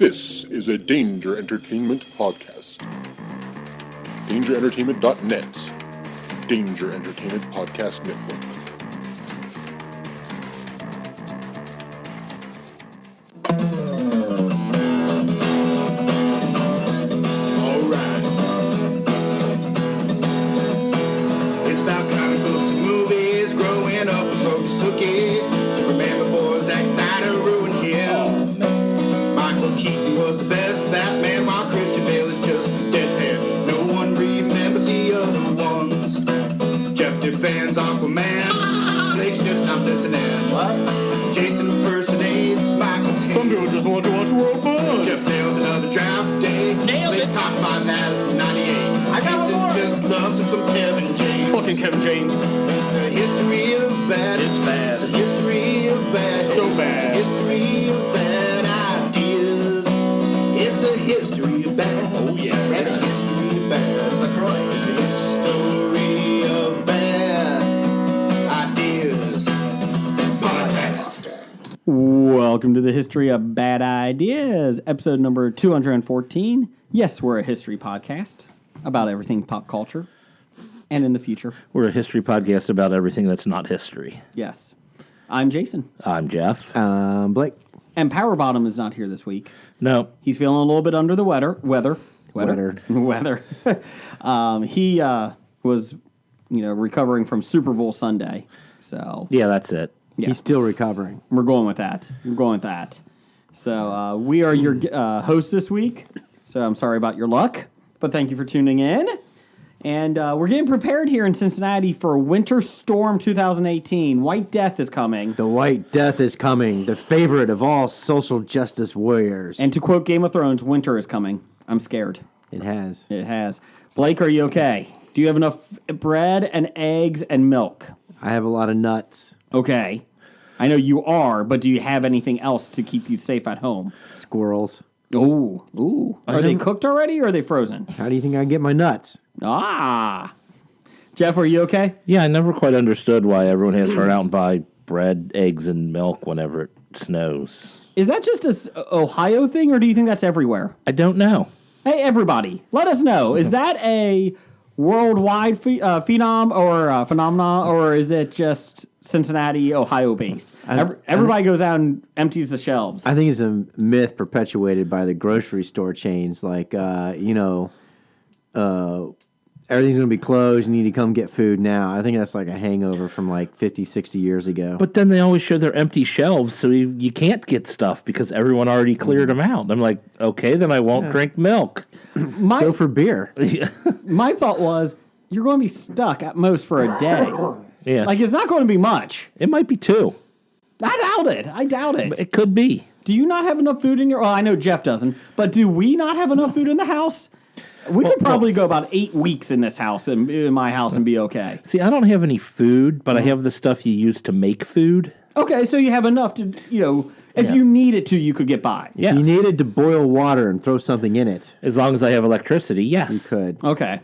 This is a Danger Entertainment podcast. DangerEntertainment.net. Danger Entertainment Podcast Network. Alright. It's about comic books and movies. Growing up with Rokusuke. Superman before Zack Snyder ruined him. Michael Keaton was the best Batman, while Christian Bale is just deadpan. No one remembers the other ones. Jeff defends Aquaman. Blake's just not listening. What? Jason impersonates Michael Keaton. Some people just want to watch World Buzz. Jeff nails another draft day. Nailed Blake's it. top 5 has 98. I got Jason more. just loves him some Kevin James. Fucking Kevin James. It's the history of bad. It's bad. It's the history of bad. So bad. It's the history of bad ideas. It's the history of bad. Oh, yeah. It's the history of bad. It's the history of bad ideas. Podcast. Welcome to the History of Bad Ideas, episode number 214. Yes, we're a history podcast about everything pop culture and in the future. We're a history podcast about everything that's not history. Yes. I'm Jason. I'm Jeff. Blake. And Power Bottom is not here this week. No. He's feeling a little bit under the weather. He was, recovering from Super Bowl Sunday. So Yeah, that's it. yeah, He's still recovering. we're going with that. So we are your hosts this week. So I'm sorry about your luck, but thank you for tuning in. And we're getting prepared here in Cincinnati for Winter Storm 2018. White Death is coming. The White Death is coming, the favorite of all social justice warriors. And to quote Game of Thrones, winter is coming. I'm scared. it has. It has. Blake, are you okay? Do you have enough bread and eggs and milk? I have a lot of nuts, Okay. I know you are, but do you have anything else to keep you safe at home? squirrels. Ooh. Are they cooked already or are they frozen? How do you think I get my nuts? Ah. Jeff, are you okay? Yeah, I never quite understood why everyone has to run out and buy bread, eggs, and milk whenever it snows. Is that just a Ohio thing, or do you think that's everywhere? I don't know. Hey, everybody, let us know. Is that a worldwide phenomenon, or is it just Cincinnati, Ohio-based? Everybody goes out and empties the shelves. I think it's a myth perpetuated by the grocery store chains. Like, everything's going to be closed. You need to come get food now. I think that's like a hangover from like 50, 60 years ago. But then they always show their empty shelves, so you can't get stuff because everyone already cleared them out. I'm like, okay, then I won't drink milk. Go for beer. My thought was, you're going to be stuck at most for a day. Yeah. Like, it's not going to be much. It might be 2. I doubt it. But it could be. Do you not have enough food in your... Well, I know Jeff doesn't, but do we not have enough food in the house? We could probably go about 8 weeks in this house, in my house, and be okay. See, I don't have any food, but I have the stuff you use to make food. Okay, so you have enough to, if you needed to, you could get by. Yes. If you needed to boil water and throw something in it, As long as I have electricity, yes. you could. Okay.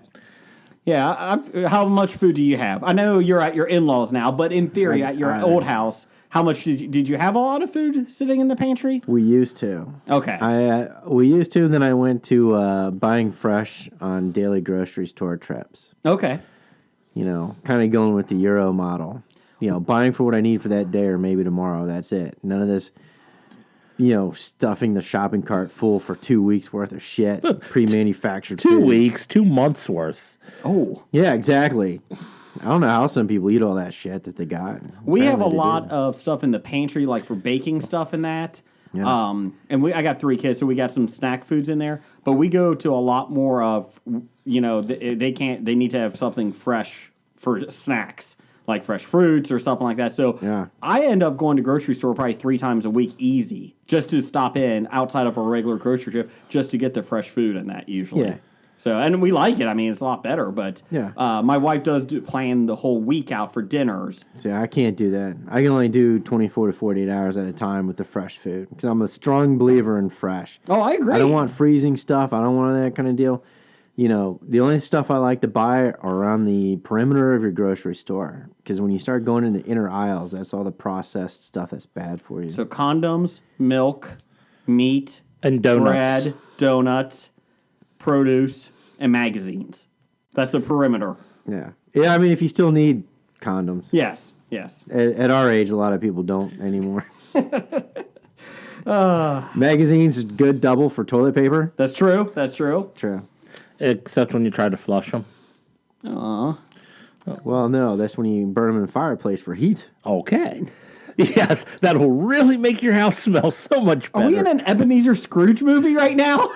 Yeah, how much food do you have? I know you're at your in-laws now, but in theory, at your old house, how much did you have a lot of food sitting in the pantry? We used to. Okay. We used to, then I went to buying fresh on daily grocery store trips. Okay. Kind of going with the Euro model. Buying for what I need for that day or maybe tomorrow, that's it. None of this, stuffing the shopping cart full for 2 weeks worth of shit, pre-manufactured 2 food. weeks, 2 months worth. Oh. Yeah, exactly. I don't know how some people eat all that shit that they got. We have a Apparently they lot do. of stuff in the pantry, like for baking stuff and that. Yeah. And I got 3 kids, so we got some snack foods in there. But we go to a lot more of, they need to have something fresh for snacks, like fresh fruits or something like that. So Yeah. I end up going to grocery store probably 3 times a week, easy, just to stop in outside of a regular grocery trip, just to get the fresh food and that usually. Yeah. So, and we like it. I mean, it's a lot better, but Yeah. my wife does plan the whole week out for dinners. See, I can't do that. I can only do 24 to 48 hours at a time with the fresh food because I'm a strong believer in fresh. Oh, I agree. I don't want freezing stuff. I don't want that kind of deal. The only stuff I like to buy are around the perimeter of your grocery store because when you start going into inner aisles, that's all the processed stuff that's bad for you. So condoms, milk, meat, And donuts. bread, donuts, produce, and magazines. That's the perimeter. Yeah. Yeah, I mean, if you still need condoms. Yes. At our age, a lot of people don't anymore. Magazines is good double for toilet paper. That's true. True. Except when you try to flush them. Well, no, that's when you burn them in the fireplace for heat. Okay. Yes, that will really make your house smell so much better. Are we in an Ebenezer Scrooge movie right now?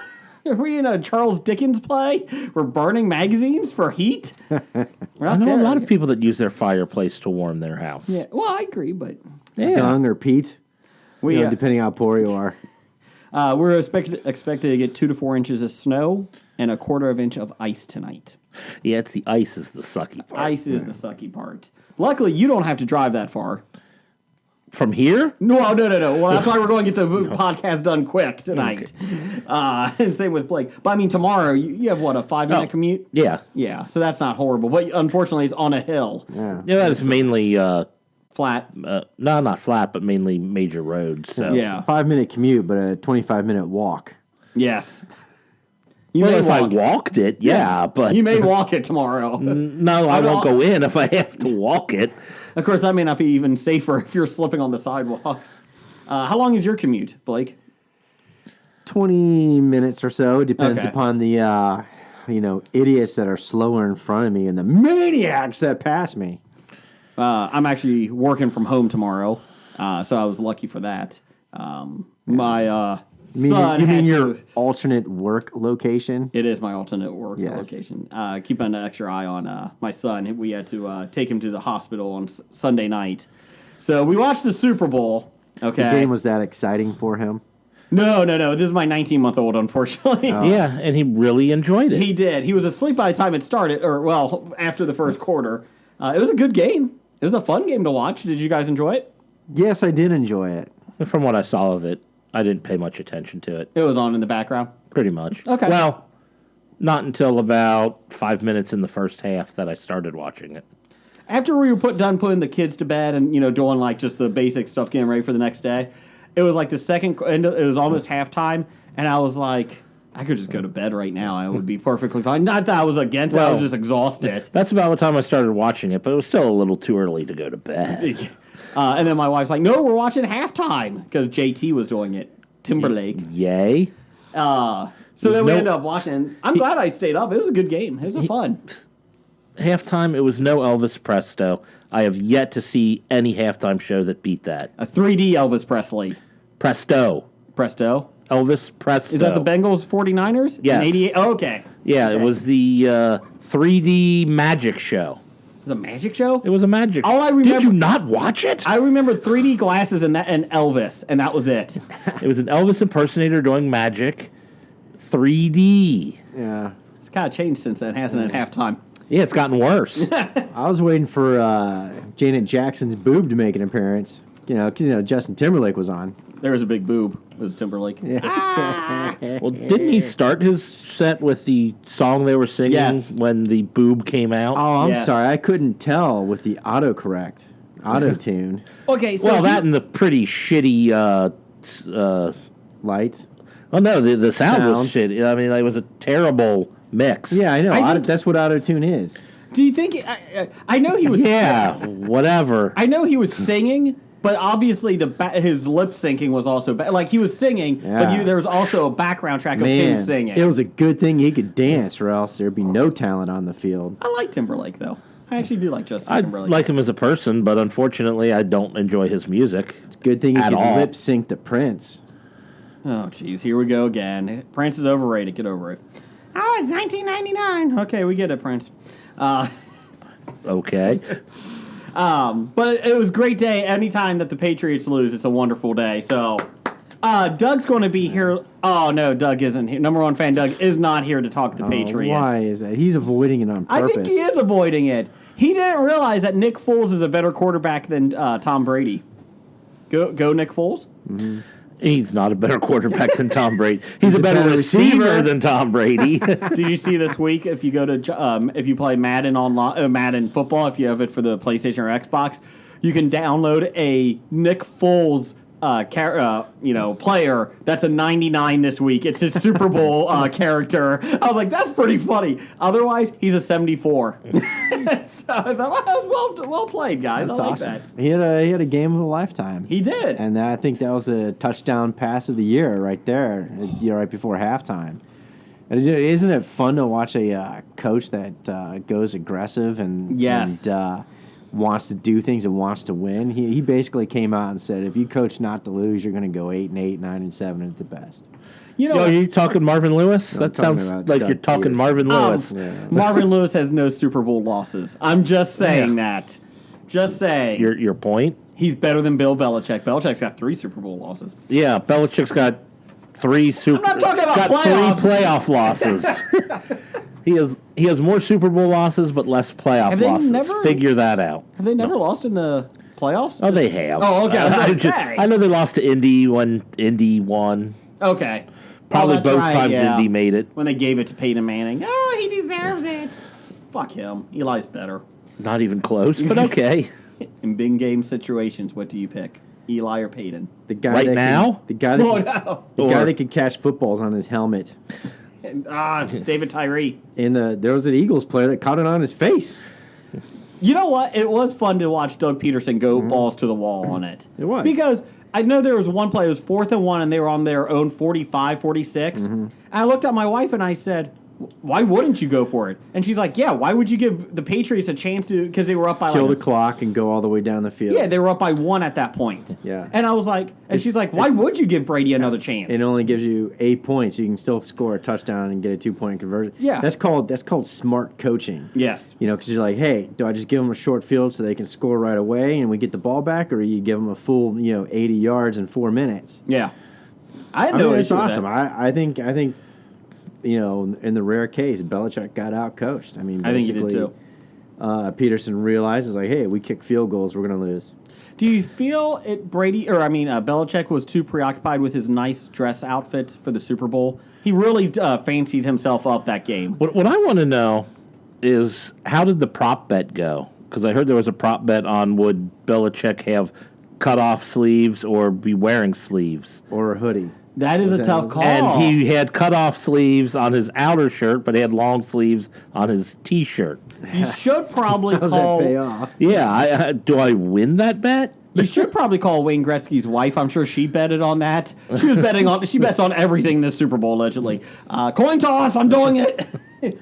Are we in a Charles Dickens play? We're burning magazines for heat? I know a lot of people that use their fireplace to warm their house. Yeah, well, I agree, but Yeah. Dung or peat, we depending how poor you are. we're expected to get 2 to 4 inches of snow and a quarter of inch of ice tonight. Yeah, it's the ice is the sucky part. Ice is the sucky part. Luckily, you don't have to drive that far. From here? No. Well, that's why we're going to get the podcast done quick tonight. And same with Blake. But I mean, tomorrow, you have what, a 5-minute commute? Yeah. Yeah, so that's not horrible. But unfortunately, it's on a hill. Yeah. Yeah, that is mainly, Flat. no, not flat, but mainly major roads. So. Yeah. 5-minute commute, but a 25-minute walk. Yes. You Well, may if I walked it, yeah, but... You may walk it tomorrow. No, I won't go in if I have to walk it. Of course, that may not be even safer if you're slipping on the sidewalks. How long is your commute, Blake? 20 minutes or so. Depends Okay. upon the, idiots that are slower in front of me and the maniacs that pass me. I'm actually working from home tomorrow, so I was lucky for that. My son You mean had your to... alternate work location? It is my alternate work Yes. location. Keeping an extra eye on my son. We had to take him to the hospital on Sunday night. So we watched the Super Bowl. Okay. The game was that exciting for him? No. This is my 19-month-old, unfortunately. Yeah, and he really enjoyed it. He did. He was asleep by the time it started, after the first quarter. It was a good game. It was a fun game to watch. Did you guys enjoy it? Yes, I did enjoy it. From what I saw of it, I didn't pay much attention to it. It was on in the background. Pretty much. Okay. Well, not until about 5 minutes in the first half that I started watching it. After we were done putting the kids to bed and, doing like just the basic stuff, getting ready for the next day, it was like the second, and it was almost halftime, and I was like, I could just go to bed right now. I would be perfectly fine. Not that I was against it. I was just exhausted. That's about the time I started watching it, but it was still a little too early to go to bed. And then my wife's like, no, we're watching halftime because JT was doing it. Timberlake. Yay. So then we ended up watching. I'm glad I stayed up. It was a good game. It was fun. Halftime, it was no Elvis Presto. I have yet to see any halftime show that beat that. A 3D Elvis Presley. Presto. Elvis Presto. Is that the Bengals 49ers? Yes. In 88? Oh, okay. Yeah, Okay. it was the 3D magic show. It was a magic show? It was a magic All I Did remember- you not watch it? I remember 3D glasses and Elvis, and that was it. It was an Elvis impersonator doing magic. 3D. Yeah. It's kind of changed since then, hasn't it, at halftime? Yeah, it's gotten worse. I was waiting for Janet Jackson's boob to make an appearance. Because Justin Timberlake was on. There was a big boob. It was Timberlake. Well, didn't he start his set with the song they were singing Yes. when the boob came out? Oh, I'm Yes. sorry. I couldn't tell with the autocorrect. Auto-tune. Okay, so Well, that and the pretty shitty. Lights. Oh no, the sound was Sound. shit. I mean, it was a terrible mix. Yeah, I know. I think- That's what auto-tune is. do you think... I know he was... Yeah, whatever. I know he was singing, but obviously his lip syncing was also bad. Like, he was singing, but Yeah. there was also a background track of him Man, singing. it was a good thing he could dance, or else there'd be no talent on the field. I like Timberlake, though. I actually do like Justin I Timberlake. like him as a person, but unfortunately, I don't enjoy his music. It's a good thing he At could all. lip sync to Prince. Oh, jeez, here we go again. Prince is overrated. Get over it. Oh, it's 1999. Okay, we get it, Prince. Okay. But it was a great day. Anytime that the Patriots lose, it's a wonderful day. So, Doug's going to be here. Oh, no, Doug isn't here. Number one fan, Doug, is not here to talk the Patriots. Why is that? He's avoiding it on I purpose. think he is avoiding it. He didn't realize that Nick Foles is a better quarterback than Tom Brady. Go, Nick Foles. He's not a better quarterback than Tom Brady. He's a better receiver than Tom Brady. Did you see this week? If you go to if you play Madden online, Madden football, if you have it for the PlayStation or Xbox, you can download a Nick Foles player that's a 99 this week. It's his Super Bowl character. I was like, that's pretty funny. Otherwise, he's a 74. So I thought, well, that was well played, guys. That's I like awesome. that. He had a game of a lifetime. He did. And I think that was a touchdown pass of the year right there, right before halftime. And isn't it fun to watch a coach that goes aggressive and wants to do things and wants to win? He basically came out and said, if you coach not to lose, you're going to go 8-8, 9-7 at the best. Are you talking Marvin Lewis? That sounds like you're talking Peterson. Marvin Lewis. Marvin Lewis has no Super Bowl losses. I'm just saying that. Just saying. Your point? He's better than Bill Belichick. Belichick's got 3 Super Bowl losses. Yeah, Belichick's got 3 I'm not talking about playoffs. 3 playoff losses. He has more Super Bowl losses, but less playoff losses. Figure that out. Have they never lost in the playoffs? Oh, they have. Oh, okay. I know they lost to Indy when Indy won. Okay. Probably that's both right, times yeah. Indy made it. When they gave it to Peyton Manning. Oh, he deserves it. Fuck him. Eli's better. Not even close, but okay. In big game situations, what do you pick? Eli or Peyton? The guy Right that now? the guy that Oh, can, no. the guy that could catch footballs on his helmet. David Tyree. And there was an Eagles player that caught it on his face. You know what? It was fun to watch Doug Peterson go balls to the wall on it. It was. Because I know there was one play, it was 4th and 1, and they were on their own 45, 46. And I looked at my wife and I said, why wouldn't you go for it? And she's like, yeah, why would you give the Patriots a chance to, because they were up by Kill the clock and go all the way down the field. Yeah, they were up by 1 at that point. Yeah. And I was like, and she's like, why would you give Brady another chance? It only gives you 8 points. You can still score a touchdown and get a 2-point conversion. Yeah. That's called smart coaching. Yes. Because you're like, hey, do I just give them a short field so they can score right away and we get the ball back, or you give them a full 80 yards in 4 minutes? Yeah. I had no It's issue with awesome. that. I think in the rare case, Belichick got out coached. I mean, I think he did basically, too. Peterson realizes like, hey, we kick field goals, we're going to lose. Do you feel Belichick was too preoccupied with his nice dress outfit for the Super Bowl? He really fancied himself up that game. What I want to know is, how did the prop bet go? Because I heard there was a prop bet on would Belichick have cut off sleeves or be wearing sleeves. Or a hoodie. That is a tough call. And he had cut off sleeves on his outer shirt, but he had long sleeves on his T-shirt. You should probably How's call. that pay off? Yeah, do I win that bet? You should probably call Wayne Gretzky's wife. I'm sure she betted on that. She bets on everything this Super Bowl allegedly. Coin toss. I'm doing it.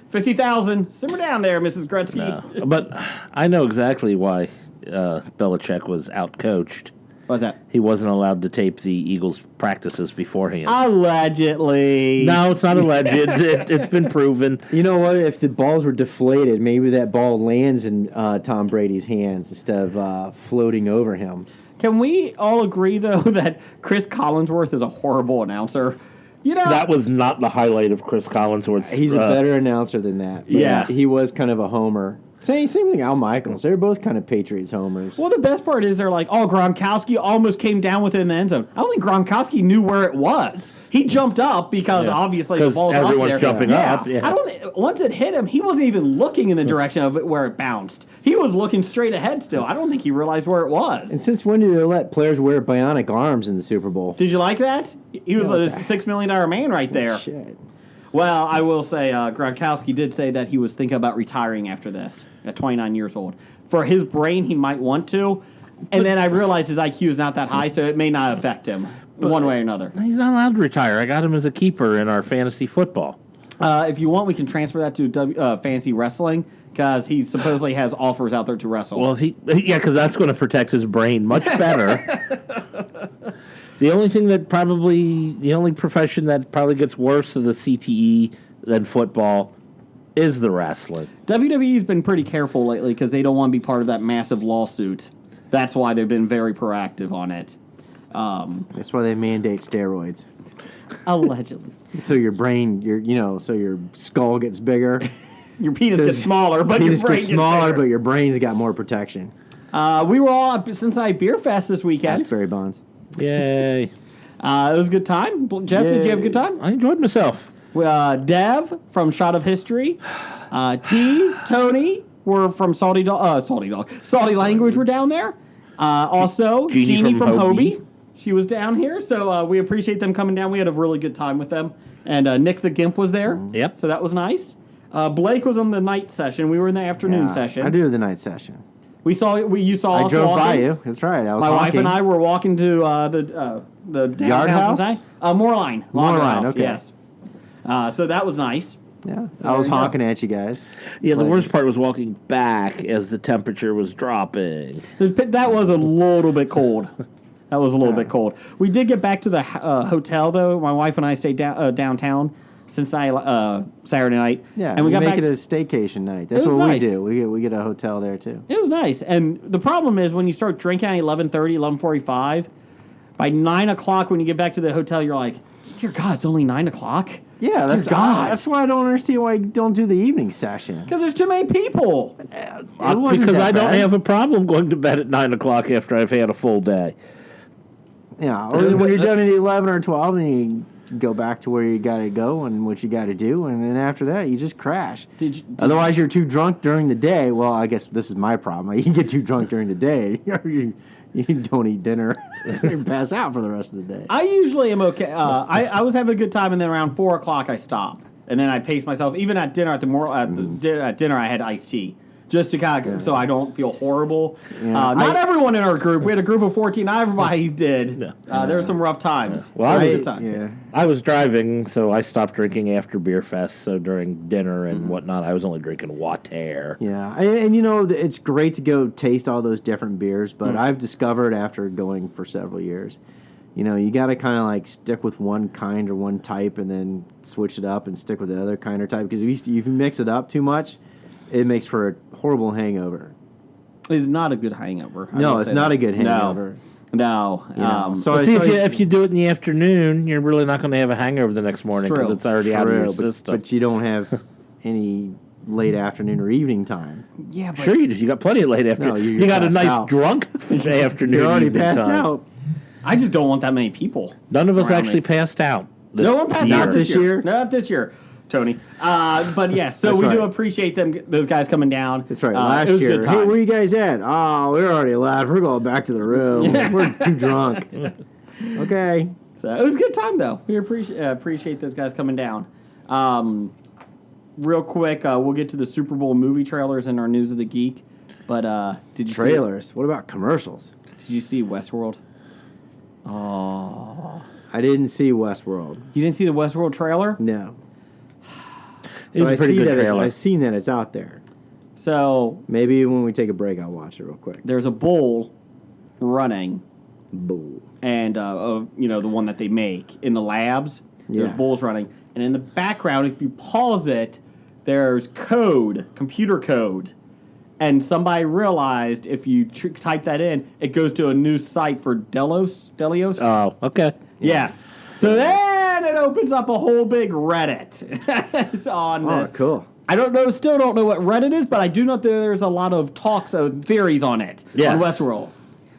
50,000. Simmer down there, Mrs. Gretzky. No. But I know exactly why Belichick was outcoached. What's that? He wasn't allowed to tape the Eagles' practices beforehand. Allegedly. No, it's not alleged. It's been proven. You know what? If the balls were deflated, maybe that ball lands in Tom Brady's hands instead of floating over him. Can we all agree, though, that Chris Collinsworth is a horrible announcer? That was not the highlight of Chris Collinsworth's. He's a better announcer than that. But Yes. he was kind of a homer. Same thing, Al Michaels. They're both kind of Patriots homers. Well, the best part is they're like, oh, Gronkowski almost came down within the end zone. I don't think Gronkowski knew where it was. He jumped up because obviously the ball's up there. everyone's jumping up. Yeah. I don't. Once it hit him, he wasn't even looking in the direction of it where it bounced. He was looking straight ahead still. I don't think he realized where it was. And since when do they let players wear bionic arms in the Super Bowl? Did you like that? He was a $6 million man right there. Shit. Well, I will say Gronkowski did say that he was thinking about retiring after this at 29 years old. For his brain, he might want to. And then I realized his IQ is not that high, so it may not affect him one way or another. He's not allowed to retire. I got him as a keeper in our fantasy football. If you want, we can transfer that to fantasy wrestling because he supposedly has offers out there to wrestle. Well, because that's going to protect his brain much better. The only profession that probably gets worse of the CTE than football is the wrestling. WWE's been pretty careful lately because they don't want to be part of that massive lawsuit. That's why they've been very proactive on it. That's why they mandate steroids. Allegedly. So your brain, so your skull gets bigger. Your penis gets smaller, but your Penis brain gets smaller, gets but your brain's got more protection. We were all at Cincinnati Beer Fest this weekend. Raspberry Bonds. Yay. It was a good time. Jeff, did you have a good time? I enjoyed myself. Dev from Shot of History, Tony were from Salty Language were down there. Also, Jeannie Jeannie from from Hobie. Hobie. She was down here, so we appreciate them coming down. We had a really good time with them. And Nick the Gimp was there. Yep. So that was nice. Blake was on the night session. We were in the afternoon session. I do the night session. You saw I us drove walking. by you. That's right. I was My wife honking. and I were walking to the downtown Yard house? Cincinnati. Moorline. Moorline, House, okay. Yes. So that was nice. Yeah, So I was there you go. honking at you guys. Yeah, the Like- worst part was walking back as the temperature was dropping. That was a little bit cold. That was a little bit cold. We did get back to the hotel, though. My wife and I stayed downtown Cincinnati Saturday night. Yeah, and we got make back. it a staycation night. That's It was what nice. we do. We get a hotel there too. It was nice. And the problem is when you start drinking at 11:30, 11:45, by 9 o'clock when you get back to the hotel, you're like, dear God, it's only 9 o'clock? Yeah, Dear God. that's why I don't understand why you don't do the evening session. Because there's too many people. It wasn't Because that I don't bad. have a problem going to bed at 9 o'clock after I've had a full day. Yeah, or when you're done at 11 or 12, then you go back to where you got to go and what you got to do, and then after that, you just crash. Otherwise, you're too drunk during the day. Well, I guess this is my problem. You get too drunk during the day, you don't eat dinner, and pass out for the rest of the day. I usually am okay. I was having a good time, and then around 4 o'clock I stop, and then I pace myself. Even at dinner at dinner I had iced tea just to kind of so I don't feel horrible. Yeah. Not everyone in our group. We had a group of 14. Not everybody did. There were some rough times. Well, It was a I- good time. Yeah. I was driving, so I stopped drinking after Beer Fest. So during dinner and whatnot, I was only drinking water. Yeah, and you know, it's great to go taste all those different beers, but I've discovered after going for several years, you know, you got to kind of like stick with one kind or one type and then switch it up and stick with the other kind or type, because if you mix it up too much, it makes for a horrible hangover. It's not a good hangover. I No, will it's say not that. a good hangover. No. You know, Well, see, if you do it in the afternoon, you're really not going to have a hangover the next morning because true. it's already out of your True, system. but you don't have any late afternoon or evening time. yeah, but Sure, you do. You got plenty of late afternoon. No, you're you got a passed nice out. drunk afternoon. You're already evening passed time. out. I just don't want that many people. None of us around actually me. passed out. This No one passed year. out this This year. year? Not this year, Tony. But yes, so That's we do right. appreciate those guys coming down. That's right. It Last was a year, good hey, time. where you guys at? Oh, we're already left. We're going back to the room. We're too drunk. Okay. So it was a good time, though. We appreciate those guys coming down. Real quick, we'll get to the Super Bowl movie trailers and our News of the Geek. But did you Trailers. What about commercials? Did you see Westworld? I didn't see Westworld. You didn't see the Westworld trailer? No. It was But a pretty good trailer. I've seen that it's out there. So Maybe when we take a break, I'll watch it real quick. there's a bull running, Boo. and you know, the one that they make in the labs. There's Yeah. bulls running, and in the background, if you pause it, there's code, computer code, and somebody realized if you type that in, it goes to a new site for Delos. Oh, okay. Yes. So then it opens up a whole big Reddit on Oh, this. cool. I still don't know what Reddit is, but I do know that there's a lot of talks of theories on it Yes. on Westworld.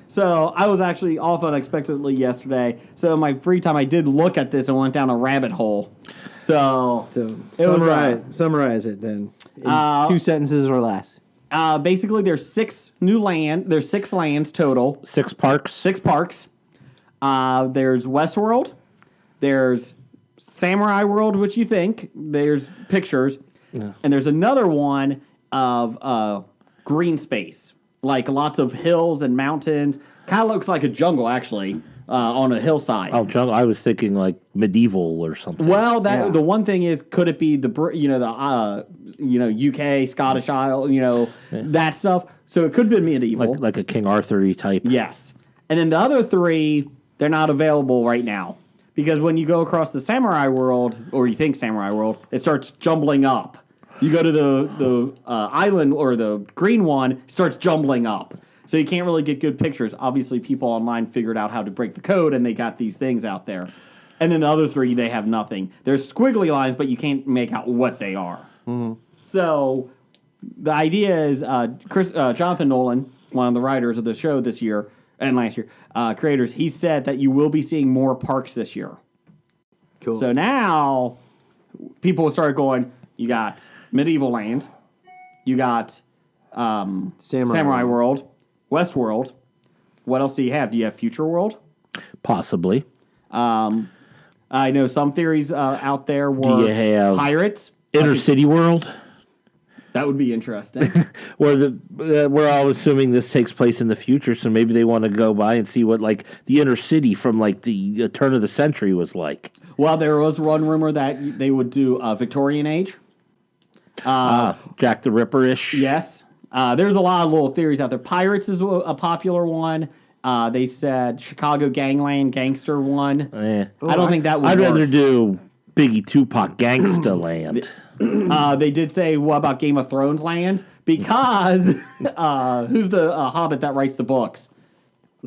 So I was actually off unexpectedly yesterday. So in my free time, I did look at this and went down a rabbit hole. So So It was, summarize it then. In 2 sentences or less. basically, there's six lands total. 6 parks. 6 parks. There's Westworld. There's Samurai World, which you think. There's pictures. And there's another one of green space. Like lots of hills and mountains. Kind of looks like a jungle, actually, on a hillside. Oh, jungle. I was thinking like medieval or something. Well, Yeah. the one thing is, could it be the UK, Scottish Isle, that stuff? So it could be medieval. like a King Arthur-y type. Yes. And then the other 3, they're not available right now. Because when you go across the Samurai World, or you think Samurai World, it starts jumbling up. You go to the island, or the green one, it starts jumbling up. So you can't really get good pictures. Obviously, people online figured out how to break the code, and they got these things out there. And then the other 3, they have nothing. There's squiggly lines, but you can't make out what they are. Mm-hmm. So the idea is Jonathan Nolan, one of the writers of the show this year and last year, creators, he said that you will be seeing more parks this year. Cool. So now people started going, you got Medieval Land, you got Samurai World, Westworld. What else do you have? Do you have Future World? Possibly. I know some theories out there were Do you have pirates. Inner City World, That would be interesting. where we're all assuming this takes place in the future, so maybe they want to go by and see what like the inner city from like the turn of the century was like. Well, there was one rumor that they would do Victorian age. Jack the Ripper-ish. Yes. There's a lot of little theories out there. Pirates is a popular one. They said Chicago Gangland Gangster one. I don't think that would I'd work. rather do Biggie Tupac Gangsta Land. They did say, what about Game of Thrones land? Because who's the Hobbit that writes the books?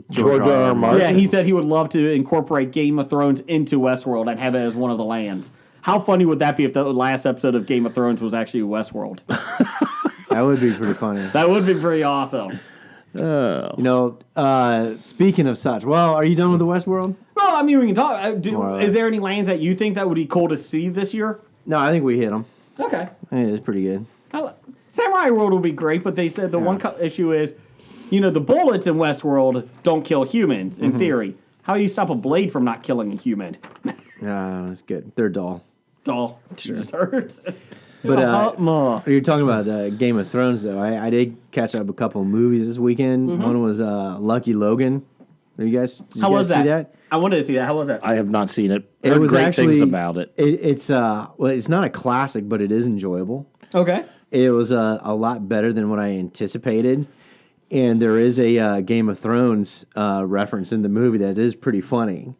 George R. Martin. Yeah, he said he would love to incorporate Game of Thrones into Westworld and have it as one of the lands. How funny would that be if the last episode of Game of Thrones was actually Westworld? That would be pretty funny. That would be pretty awesome. You know, speaking of such, well, are you done with the Westworld? Well, I mean, we can talk. More or less. Is there any lands that you think that would be cool to see this year? No, I think we hit them. Okay. I think it's pretty good. Samurai World will be great, but they said the one issue is, you know, the bullets in Westworld don't kill humans, in theory. How do you stop a blade from not killing a human? That's good. They're dull. Doll. Sure. Just hurts. But you're talking about Game of Thrones, though. I did catch up a couple of movies this weekend. One was Lucky Logan. Did you guys see that? I wanted to see that. How was that? I have not seen it. It Heard was great actually things about it. It's it's not a classic, but it is enjoyable. Okay. It was a lot better than what I anticipated, and there is a Game of Thrones reference in the movie that is pretty funny.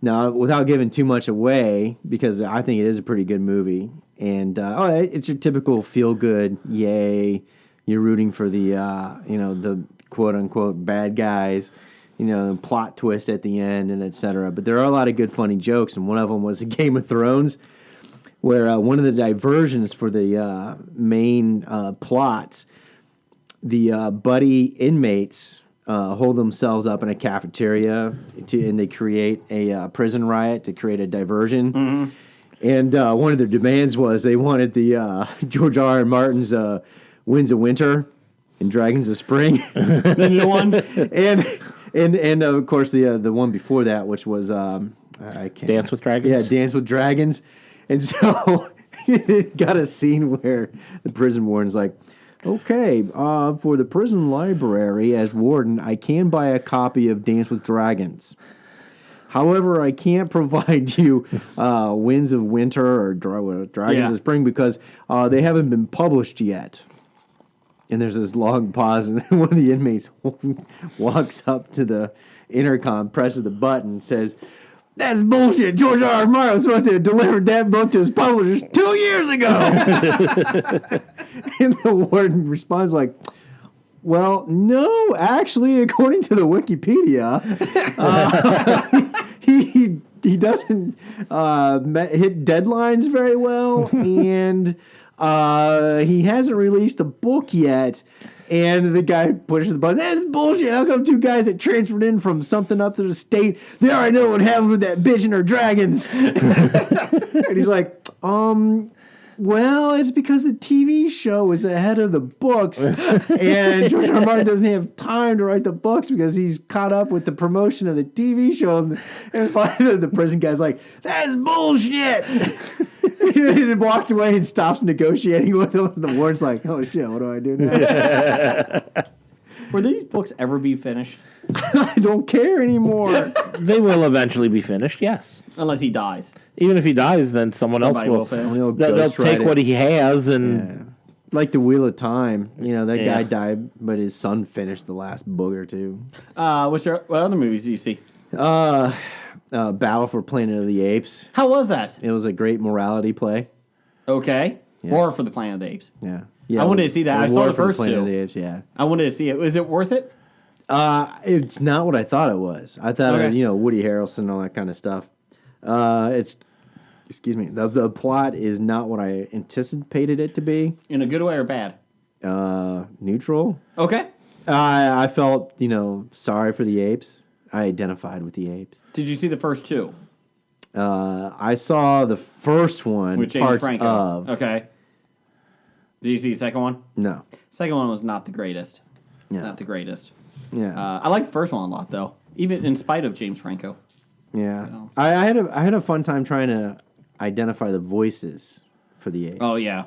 Now, without giving too much away, because I think it is a pretty good movie, and it's your typical feel good. Yay! You're rooting for the the quote unquote bad guys. You know, plot twist at the end and etc. But there are a lot of good, funny jokes, and one of them was a Game of Thrones, where one of the diversions for the main plots, the buddy inmates hold themselves up in a cafeteria, and they create a prison riot to create a diversion. Mm-hmm. And one of their demands was they wanted the George R. R. Martin's Winds of Winter and Dragons of Spring. The new ones? And of course the one before that, which was I can't Dance with Dragons? Yeah, Dance with Dragons. And so it got a scene where the prison warden's like, okay, for the prison library as warden, I can buy a copy of Dance with Dragons. However, I can't provide you Winds of Winter or Dragons of Spring because they haven't been published yet. And there's this long pause, and then one of the inmates walks up to the intercom, presses the button, and says, "That's bullshit. George R. R. Martin was supposed to have delivered that book to his publishers 2 years ago." And the warden responds like, "Well, no, actually, according to the Wikipedia, he doesn't hit deadlines very well, and he hasn't released a book yet." And the guy pushes the button. That's bullshit. How come two guys that transferred in from something up to the state, they already know what happened with that bitch and her dragons? And he's like, well, it's because the TV show is ahead of the books. And George R. R. Martin doesn't have time to write the books because he's caught up with the promotion of the TV show. And finally, the prison guy's like, that's bullshit. And he walks away and stops negotiating with him. The warden's like, oh shit, what do I do now? Will these books ever be finished? I don't care anymore. They will eventually be finished, yes. Unless he dies. Even if he dies, then Somebody will else finish. will. They'll take what he has and Like the Wheel of Time. You know, that guy died, but his son finished the last book or two. What other movies do you see? Battle for Planet of the Apes. How was that? It was a great morality play. Okay. Yeah. War for the Planet of the Apes. Yeah. I wanted to see that. I saw the first Planet two. Of the Apes, yeah. I wanted to see it. Was it worth it? It's not what I thought it was. I thought, Okay. Woody Harrelson, all that kind of stuff. The plot is not what I anticipated it to be. In a good way or bad? Neutral. Okay. I felt, sorry for the apes. I identified with the apes. Did you see the first two? I saw the first one, With James parts Franco. of. Okay. Did you see the second one? No. Second one was not the greatest. Yeah. Not the greatest. Yeah. I like the first one a lot, though, even in spite of James Franco. Yeah, So. I had a fun time trying to identify the voices for the apes. Oh yeah.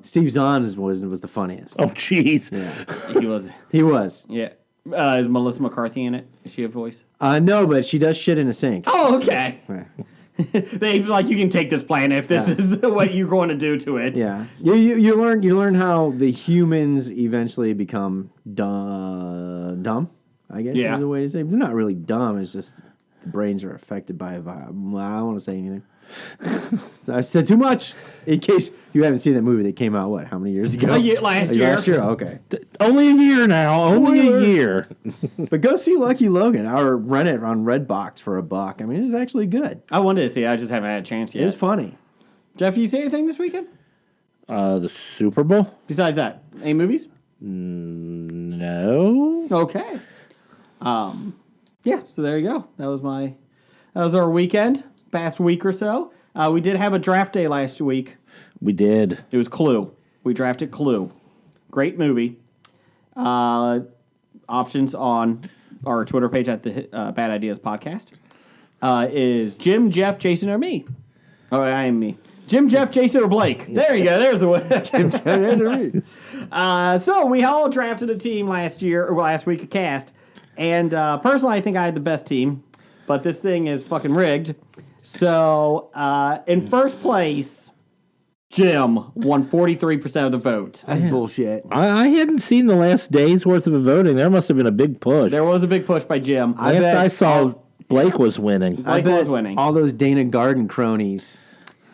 Steve Zahn was the funniest. Oh, jeez. Yeah, He was. he was. Yeah. Is Melissa McCarthy in it? Is she a voice? No, but she does shit in a sink. Oh, okay. Yeah. They like, you can take this planet if this is what you're going to do to it. Yeah, you learn how the humans eventually become dumb. I guess Yeah. is the way to say it. They're not really dumb. It's just the brains are affected by a virus. I don't want to say anything. So I said too much. In case you haven't seen that movie that came out, how many years ago? Last year. Last year, okay. Only a year now. Only a year. But go see Lucky Logan or rent it on Redbox for $1. I mean, it's actually good. I wanted to see it. I just haven't had a chance yet. It's funny. Jeff, you see anything this weekend? The Super Bowl? Besides that, any movies? No. Okay. Yeah, so there you go. That was our weekend, past week or so. We did have a draft day last week. We did. It was Clue. We drafted Clue. Great movie. Options on our Twitter page at the Bad Ideas Podcast is Jim, Jeff, Jason, or me. Oh, I am me. Jim, Jeff, Jason, or Blake. There you go. There's the one. So we all drafted a team last week of cast. And personally, I think I had the best team. But this thing is fucking rigged. So in first place, Jim won 43% of the vote. That's bullshit. I hadn't seen the last day's worth of voting. There must have been a big push. There was a big push by Jim. Last I saw, Blake was winning. Blake was winning. All those Dana Garden cronies.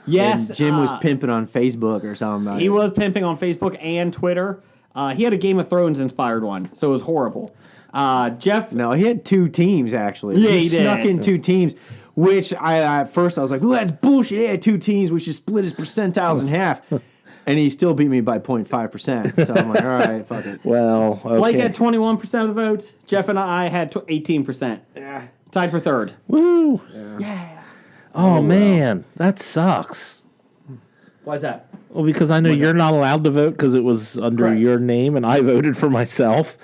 Yes. And Jim was pimping on Facebook or something. He was pimping on Facebook and Twitter. He had a Game of Thrones inspired one, so it was horrible. Jeff. No, he had two teams, actually. Yeah, he he did. snuck in two teams, which at first I was like, well, that's bullshit. He had two teams. We should split his percentiles in half. And he still beat me by 0.5%. So I'm like, all right, fuck it. Well, okay. Blake had 21% of the vote. Jeff and I had 18%. Yeah. Tied for third. Woo. Yeah. Oh, man. That sucks. Why's that? Well, because I know you're not allowed to vote because it was under Correct. your name, and I voted for myself.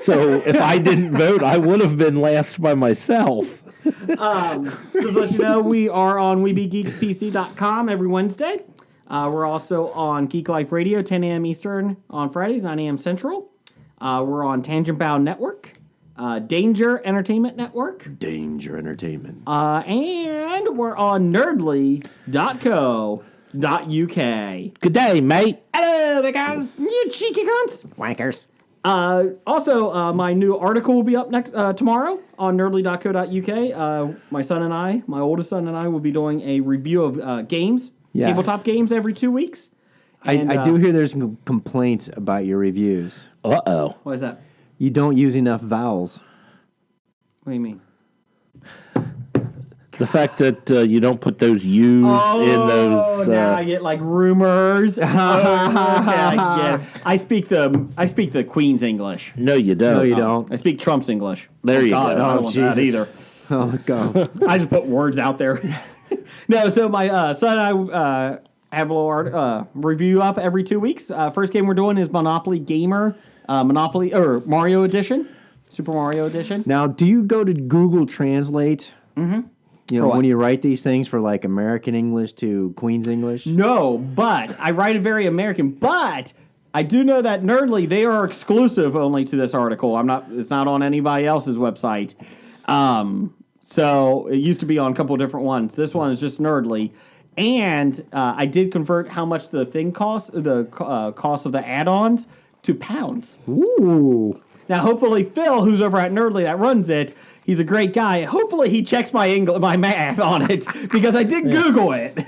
So if I didn't vote, I would have been last by myself. Just to let you know, we are on WeBeGeeksPC.com every Wednesday. We're also on Geek Life Radio, 10 a.m. Eastern on Fridays, 9 a.m. Central. We're on Tangent Bound Network, Danger Entertainment Network, Danger Entertainment. and we're on nerdly.co.uk. Good day, mate. Hello there, guys. You cheeky cunts. Wankers. Also, my new article will be up next tomorrow on nerdly.co.uk. My oldest son and I will be doing a review of games, Yes. tabletop games every 2 weeks. And, I do hear there's some complaints about your reviews. Uh-oh. What is that? You don't use enough vowels. What do you mean? The fact that you don't put those U's in those... now I get like rumors. Okay, I get it. I speak the Queen's English. No, you don't. No, you don't. I speak Trump's English. There you God, go. I don't Oh, want that Jesus. either. Oh, go. I just put words out there. No, so my son and I have a little review up every 2 weeks. First game we're doing is Monopoly Gamer, Mario Edition, Super Mario Edition. Now, do you go to Google Translate? Mm-hmm. You know, For what? when you write these things for like American English to Queen's English? No, but I write it very American. But I do know that Nerdly, they are exclusive only to this article. It's not on anybody else's website. So it used to be on a couple of different ones. This one is just Nerdly. And I did convert how much the thing costs, the cost of the add-ons, to pounds. Ooh. Now, hopefully, Phil, who's over at Nerdly that runs it, he's a great guy. Hopefully, he checks my math on it because I did Google it.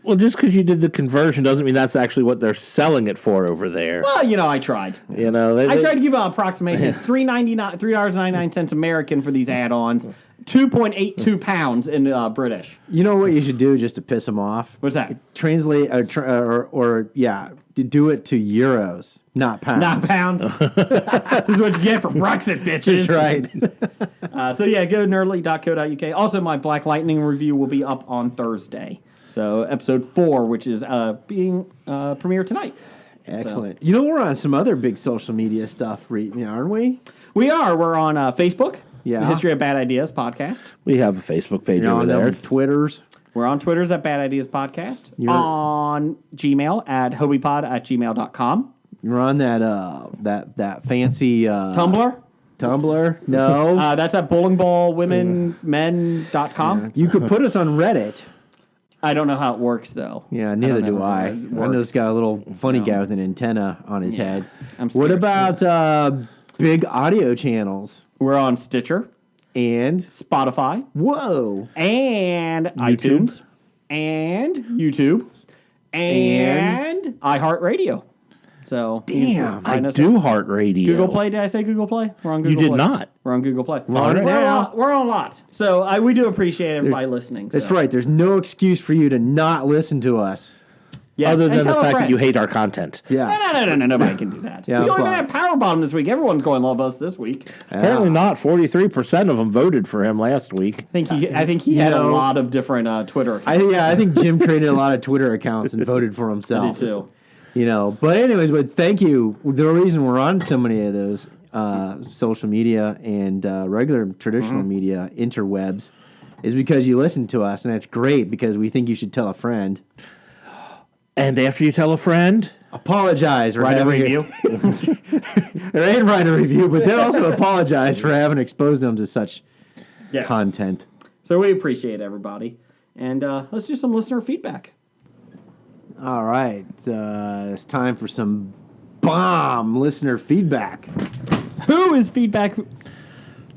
Well, just because you did the conversion doesn't mean that's actually what they're selling it for over there. Well, I tried. You know, I tried to give an approximation. It's $3.99 American for these add-ons, 2.82 pounds in British. You know what you should do just to piss them off? What's that? Translate to do it to euros, not pounds. Not pounds. This is what you get for Brexit, bitches. That's right. So yeah, go to nerdly.co.uk. Also, my Black Lightning review will be up on Thursday. So episode 4, which is being premiered tonight. Excellent. You know, we're on some other big social media stuff, aren't we? We are. We're on Facebook. Yeah. History of Bad Ideas podcast. We have a Facebook page You're over on there. Twitters. We're on Twitter's at Bad Ideas Podcast. You're- On Gmail at hobiepod@gmail.com. You're on that fancy Tumblr. Tumblr. No. That's at bowlingballwomenmen.com. You could put us on Reddit. I don't know how it works, though. Yeah, neither don't know do how I. it I works. know it's got a little funny guy with an antenna on his head. I'm What scared. about big audio channels? We're on Stitcher, And Spotify, whoa, and iTunes, and YouTube, and iHeartRadio. So Damn, I do heart radio. Google Play. Did I say Google Play? We're on Google did Play. not. We're on Google Play. on it now. We're on a lot. So we do appreciate everybody listening. that's so. right. There's no excuse for you to not listen to us. Yes, Other and than the tell a fact that friend. you hate our content. Yeah, No, nobody can do that. Yeah, we don't but- even have Power Bottom this week. Everyone's going to love us this week. Apparently not. 43% of them voted for him last week. I think he had a know- lot of different Twitter accounts. I think Jim created a lot of Twitter accounts and voted for I himself. did too. You know, but anyways, but thank you. The reason we're on so many of those social media and regular traditional media interwebs is because you listen to us, and that's great because we think you should tell a friend. And after you tell a friend, Apologize for Write a having review. and write a review, but then also apologize for having exposed them to such Yes. content. So we appreciate everybody. And let's do some listener feedback. All right, it's time for some bomb listener feedback. Who is feedback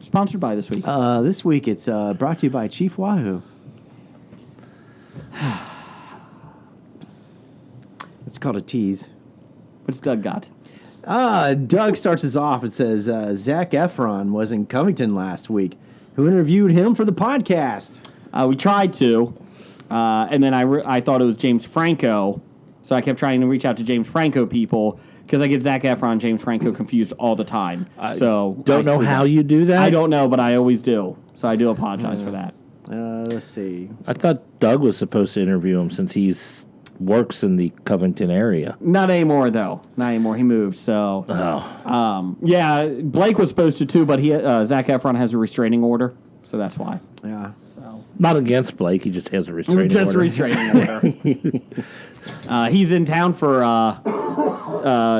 sponsored by this week? This week it's brought to you by Chief Wahoo. It's called a tease. What's Doug got? Doug starts us off and says Zac Efron was in Covington last week. Who interviewed him for the podcast? We tried to, and then I thought it was James Franco, so I kept trying to reach out to James Franco people because I get Zac Efron and James Franco confused all the time. So don't know how you do that. I don't know, but I always do. So I do apologize for that. Let's see. I thought Doug was supposed to interview him since he works in the Covington area. Not anymore, though. Not anymore. He moved. So, yeah, Blake was supposed to too, but Zac Efron has a restraining order, so that's why. Yeah. Not against Blake, he just has a restraining Just order. restraining order. He's in town for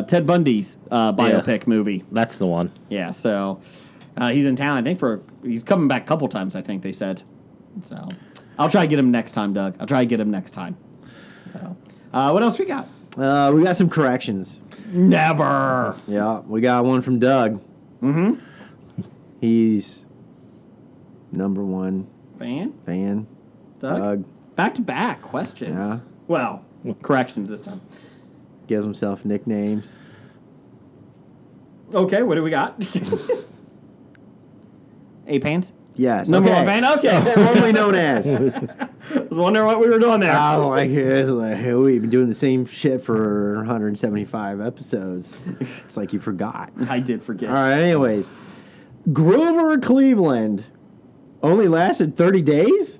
Ted Bundy's biopic movie. That's the one. Yeah, so he's in town. I think he's coming back a couple times. I think they said. So I'll try to get him next time, Doug. I'll try to get him next time. So what else we got? We got some corrections. Never. Yeah, we got one from Doug. Mm-hmm. He's number one fan. Doug? Back to back questions. Yeah. Well, corrections this time. Gives himself nicknames. Okay, what do we got? A-Pants? Yes. Number okay. one fan? Okay. Formerly known as. I was wondering what we were doing there. Oh, like we've been doing the same shit for 175 episodes. It's like you forgot. I did forget. All right. Anyways, Grover Cleveland only lasted 30 days.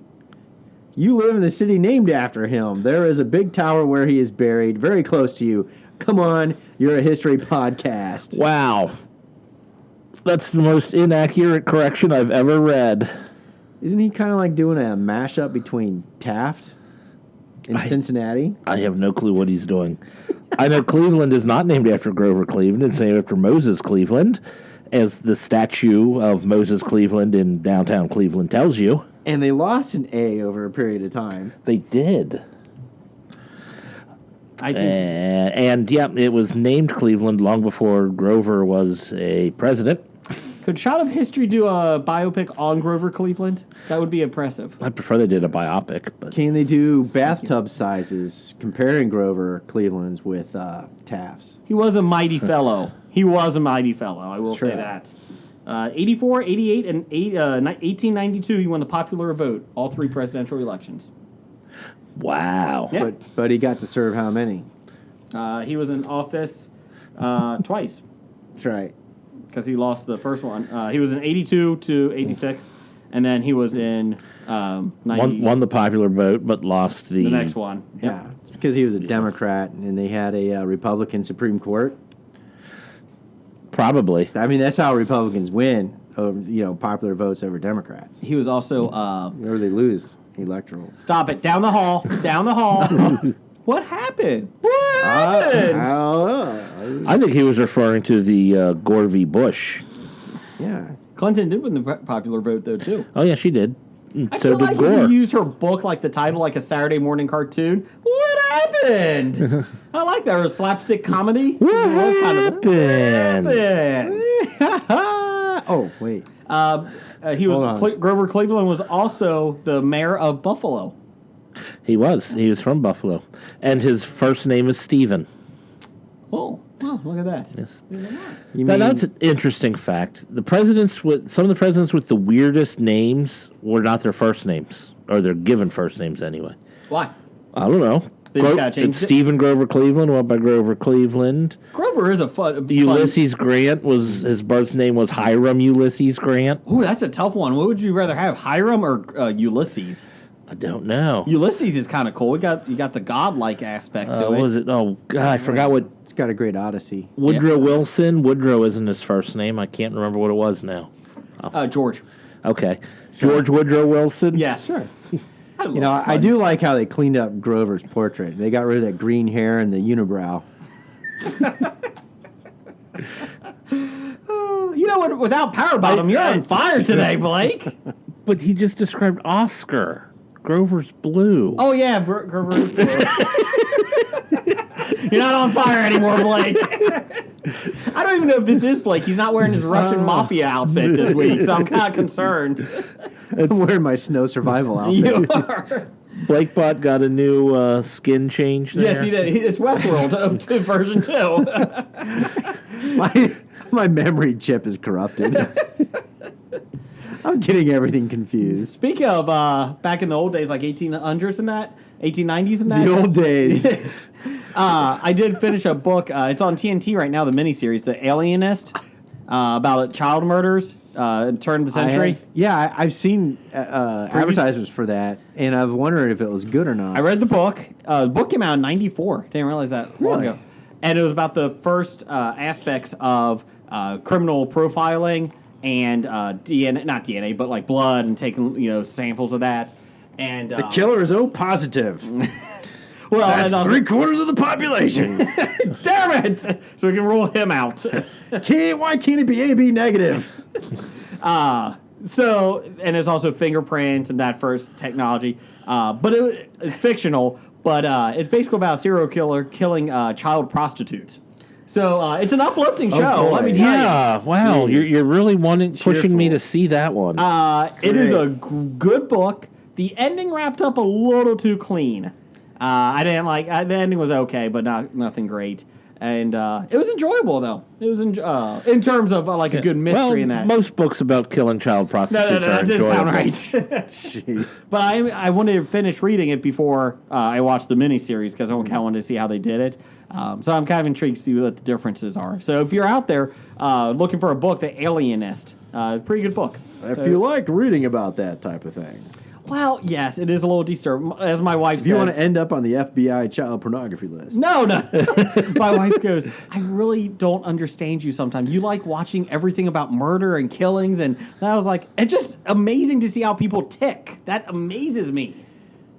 You live in the city named after him. There is a big tower where he is buried, very close to you. Come on, you're a history podcast. Wow. That's the most inaccurate correction I've ever read. Isn't he kind of like doing a mashup between Taft and Cincinnati? I have no clue what he's doing. I know Cleveland is not named after Grover Cleveland. It's named after Moses Cleveland, as the statue of Moses Cleveland in downtown Cleveland tells you. And they lost an A over a period of time. They did. I think And yeah, it was named Cleveland long before Grover was a president. could Shot of History do a biopic on Grover Cleveland? That would be impressive. I prefer they did a biopic, but Can they do bathtub sizes comparing Grover Cleveland's with Taft's? He was a mighty fellow. He was a mighty fellow. I will say True. that. 84, 88, and 1892, he won the popular vote, all three presidential elections. wow. Yeah. But he got to serve how many? He was in office twice That's right. because he lost the first one. He was in 82 to 86, and then he was in 90, Won the popular vote, but lost the the next one. Yeah, it's because he was a Democrat and they had a Republican Supreme Court. Probably. I mean, that's how Republicans win popular votes over Democrats. He was also Or they lose electoral. stop it, down the hall. What happened? What happened? I think he was referring to the Gore v. Bush. Yeah. Clinton did win the popular vote though too. Oh yeah, she did. I So feel did like Gore. if you use her book like the title, like a Saturday morning cartoon. What happened? I like that. Or a slapstick comedy. What What happened? Oh, wait. He Hold was on. Grover Cleveland was also the mayor of Buffalo. He was from Buffalo, and his first name is Stephen. Oh, look at that. Yes. You Now, mean, that's an interesting fact. Some of the presidents with the weirdest names were not their first names, or they're given first names anyway. Why? I don't know. They just gotta change it? Stephen Grover Cleveland went by Grover Cleveland. Grover is a fun. Ulysses Grant his birth name was Hiram Ulysses Grant. Ooh, that's a tough one. What would you rather have, Hiram or Ulysses? I don't know. Ulysses is kind of cool. You got the godlike aspect to What it. was it? Oh God, I forgot what it's got a great odyssey. Woodrow Wilson. Woodrow isn't his first name. I can't remember what it was now. George. Okay, George Woodrow Wilson. Yes. Sure. I I do like how they cleaned up Grover's portrait. They got rid of that green hair and the unibrow. You know what? Without Power Bottom, you're on fire today, Blake. But he just described Oscar. Grover's blue. Oh yeah, Grover. is blue. You're not on fire anymore, Blake. I don't even know if this is Blake. He's not wearing his Russian mafia outfit this week, so I'm kind of concerned. I'm wearing my snow survival outfit. You are. Blakebot got a new skin change there. Yes, he did. It's Westworld version 2. My memory chip is corrupted. I'm getting everything confused. Speaking of back in the old days, like 1800s and that, 1890s and that. The old days. I did finish a book. It's on TNT right now, the miniseries, The Alienist, about child murders, turn of the century. I've seen advertisements for that, and I've wondered if it was good or not. I read the book. The book came out in 94. Didn't realize that long ago. And it was about the first aspects of criminal profiling and DNA, not DNA, but like blood and taking samples of that. And The killer is O positive. well, That's and also, 3/4 of the population. damn it! So we can rule him out. Why can't it be AB negative? So, and it's also fingerprints and that first technology. But it's fictional, but it's basically about a serial killer killing child prostitutes. So it's an uplifting show, boy. let me tell you. Yeah, wow. Jeez. You're really pushing me Cheerful. to see that one. It is a good book. The ending wrapped up a little too clean. I didn't like the ending was okay, but nothing great. And it was enjoyable though. It was in terms of like a good mystery in that. Most books about killing child prostitutes No, are that didn't sound enjoyable. right. Jeez. But I wanted to finish reading it before I watched the miniseries because I kind of wanted to see how they did it. So I'm kind of intrigued to see what the differences are. So if you're out there looking for a book, The Alienist, pretty good book. If you like reading about that type of thing. Well, yes, it is a little disturbing, as my wife says. If you want to end up on the FBI child pornography list. No. My wife goes, I really don't understand you sometimes. You like watching everything about murder and killings. And I was like, it's just amazing to see how people tick. That amazes me.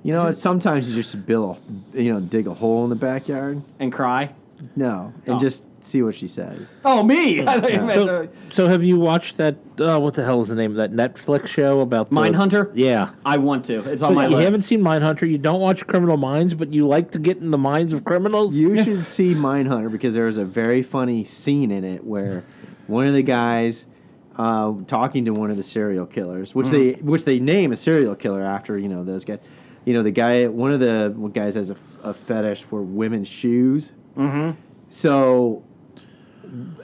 You know, sometimes you just dig a hole in the backyard. And cry. No, and just see what she says. Oh, me. I thought you meant, So have you watched that, what the hell is the name of that Netflix show about Mindhunter? Yeah. I want to. It's on So my you list. haven't seen Mindhunter, you don't watch Criminal Minds, but you like to get in the minds of criminals? You should see Mindhunter because there was a very funny scene in it where one of the guys talking to one of the serial killers, which they name a serial killer after those guys. One of the guys has a fetish for women's shoes. Mm-hmm. So,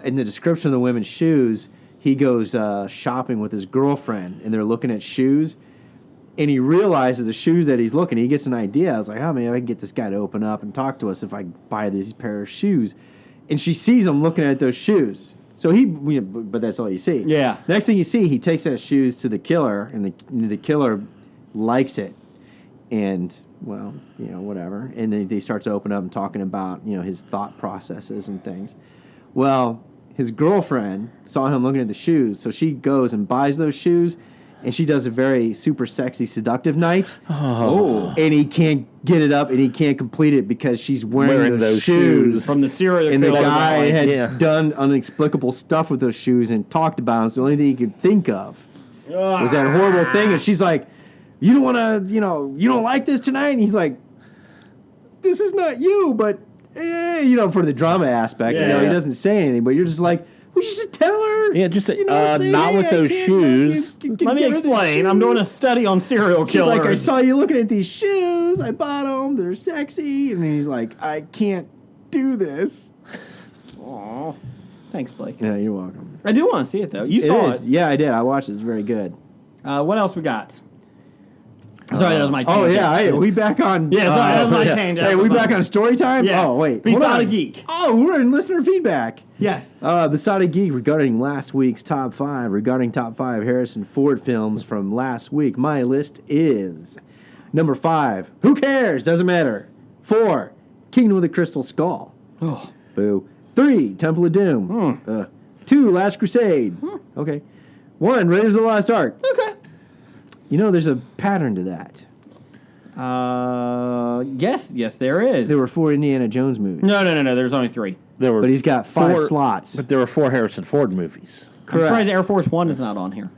in the description of the women's shoes, he goes shopping with his girlfriend, and they're looking at shoes, and he realizes the shoes that he's looking. He gets an idea. I was like, oh, maybe I can get this guy to open up and talk to us if I buy these pair of shoes. And she sees him looking at those shoes. So but that's all you see. Yeah. Next thing you see, he takes that shoes to the killer, and the killer likes it. And, well, whatever. And then he starts to open up and talking about, his thought processes and things. Well, his girlfriend saw him looking at the shoes, so she goes and buys those shoes, and she does a very super sexy, seductive night. Oh. And he can't get it up, and he can't complete it because she's wearing those shoes. From the serial And the killer. guy had Yeah. done inexplicable stuff with those shoes and talked about them. So the only thing he could think of was that horrible thing. And she's like, you don't want to, you don't like this tonight? And he's like, this is not you, but, for the drama aspect. Yeah. He doesn't say anything, but you're just like, we should tell her. Yeah, just say, say, not hey, with I those can't shoes. Let me explain. I'm doing a study on serial She's killers. like, I saw you looking at these shoes. I bought them. They're sexy. And then he's like, I can't do this. Aw. Thanks, Blake. Yeah, you're welcome. I do want to see it, though. You saw it. Yeah, I did. I watched it. It's very good. What else we got? Sorry, that was my Oh, tangent. yeah. Hey, we back on... Yeah, sorry, that was my tangent. Hey, we back on story time? Yeah. Oh, wait. hold Besotted on. Geek. Oh, we're in listener feedback. Yes. Besotted Geek regarding last week's top 5. Regarding top 5 Harrison Ford films from last week, my list is number 5, Who Cares? Doesn't matter. 4, Kingdom of the Crystal Skull. Oh. Boo. 3, Temple of Doom. 2, Last Crusade. Okay. 1, Raiders of the Lost Ark. Okay. There's a pattern to that. Yes, there is. There were 4 Indiana Jones movies. No. There's only 3. There were But he's got 5 4 slots. But there were 4 Harrison Ford movies. I'm surprised Air Force One is not on here.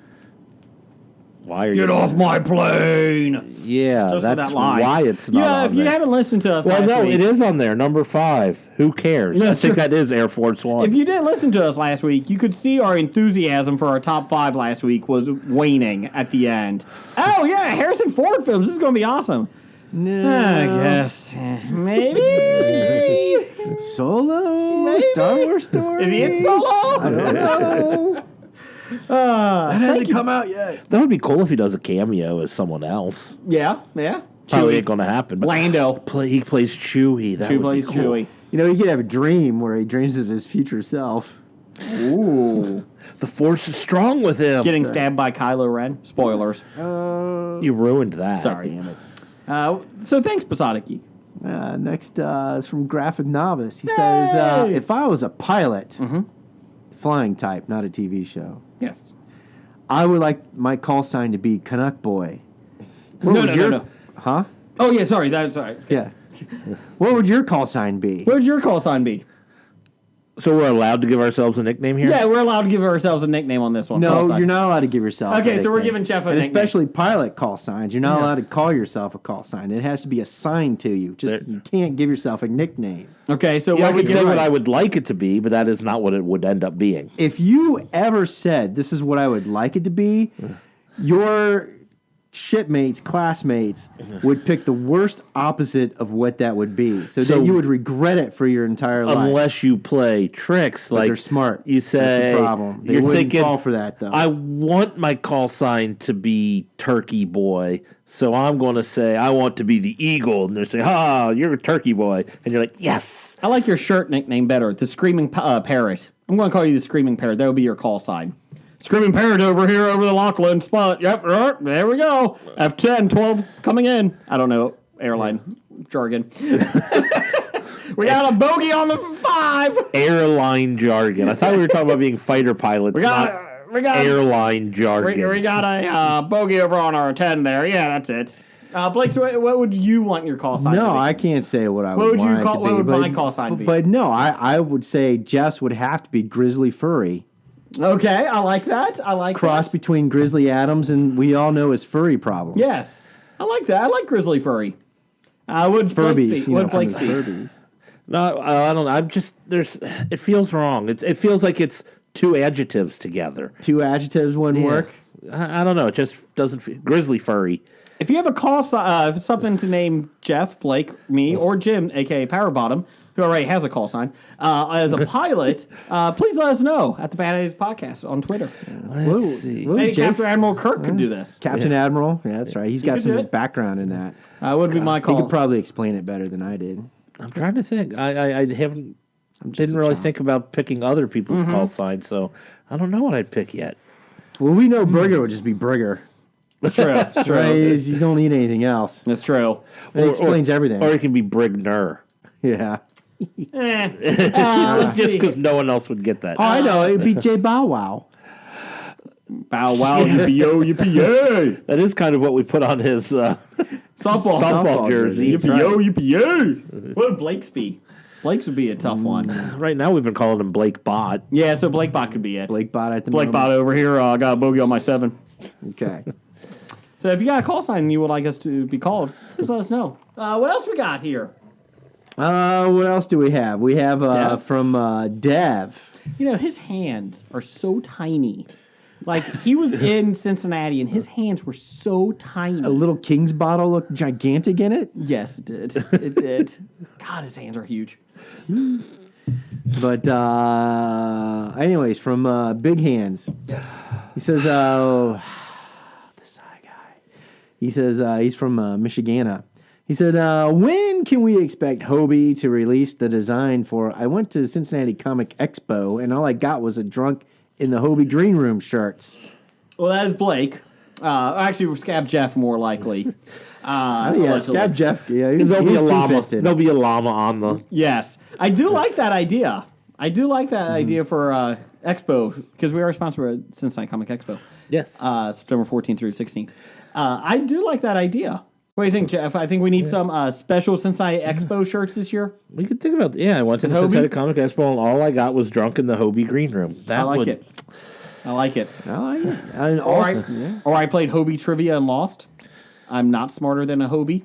Why are you... Get off my plane! Yeah, Just for that's that line. why it's not on if you there. haven't listened to us Well, last no, week, it is on there. Number 5. Who cares? That's I think true. that is Air Force One. If you didn't listen to us last week, you could see our enthusiasm for our top 5 last week was waning at the end. Oh, yeah, Harrison Ford films. This is going to be awesome. No. I guess. Maybe. Solo? Maybe. Star Wars story? Is he in Solo? I don't know. That hasn't come out yet. That would be cool if he does a cameo as someone else. Yeah. Probably ain't going to happen. But Lando. he plays Chewie. That Chewie would be plays cool. Chewie. He could have a dream where he dreams of his future self. Ooh. The Force is strong with him. Getting stabbed by Kylo Ren. Spoilers. You ruined that. Sorry. Damn it. So thanks, Besotted Geek. Next is from Graphic Novice. He says, if I was a pilot, flying type, not a TV show, Yes. I would like my call sign to be Canuck Boy. No. Huh? Oh, yeah, sorry. That's all right. Yeah. What would your call sign be? What would your call sign be? So we're allowed to give ourselves a nickname here? Yeah, we're allowed to give ourselves a nickname on this one. Call No, sign. you're not allowed to give yourself Okay, a so we're nickname. giving Jeff a And nickname. especially pilot call signs. You're not Yeah. allowed to call yourself a call sign. It has to be assigned to you. You can't give yourself a nickname. Okay, so Yeah, I what we could say give what I would like it to be, but that is not what it would end up being. If you ever said, this is what I would like it to be, your shipmates, classmates would pick the worst opposite of what that would be. So that you would regret it for your entire life. Unless you play tricks, But like they're smart. You say, That's the problem. They you're wouldn't thinking, fall for that, though. I want my call sign to be Turkey Boy, so I'm going to say I want to be the Eagle, and they say, you're a Turkey Boy, and you're like, yes. I like your shirt nickname better, the Screaming Parrot. I'm going to call you the Screaming Parrot. That would be your call sign. Screaming Parrot over here, over the Lachlan spot. Yep, there we go. F10, 12 coming in. I don't know airline jargon. We got a bogey on the 5. Airline jargon. I thought we were talking about being fighter pilots, We got airline jargon. we got a bogey over on our 10 there. Yeah, that's it. Blake, so what would you want your call sign to be? No, I can't say what I What would would you want call- it to what be. would but, my call sign be? But no, I would say Jess would have to be Grizzly Furry. Okay, I like that. I like Cross that. between Grizzly Adams and we all know his furry problems. Yes, I like that. I like Grizzly Furry. Would Furbies. Would Blake famous speak? Furbies. No, I don't know. I'm just, it feels wrong. It feels like it's two adjectives together. 2 adjectives wouldn't work. I don't know. It just doesn't feel, Grizzly Furry. If you have a call sign, something to name Jeff, Blake, me, or Jim, aka Power Bottom, who already has a call sign, as a pilot, please let us know at the Bad Ideas Podcast on Twitter. Let's see. Whoa, Maybe Jason. Captain Admiral Kirk could do this. Captain Admiral. Yeah, that's right. He's got could do some it. background in that. Would be my He call. could probably explain it better than I did. I'm trying to think. I haven't, just didn't a really child. think about picking other people's call signs, so I don't know what I'd pick yet. Well, we know Burger would just be Burger. That's true. That's Right? true. You don't need anything else. That's true. It explains everything. Or it can be Brigner. Yeah. Let's Just see. because no one else would get that. Oh, I know. It'd be J Bow Wow. Bow wow, yippee-yo, yippee-yay. That is kind of what we put on his softball jersey. Yippee-yo, yippee-yay. What would Blake's be? Blake's would be a tough one. Right now, we've been calling him Blake Bot. Yeah, so Blake Bot could be it. Blake Bot at the Blake Bot moment. over here. I got a bogey on my 7. Okay. So if you got a call sign you would like us to be called, just let us know. What else we got here? What else do we have? We have Dev. from Dev. You know, his hands are so tiny. Like, he was in Cincinnati, and his hands were so tiny. A little King's bottle looked gigantic in it. Yes, it did. It did. God, his hands are huge. But anyways, from Big Hands, he says, the side guy. He says he's from Michigana. He said, when can we expect Hobie to release the design for? I went to Cincinnati Comic Expo, and all I got was a drunk in the Hobie Green Room shirts. Well, that is Blake. Actually, Scab Jeff, more likely. Scab Jeff. Yeah, There'll be a llama. two-fisted. There'll be a llama on the. Yes. I do like that idea. I do like that idea for Expo, because we are sponsored by Cincinnati Comic Expo. Yes. September 14th through 16th. I do like that idea. What do you think, Jeff? I think we need some special Cincinnati Expo shirts this year. We could think about. I went to the Hobie? Cincinnati Comic Expo, and all I got was drunk in the Hobie Green Room. I like it. I like it. I like it. And Or I, also, yeah. or I played Hobie Trivia and lost. I'm not smarter than a Hobie.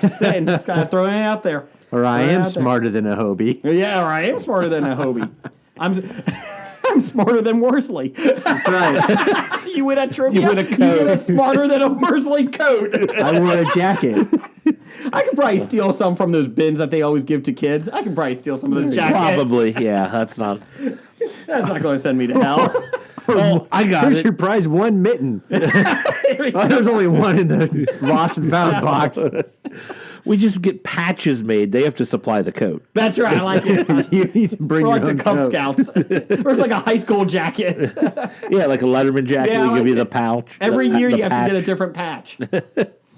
Just saying, just kind of throwing it out there. Or I Throwing it am out there. smarter than a Hobie. Yeah, or I am smarter than a Hobie. I'm smarter than Worsley. That's right. You win at trivia. You win a You coat. win a smarter than a Worsley coat. I wore a jacket. I could probably steal some from those bins that they always give to kids. I can probably steal some of those jackets. Probably, yeah. That's not. That's not going to send me to hell. Oh, I got Here's it. your prize, one mitten. Here we go. There's only one in the lost and found box. We just get patches made. They have to supply the coat. That's right. I like it. You need to bring We're your like own the Cub coat. Scouts. Or it's like a high school jacket. Yeah, like a Letterman jacket. Yeah, I We give like you the it. pouch. Every the- year the you have to get a patch. different patch.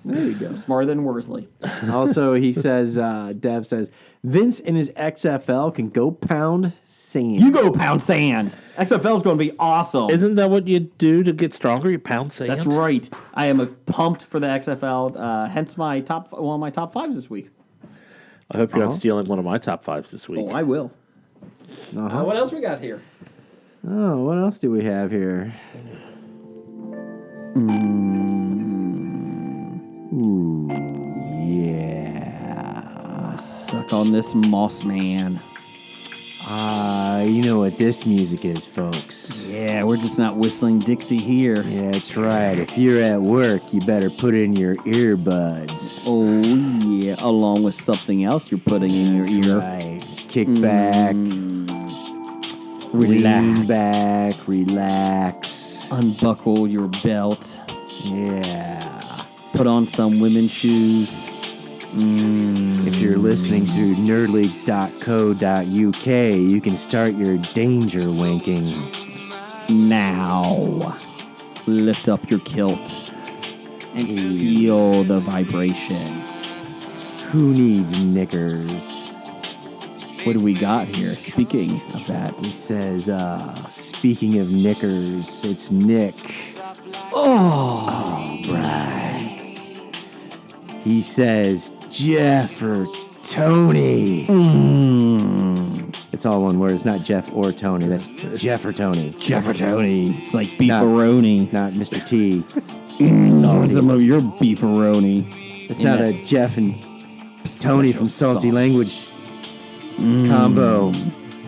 There you go. Smarter than Worsley. Also, he says, Dev says, Vince and his XFL can go pound sand. You go pound sand. XFL is going to be awesome. Isn't that what you do to get stronger? You pound sand. That's right. I am pumped for the XFL. Hence one of my top 5s this week. I hope you're not stealing one of my top 5s this week. Oh, I will. Uh-huh. What else we got here? Oh, what else do we have here? Ooh, yeah. Suck on this moss man. You know what this music is, folks. Yeah, we're just not whistling Dixie here. Yeah, that's right. If you're at work, you better put in your earbuds. Oh, yeah. Along with something else you're putting in your ear. Right. Kick back. Lean back. Relax. Unbuckle your belt. Yeah. Put on some women's shoes. If you're listening through nerdleague.co.uk, you can start your danger wanking. Now, lift up your kilt and feel the vibration. Who needs knickers? What do we got here? Speaking of that, He says, speaking of knickers, it's Nick. oh, Right. He says, Jeff or Tony. It's all one word. It's not Jeff or Tony. That's Jeff or Tony. Jeff or Tony. It's like beefaroni. Not Mr. T. Some of your beefaroni. It's not a that's Jeff and Tony from special Salty sauce. Language combo.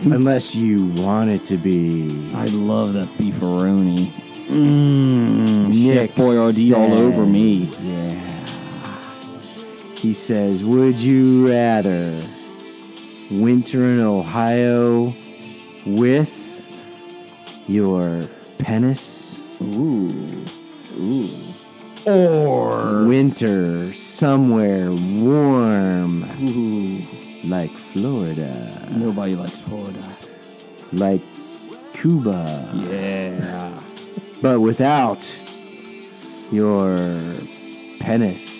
Unless you want it to be. I love that beefaroni. Nick Chef Boyardee all says- over me. Yeah. He says, would you rather winter in Ohio with your penis or winter somewhere warm like Florida, Nobody likes Florida. like Cuba, Yeah. but without your penis?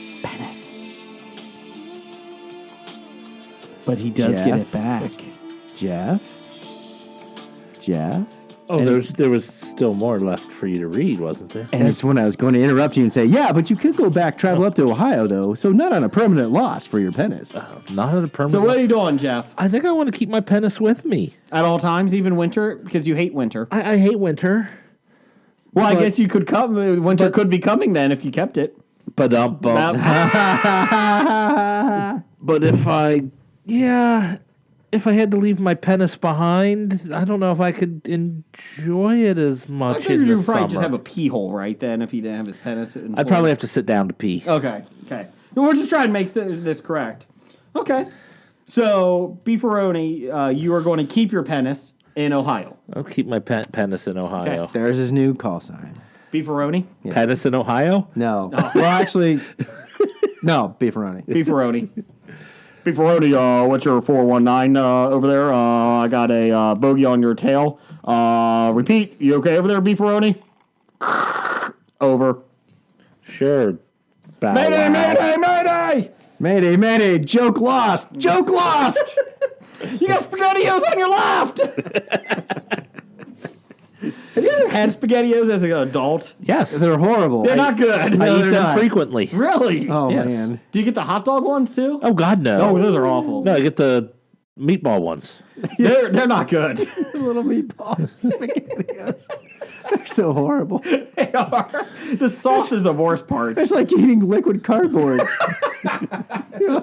But he does get Jeff? it back. Jeff? Oh, there was still more left for you to read, wasn't there? And that's when I was going to interrupt you and say, yeah, but you could go back, travel up to Ohio, though, so not on a permanent loss for your penis. Not at a permanent. So what are you doing, Jeff? I think I want to keep my penis with me. At all times, even winter, because you hate winter. I hate winter. Well, I but- guess you could come. Winter could be coming then if you kept it. But if I had to leave my penis behind, I don't know if I could enjoy it as I much in figured the you'd probably summer. just have a pee hole right then if he didn't have his penis. I'd probably have to sit down to pee. Okay. We're just trying to make this correct. Okay. So, Beefaroni, you are going to keep your penis in Ohio. I'll keep my penis in Ohio. Okay. There's his new call sign. Beefaroni? Penis in Ohio? No. Well, actually, no, beefaroni. Beefaroni. Beefaroni, what's your 419 over there? I got a bogey on your tail. Repeat, you okay over there, Beefaroni? Over. Sure. Bow Mayday, wow. mayday, mayday! Mayday, mayday, joke lost. Joke lost. You got SpaghettiOs on your left! Have you ever had SpaghettiOs as an adult? Yes. They're horrible. They're not good. I No, eat they're them not. frequently. Really? Oh, Yes. man. Do you get the hot dog ones too? Oh, God, no. No, those are awful. No, I get the meatball ones. They're not good. Little meatballs. SpaghettiOs. They're so horrible. They are. The sauce is the worst part. It's like eating liquid cardboard.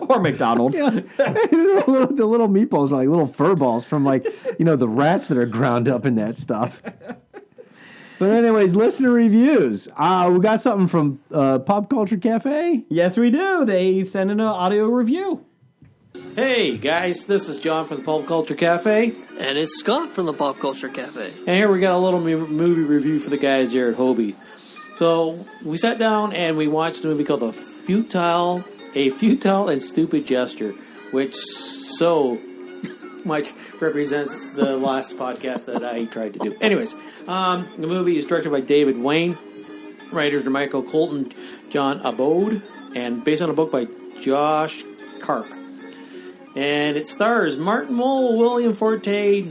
Or McDonald's. Yeah. the little meatballs are like little fur balls from the rats that are ground up in that stuff. But anyways, listener reviews. We got something from Pop Culture Cafe. Yes, we do. They send in an audio review. Hey guys, this is John from the Pop Culture Cafe, And it's Scott from the Pop Culture Cafe. and here we got a little movie review for the guys here at Hobie. So we sat down and we watched a movie called A Futile and Stupid Gesture, which so much represents the last podcast that I tried to do. Anyways, the movie is directed by David Wayne, writers are Michael Colton, John Abode, and based on a book by Josh Karp. And it stars Martin Mull, William Forte,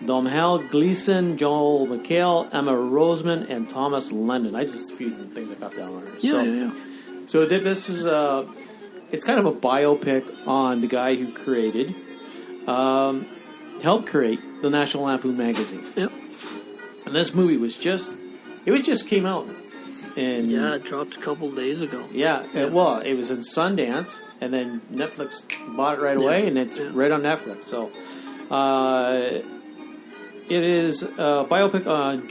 Domhnall Gleeson, Joel McHale, Emma Roseman, and Thomas Lennon. That's just a few things I got down there. Yeah. So this is it's kind of a biopic on the guy who helped create the National Lampoon magazine. Yep. And this movie was just came out. And Yeah, it dropped a couple days ago. yeah, it was in Sundance, and then Netflix bought it right away, and it's right on Netflix. So, it is a biopic on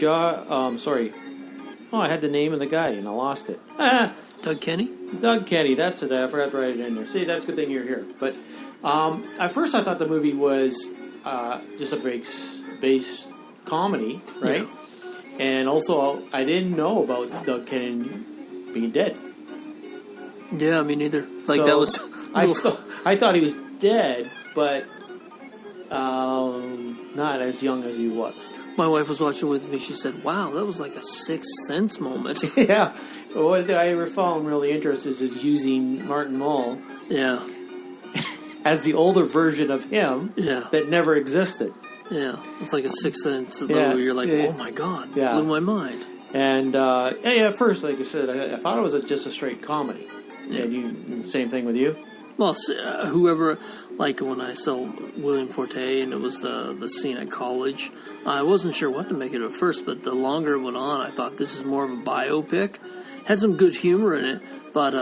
I had the name of the guy, and I lost it. Doug Kenny? Doug Kenny, that's it. I forgot to write it in there. See, that's a good thing you're here. But at first I thought the movie was just a base comedy, right? Yeah. And also, I didn't know about Doug Kenny being dead. Yeah, me neither. Like, So, that was... I thought he was dead, but not as young as he was. My wife was watching with me. She said, wow, that was like a Sixth Sense moment. Yeah. What I found really interesting is using Martin Mull Yeah. as the older version of him Yeah. that never existed. Yeah. It's like a Sixth Sense. Yeah. Where you're like, Yeah. oh my God. Yeah. Blew my mind. And at first, like I said, I thought it was just a straight comedy. And same thing with you? Well, whoever, like when I saw William Forte and it was the scene at college, I wasn't sure what to make it at first, but the longer it went on, I thought this is more of a biopic. Had some good humor in it, but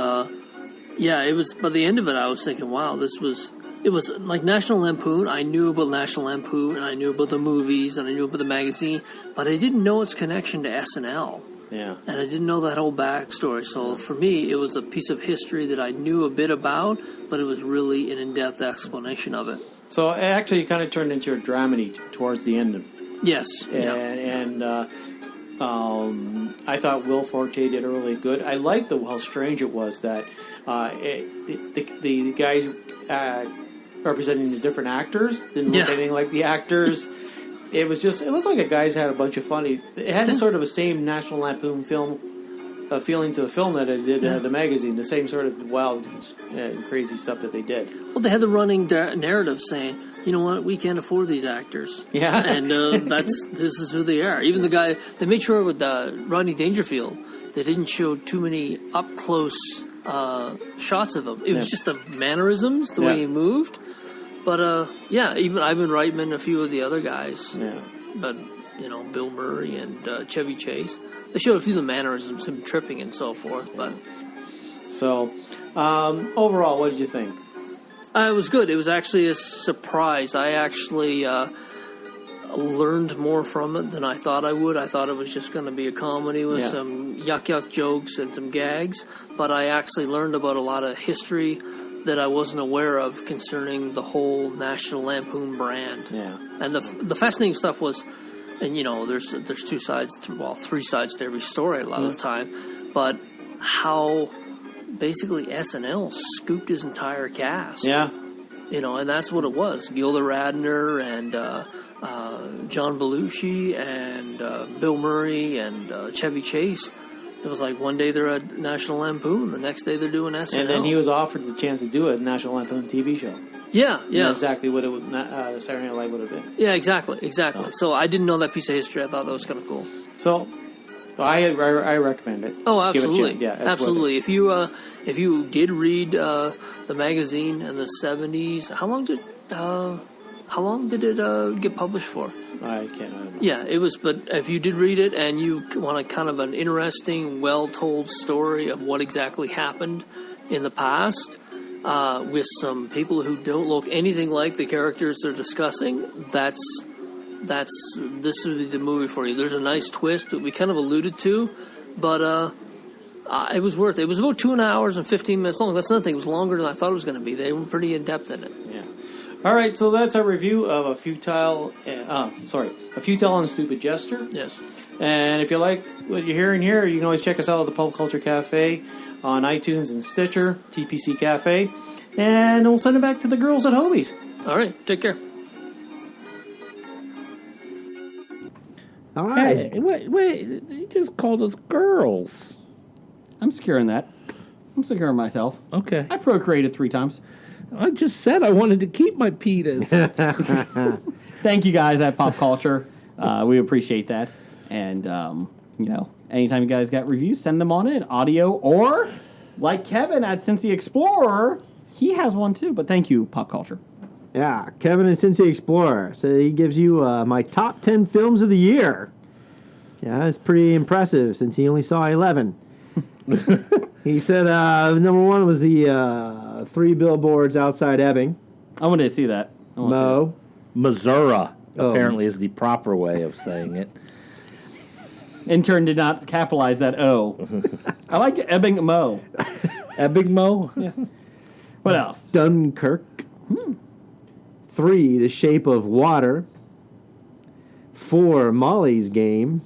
it was, by the end of it, I was thinking, wow, it was like National Lampoon. I knew about National Lampoon, and I knew about the movies, and I knew about the magazine, but I didn't know its connection to SNL. Yeah. And I didn't know that whole backstory. So for me, it was a piece of history that I knew a bit about, but it was really an in-depth explanation of it. So actually, it kind of turned into a dramedy towards the end. Yes. Yeah. And I thought Will Forte did really good. I liked how strange it was that the guys representing the different actors didn't look anything like the actors. It looked like a guys had a bunch of fun. It had a sort of a same National Lampoon film feeling to the film that it did the magazine. The same sort of wild, crazy stuff that they did. Well, they had the running narrative saying, you know what, we can't afford these actors. Yeah. And this is who they are. Even the guy, they made sure with Rodney Dangerfield, they didn't show too many up-close shots of him. It was just the mannerisms, the way he moved. But, even Ivan Reitman, a few of the other guys. Yeah. But, Bill Murray and Chevy Chase. They showed a few of the mannerisms, him tripping and so forth. But So, overall, what did you think? it was good. It was actually a surprise. I actually learned more from it than I thought I would. I thought it was just going to be a comedy with some yuck jokes and some gags. But I actually learned about a lot of history that I wasn't aware of concerning the whole National Lampoon brand. Yeah. And the fascinating stuff was, and there's two sides, three sides to every story a lot of the time, but how basically SNL scooped his entire cast. Yeah. And that's what it was. Gilda Radner and John Belushi and Bill Murray and Chevy Chase. It was like one day they're at National Lampoon, the next day they're doing SNL. And then he was offered the chance to do a National Lampoon TV show. Yeah. That's exactly what it would, Saturday Night Live would have been. Yeah, exactly. So I didn't know that piece of history. I thought that was kind of cool. So I recommend it. Oh, absolutely. Give it a chance. Yeah, absolutely. If you did read the magazine in the 70s, how long did it get published for? I don't know. Yeah, it was. But if you did read it and you want a kind of an interesting, well-told story of what exactly happened in the past, with some people who don't look anything like the characters they're discussing, this would be the movie for you. There's a nice twist that we kind of alluded to, but it was worth it. It was about 2 hours and 15 minutes long. That's nothing. It was longer than I thought it was going to be. They were pretty in depth in it. Yeah. All right, so that's our review of a futile and stupid jester. Yes. And if you like what you're hearing here, you can always check us out at the Pulp Culture Cafe on iTunes and Stitcher, TPC Cafe, and we'll send it back to the girls at Hobie's. All right, take care. All right. Hey, wait, he just called us girls. I'm securing that. I'm securing myself. Okay. I procreated 3 times. I just said I wanted to keep my penis. Thank you guys at Pop Culture. We appreciate that. And, anytime you guys got reviews, send them on in, audio, or like Kevin at Cincy Explorer, he has one too. But thank you, Pop Culture. Yeah, Kevin and Cincy Explorer. So he gives you my top 10 films of the year. Yeah, it's pretty impressive since he only saw 11. He said number 1 was the 3 Billboards Outside Ebbing. I wanted to see that. Mo. Missouri, Oh. apparently, is the proper way of saying it. Intern did not capitalize that O. I like Ebbing Mo. Ebbing Mo? Yeah. What else? Dunkirk. 3, The Shape of Water. 4, Molly's Game.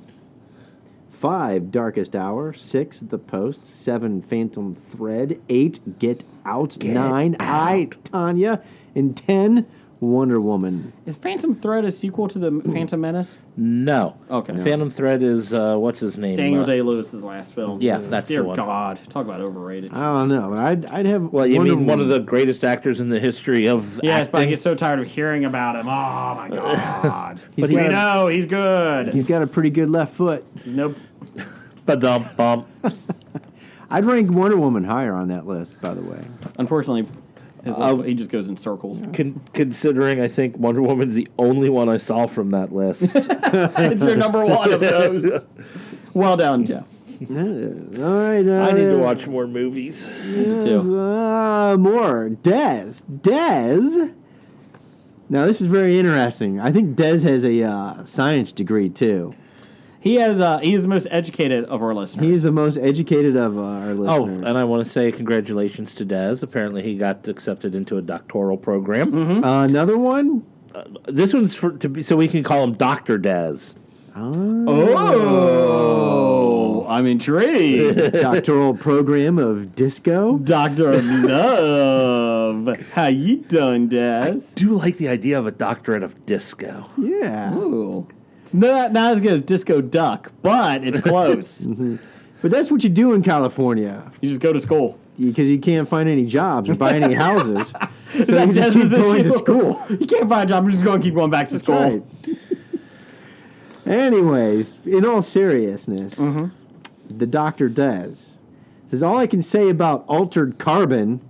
5, Darkest Hour. 6, The Post. 7, Phantom Thread. 8, Get Out. 9, I, Tanya. And 10, Wonder Woman. Is Phantom Thread a sequel to the Phantom Menace? No. Okay. No. Phantom Thread is, what's his name? Daniel Day-Lewis's last film. Yeah, that's Dear the one. God. Talk about overrated. I don't know. I'd have. Well, you Wonder mean one of Woman. the greatest actors in the history of Yes, but I acting? get so tired of hearing about him. Oh, my God. He's We got a- know. He's good. He's got a pretty good left foot. Nope. Ba-dum-bum. I'd rank Wonder Woman higher on that list, by the way. Unfortunately, he just goes in circles. Considering I think Wonder Woman's the only one I saw from that list. It's your number 1 of those. Well done, Jeff. All right. I need to watch more movies. More. Dez. Now, this is very interesting. I think Dez has a science degree, too. He's the most educated of our listeners. He's the most educated of our listeners. Oh, and I want to say congratulations to Dez. Apparently he got accepted into a doctoral program. Another one? This one's so we can call him Dr. Dez. Oh, I'm intrigued. Doctoral program of disco? Doctor of Love. How you doing, Daz? Do like the idea of a doctorate of disco. Yeah. Ooh. It's not as good as Disco Duck, but it's close. But that's what you do in California You just go to school. because you can't find any jobs or buy any houses. So That you just Des keep is going to issue. school. You can't find a job. I'm just going to keep going back to school. Right. Anyways, in all seriousness, the Dr. Des says, all I can say about altered carbon,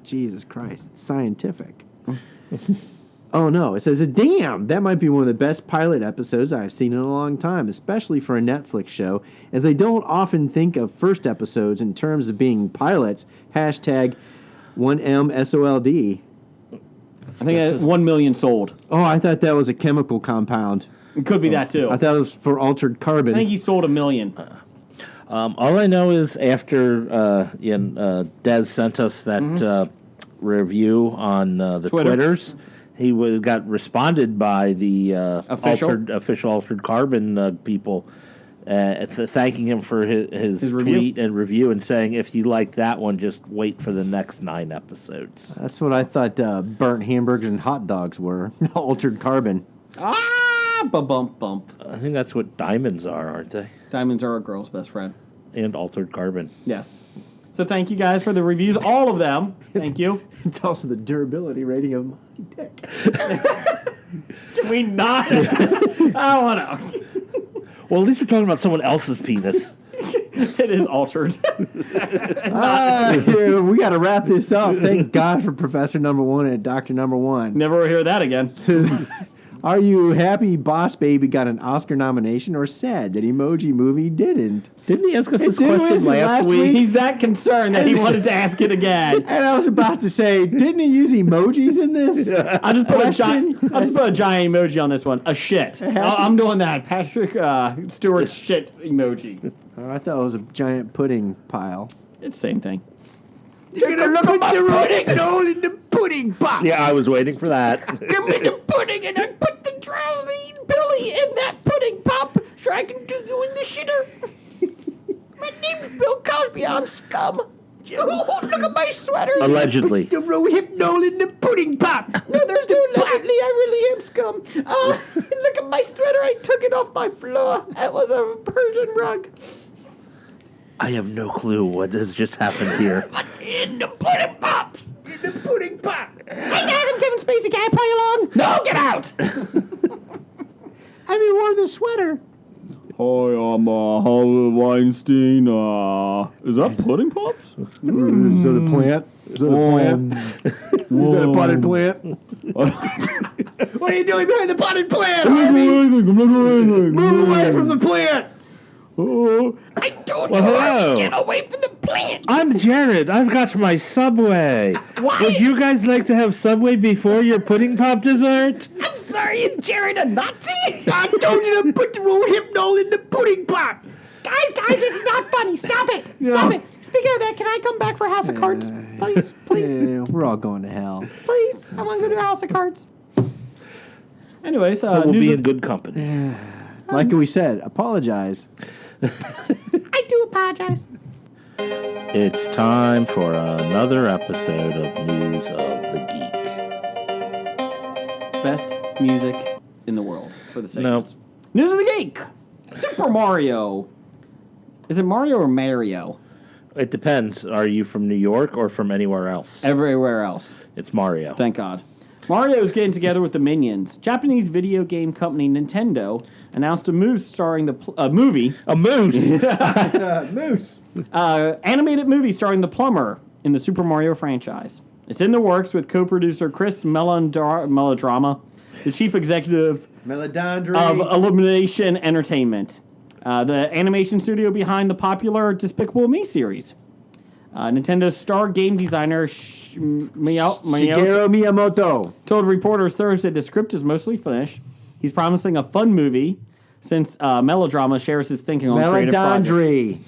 Jesus Christ, it's scientific. Oh no, it says, damn, that might be one of the best pilot episodes I've seen in a long time, especially for a Netflix show, as they don't often think of first episodes in terms of being pilots. Hashtag 1MSOLD. I think 1 million sold. Oh, I thought that was a chemical compound. It could be that too. I thought it was for altered carbon. I think he sold 1 million. All I know is after Des sent us that review on the Twitter. Twitters, he got responded by the official altered carbon people, thanking him for his tweet and review and saying, if you like that one, just wait for the next 9 episodes. That's what I thought burnt hamburgers and hot dogs were. Altered carbon. Bump, bump. I think that's what diamonds are, aren't they? Diamonds are a girl's best friend. And altered carbon. Yes. So thank you guys for the reviews, all of them. Thank you. It's also the durability rating of my dick. Can we not? I don't want to. Well, at least we're talking about someone else's penis. It is altered. We got to wrap this up. Thank God for Professor Number One and Doctor Number One. Never will hear that again. Are you happy Boss Baby got an Oscar nomination or sad that Emoji Movie didn't? Didn't he ask us this didn't question listen last week? He's that concerned that he wanted to ask it again. And I was about to say, didn't he use emojis in this? I'll just put Question? a giant emoji on this one. A shit. I'm doing that. Patrick Stewart's shit emoji. Oh, I thought it was a giant pudding pile. It's the same thing. You're going to put the pudding all in the pudding pot. Yeah, I was waiting for that. Give me the pudding and I put the drowsy Billy in that pudding pop so I can do you in the shitter. My name is Bill Cosby. I'm scum. Oh, look at my sweater. Allegedly. The Rohypnol in the pudding pot. No, there's no allegedly. I really am scum. Look at my sweater. I took it off my floor. That was a Persian rug. I have no clue what has just happened here. In the pudding pops. In the pudding pot. Hey guys, I'm Kevin Spacey. Can I play along? No, get out. I haven't worn the sweater. Hi, I'm Hollywood Weinstein. Is that pudding pops? Is that a plant? Is that a plant? Is that a potted plant? What are you doing behind the potted plant, Harvey? I'm not doing anything. Move away from the plant. I told you, hello. get away from the plant. I'm Jared. I've got my Subway. Why? Would you guys like to have Subway before your pudding pop dessert? I'm sorry, is Jared a Nazi? I told you to put the Rohypnol in the pudding pot. Guys, this is not funny. Stop it. Stop it. Speaking of that, can I come back for House of Cards? Please. Yeah, we're all going to hell. Please. I want to go to House of Cards. Anyways, We'll news be of- in good company. Like we said, apologize. I do apologize. It's time for another episode of News of the Geek. Best music in the world for the Nope. segments. News of the Geek. Super Mario. Is it Mario or Mario? It depends. Are you from New York or from anywhere else? Everywhere else. It's Mario. Thank God. Mario is getting together with the Minions. Japanese video game company Nintendo announced a movie starring the movie. A moose. Moose. Animated movie starring the plumber in the Super Mario franchise. It's in the works with co-producer Chris Melodrama, the chief executive Melodondry. of Illumination Entertainment, the animation studio behind the popular Despicable Me series. Nintendo's star game designer Shigeru Miyamoto. told reporters Thursday the script is mostly finished. He's promising a fun movie since Melodrama shares his thinking on creative projects. Melodondry.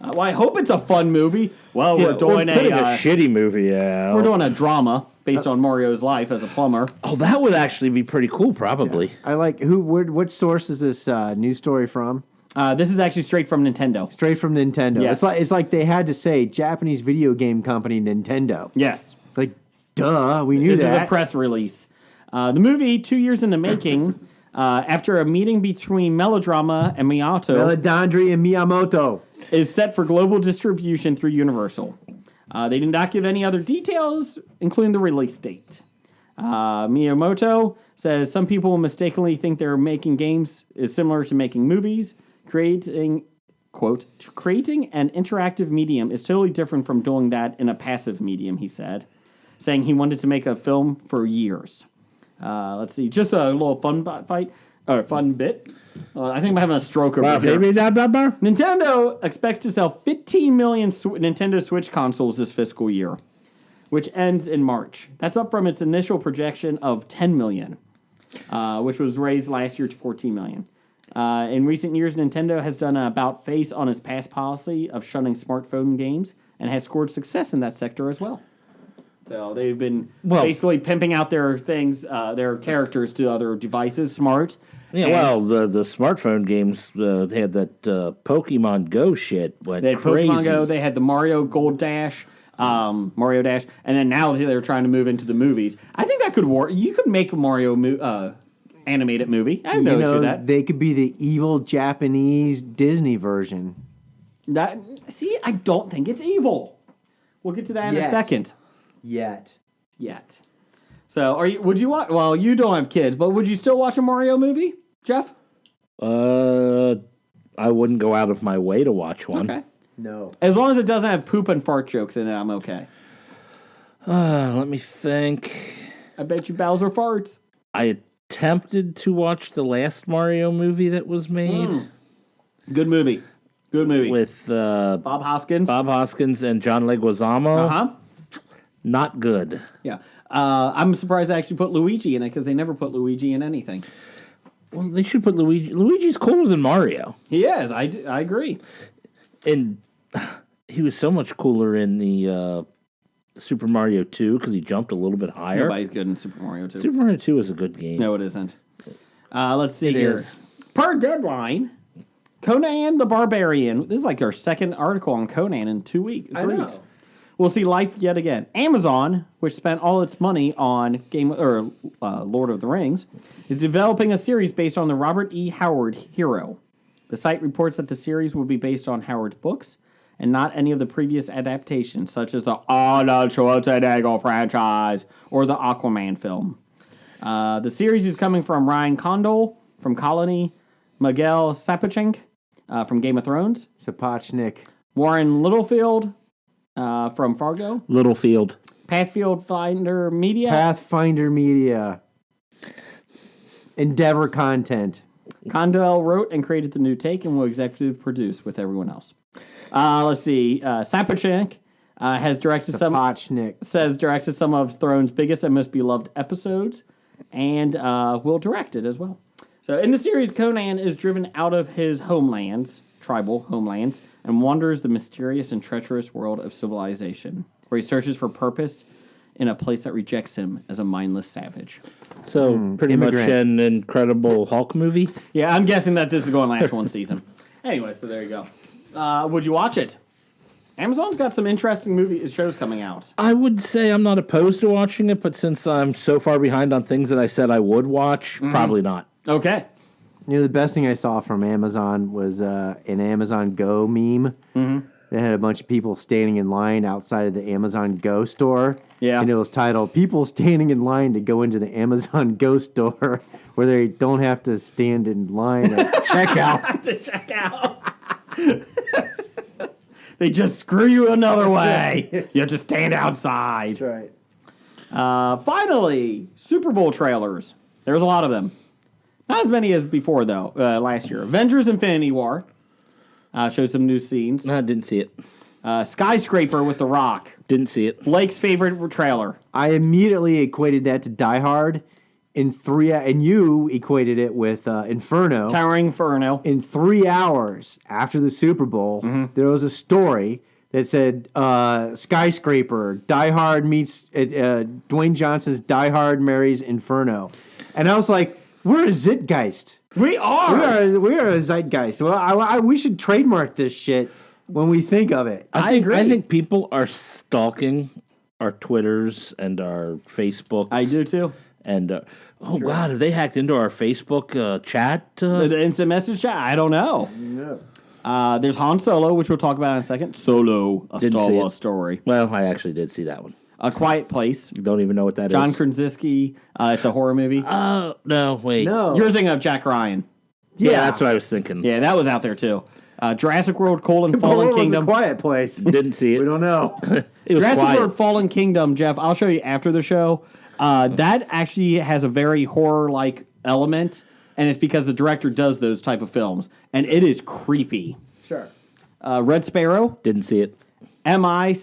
Well, I hope it's a fun movie. Well, we're doing putting a shitty movie out. we're doing a drama based on Mario's life as a plumber. Oh, that would actually be pretty cool, probably. I like what source is this news story from? This is actually straight from Nintendo. Straight from Nintendo. Yes. It's like they had to say Japanese video game company Nintendo. Yes. Like, duh, we knew This that. is a press release. The movie, 2 years in the making, after a meeting between Melodrama and Miyamoto Meladandri and Miyamoto. is set for global distribution through Universal. They did not give any other details, including the release date. Miyamoto says some people mistakenly think they're making games is similar to making movies. Creating an interactive medium is totally different from doing that in a passive medium, he said, saying he wanted to make a film for years. Let's see, just a little fun bit. I think I'm having a stroke over here. Nintendo expects to sell 15 million Nintendo Switch consoles this fiscal year, which ends in March. That's up from its initial projection of 10 million, which was raised last year to 14 million. In recent years, Nintendo has done an about-face on its past policy of shunning smartphone games and has scored success in that sector as well. So they've been basically pimping out their things, their characters to other devices, smart. Yeah, the smartphone games, they had that Pokemon Go shit. They had crazy. Pokemon Go, they had the Mario Dash, and then now they're trying to move into the movies. I think that could work. You could make a Mario animated movie. I have no issue with that. They could be the evil Japanese Disney version. I don't think it's evil. We'll get to that in a second. Yet. So, would you watch? Well, you don't have kids, but would you still watch a Mario movie, Jeff? I wouldn't go out of my way to watch one. Okay. No. As long as it doesn't have poop and fart jokes in it, I'm okay. Let me think. I bet you Bowser farts. I attempted to watch the last Mario movie that was made. Good movie. With Bob Hoskins. And John Leguizamo. Uh-huh. Not good. Yeah. I'm surprised they actually put Luigi in it because they never put Luigi in anything. Well, they should put Luigi. Luigi's cooler than Mario. He is. I agree. And he was so much cooler in the Super Mario 2 because he jumped a little bit higher. Nobody's good in Super Mario 2. Super Mario 2 is a good game. No, it isn't. Let's see It here. is. Per deadline, Conan the Barbarian. This is like our second article on Conan in 3 weeks. We'll see life yet again. Amazon, which spent all its money on Lord of the Rings, is developing a series based on the Robert E. Howard hero. The site reports that the series will be based on Howard's books and not any of the previous adaptations, such as the Arnold Schwarzenegger franchise or the Aquaman film. The series is coming from Ryan Condal from Colony, Miguel Sapochnik from Game of Thrones, Sapochnik. Warren Littlefield from Fargo, Littlefield. Pathfinder Media, Endeavor Content. Condell wrote and created the new take and will executive produce with everyone else. Let's see. Sapochnik has directed some of Throne's biggest and most beloved episodes, and will direct it as well. So, in the series, Conan is driven out of his tribal homelands, and wanders the mysterious and treacherous world of civilization, where he searches for purpose in a place that rejects him as a mindless savage. So, pretty immigrant. much an Incredible Hulk movie. Yeah, I'm guessing that this is going to last one season. Anyway, so there you go. Would you watch it? Amazon's got some interesting shows coming out. I would say I'm not opposed to watching it, but since I'm so far behind on things that I said I would watch, probably not. Okay. You know, the best thing I saw from Amazon was an Amazon Go meme. Mm-hmm. They had a bunch of people standing in line outside of the Amazon Go store. Yeah. And it was titled, "People Standing in Line to Go into the Amazon Go Store," where they don't have to stand in line at checkout. To check out. They just screw you another way. You have to stand outside. That's right. Finally, Super Bowl trailers. There's a lot of them. Not as many as before, though, last year. Avengers Infinity War shows some new scenes. No, I didn't see it. Skyscraper with The Rock. Didn't see it. Blake's favorite trailer. I immediately equated that to Die Hard and you equated it with Inferno. Towering Inferno. In 3 hours after the Super Bowl, there was a story that said Skyscraper, Die Hard meets Dwayne Johnson's Die Hard marries Inferno. And I was like, we're a Zeitgeist. We are. We are a Zeitgeist. Well, we should trademark this shit when we think of it. I agree. I think people are stalking our Twitters and our Facebook. I do too. And God, have they hacked into our Facebook chat? The instant message chat? I don't know. No. There's Han Solo, which we'll talk about in a second. Solo, a Didn't Star see Wars it. story. Well, I actually did see that one. A Quiet Place. Don't even know what that John is. Krasinski. It's a horror movie. Oh, no, wait. No. You're thinking of Jack Ryan. Yeah, that's what I was thinking. Yeah, that was out there too. Jurassic World: But Fallen what was Kingdom. A Quiet Place? Didn't see it. We don't know. It was Jurassic quiet. World: Fallen Kingdom, Jeff. I'll show you after the show. That actually has a very horror-like element, and it's because the director does those type of films, and it is creepy. Sure. Red Sparrow, Didn't see it. MI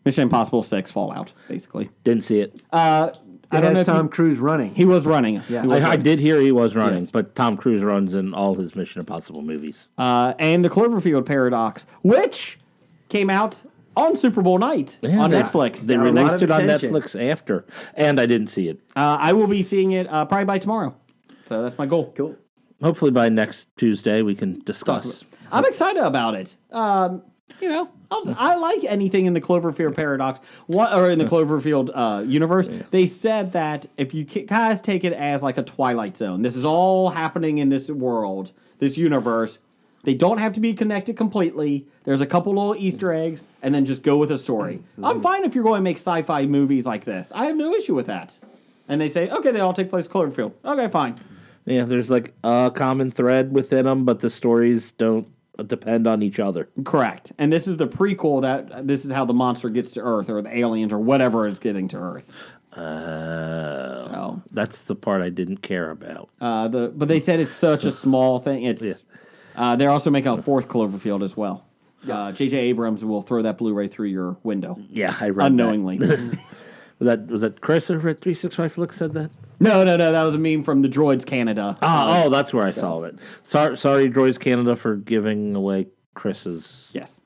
Mission Impossible 6 Fallout, basically. Didn't see it. I don't know Has if Tom Cruise running. he was running. Yeah. He was I running. did hear he was running, Yes. but Tom Cruise runs in all his Mission Impossible movies. And the Cloverfield Paradox, which came out on Super Bowl night on Netflix. They Got a lot released of it on attention. Netflix after, and I didn't see it. I will be seeing it probably by tomorrow. So that's my goal. Cool. Hopefully by next Tuesday we can discuss. I'm excited about it. I like anything in the Cloverfield Paradox, or in the Cloverfield universe. They said that if you guys take it as like a Twilight Zone, this is all happening in this world, this universe. They don't have to be connected completely. There's a couple little Easter eggs, and then just go with a story. I'm fine if you're going to make sci-fi movies like this. I have no issue with that. And they say, okay, they all take place in Cloverfield. Okay, fine. Yeah, there's like a common thread within them, but the stories don't depend on each other. Correct. And this is the prequel that this is how the monster gets to Earth, or the aliens, or whatever is getting to Earth. So That's the part I didn't care about. but they said it's such a small thing. It's they're also making a fourth Cloverfield as well. J.J. Abrams will throw that Blu-ray through your window Yeah, I read unknowingly. that. Was that Chris over at 365 Flicks said that? No, that was a meme from the Droids Canada. Oh, that's where I saw it. Sorry, Droids Canada, for giving away Chris's Yes.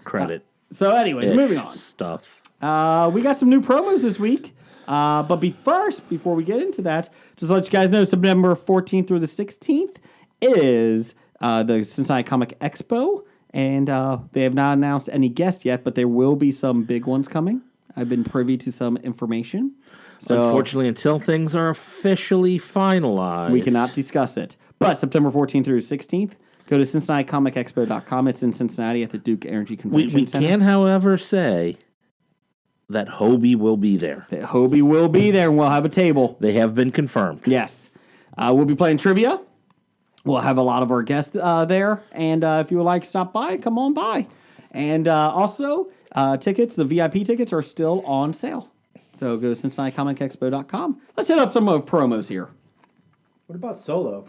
credit. So, anyways, moving on. Stuff. We got some new promos this week. But before we get into that, just to let you guys know, September 14th through the 16th is the Cincinnati Comic Expo. And they have not announced any guests yet, but there will be some big ones coming. I've been privy to some information. So Unfortunately, until things are officially finalized, we cannot discuss it. But September 14th through 16th, go to CincinnatiComicExpo.com. It's in Cincinnati at the Duke Energy Convention We Center. can, however, say that Hobie will be there. That Hobie will be there, and we'll have a table. They have been confirmed. Yes. We'll be playing trivia. We'll have a lot of our guests there. And if you would like to stop by, come on by. And also, tickets, the VIP tickets, are still on sale. So go to CincinnatiComicExpo.com. Let's hit up some of promos here. What about Solo?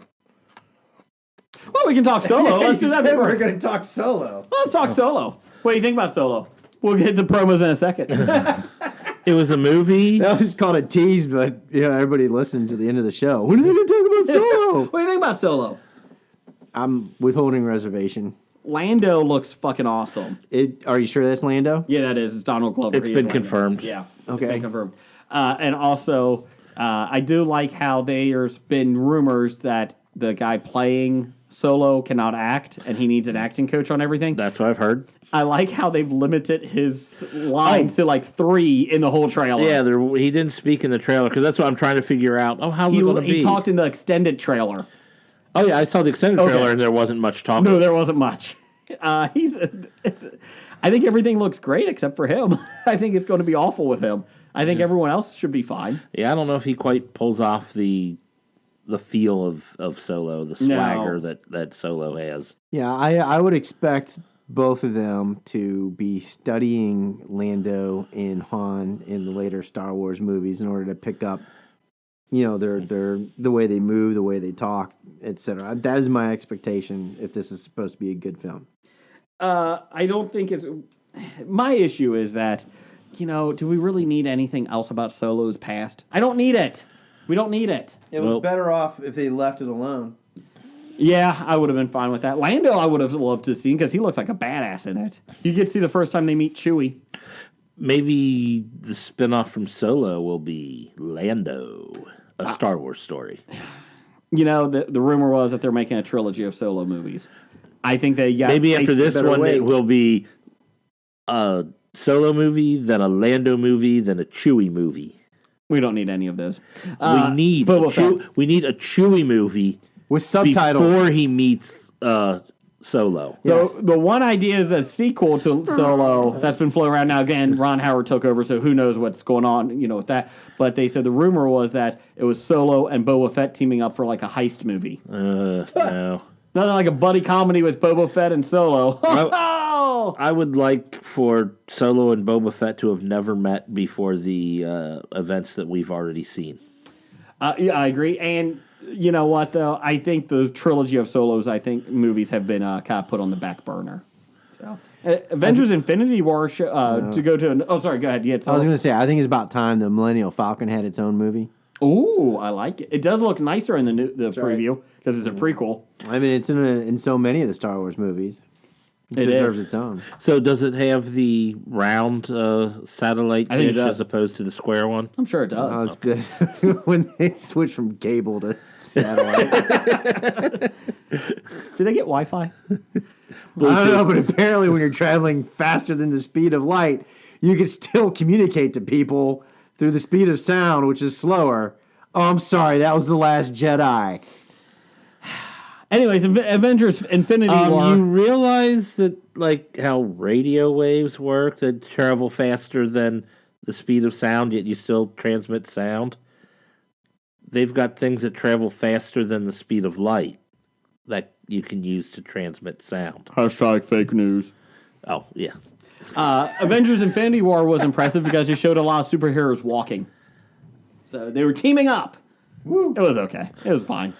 Well, we can talk Solo. Let's do that. We're first. going to talk Solo. Let's talk Solo. What do you think about Solo? We'll get the promos in a second. It was a movie. That was called a tease, but everybody listened to the end of the show. When are they going to talk about Solo? What do you think about Solo? I'm withholding reservation. Lando looks fucking awesome. Are you sure that's Lando? Yeah, that is. It's Donald Glover. It's He been is Lando. confirmed. Yeah. Okay. It's been confirmed. And also, I do like how there's been rumors that the guy playing Solo cannot act, and he needs an acting coach on everything. That's what I've heard. I like how they've limited his lines to like 3 in the whole trailer. Yeah, he didn't speak in the trailer because that's what I'm trying to figure out. Oh, how's it going to be? He talked in the extended trailer. Oh yeah, I saw the extended Okay. trailer and there wasn't much talking. No, there wasn't much. I think everything looks great except for him. I think it's going to be awful with him. I think everyone else should be fine. Yeah, I don't know if he quite pulls off the feel of Solo, the swagger that Solo has. Yeah, I would expect both of them to be studying Lando and Han in the later Star Wars movies in order to pick up, their the way they move, the way they talk, etc. That is my expectation if this is supposed to be a good film. I don't think it's... My issue is that, do we really need anything else about Solo's past? I don't need it. We don't need it. It was better off if they left it alone. Yeah, I would have been fine with that. Lando, I would have loved to see because he looks like a badass in it. You get to see the first time they meet Chewie. Maybe the spinoff from Solo will be Lando, a Star Wars story. The rumor was that they're making a trilogy of Solo movies. I think Maybe after this one it will be a Solo movie, then a Lando movie, then a Chewie movie. We don't need any of those. we need a Boba Fett. we need a Chewie movie With subtitles. before he meets Solo. The one idea is that sequel to Solo that's been floating around now. Again, Ron Howard took over, so who knows what's going on, with that. But they said the rumor was that it was Solo and Boba Fett teaming up for like a heist movie. No. Nothing like a buddy comedy with Boba Fett and Solo. I would like for Solo and Boba Fett to have never met before the events that we've already seen. Yeah, I agree. And you know what, though? I think the trilogy of Solos, movies have been kind of put on the back burner. So, Avengers Infinity War, to go to... Oh, sorry, go ahead. I was going to say, I think it's about time the Millennial Falcon had its own movie. Ooh, I like it. It does look nicer in the preview, because it's a prequel. I mean, it's in so many of the Star Wars movies. It deserves its own. So does it have the round satellite I think it dish does. as opposed to the square one? I'm sure it does. Oh, it's good. When they switch from cable to satellite. Did they get Wi-Fi? I don't know, but apparently when you're traveling faster than the speed of light, you can still communicate to people through the speed of sound, which is slower. Oh, I'm sorry, that was The Last Jedi. Anyways, Avengers Infinity War. You realize that, like, how radio waves work, that travel faster than the speed of sound, yet you still transmit sound? They've got things that travel faster than the speed of light that you can use to transmit sound. Hashtag fake news. Oh, yeah. Avengers Infinity War was impressive because it showed a lot of superheroes walking. So they were teaming up. Woo. It was okay. It was fine.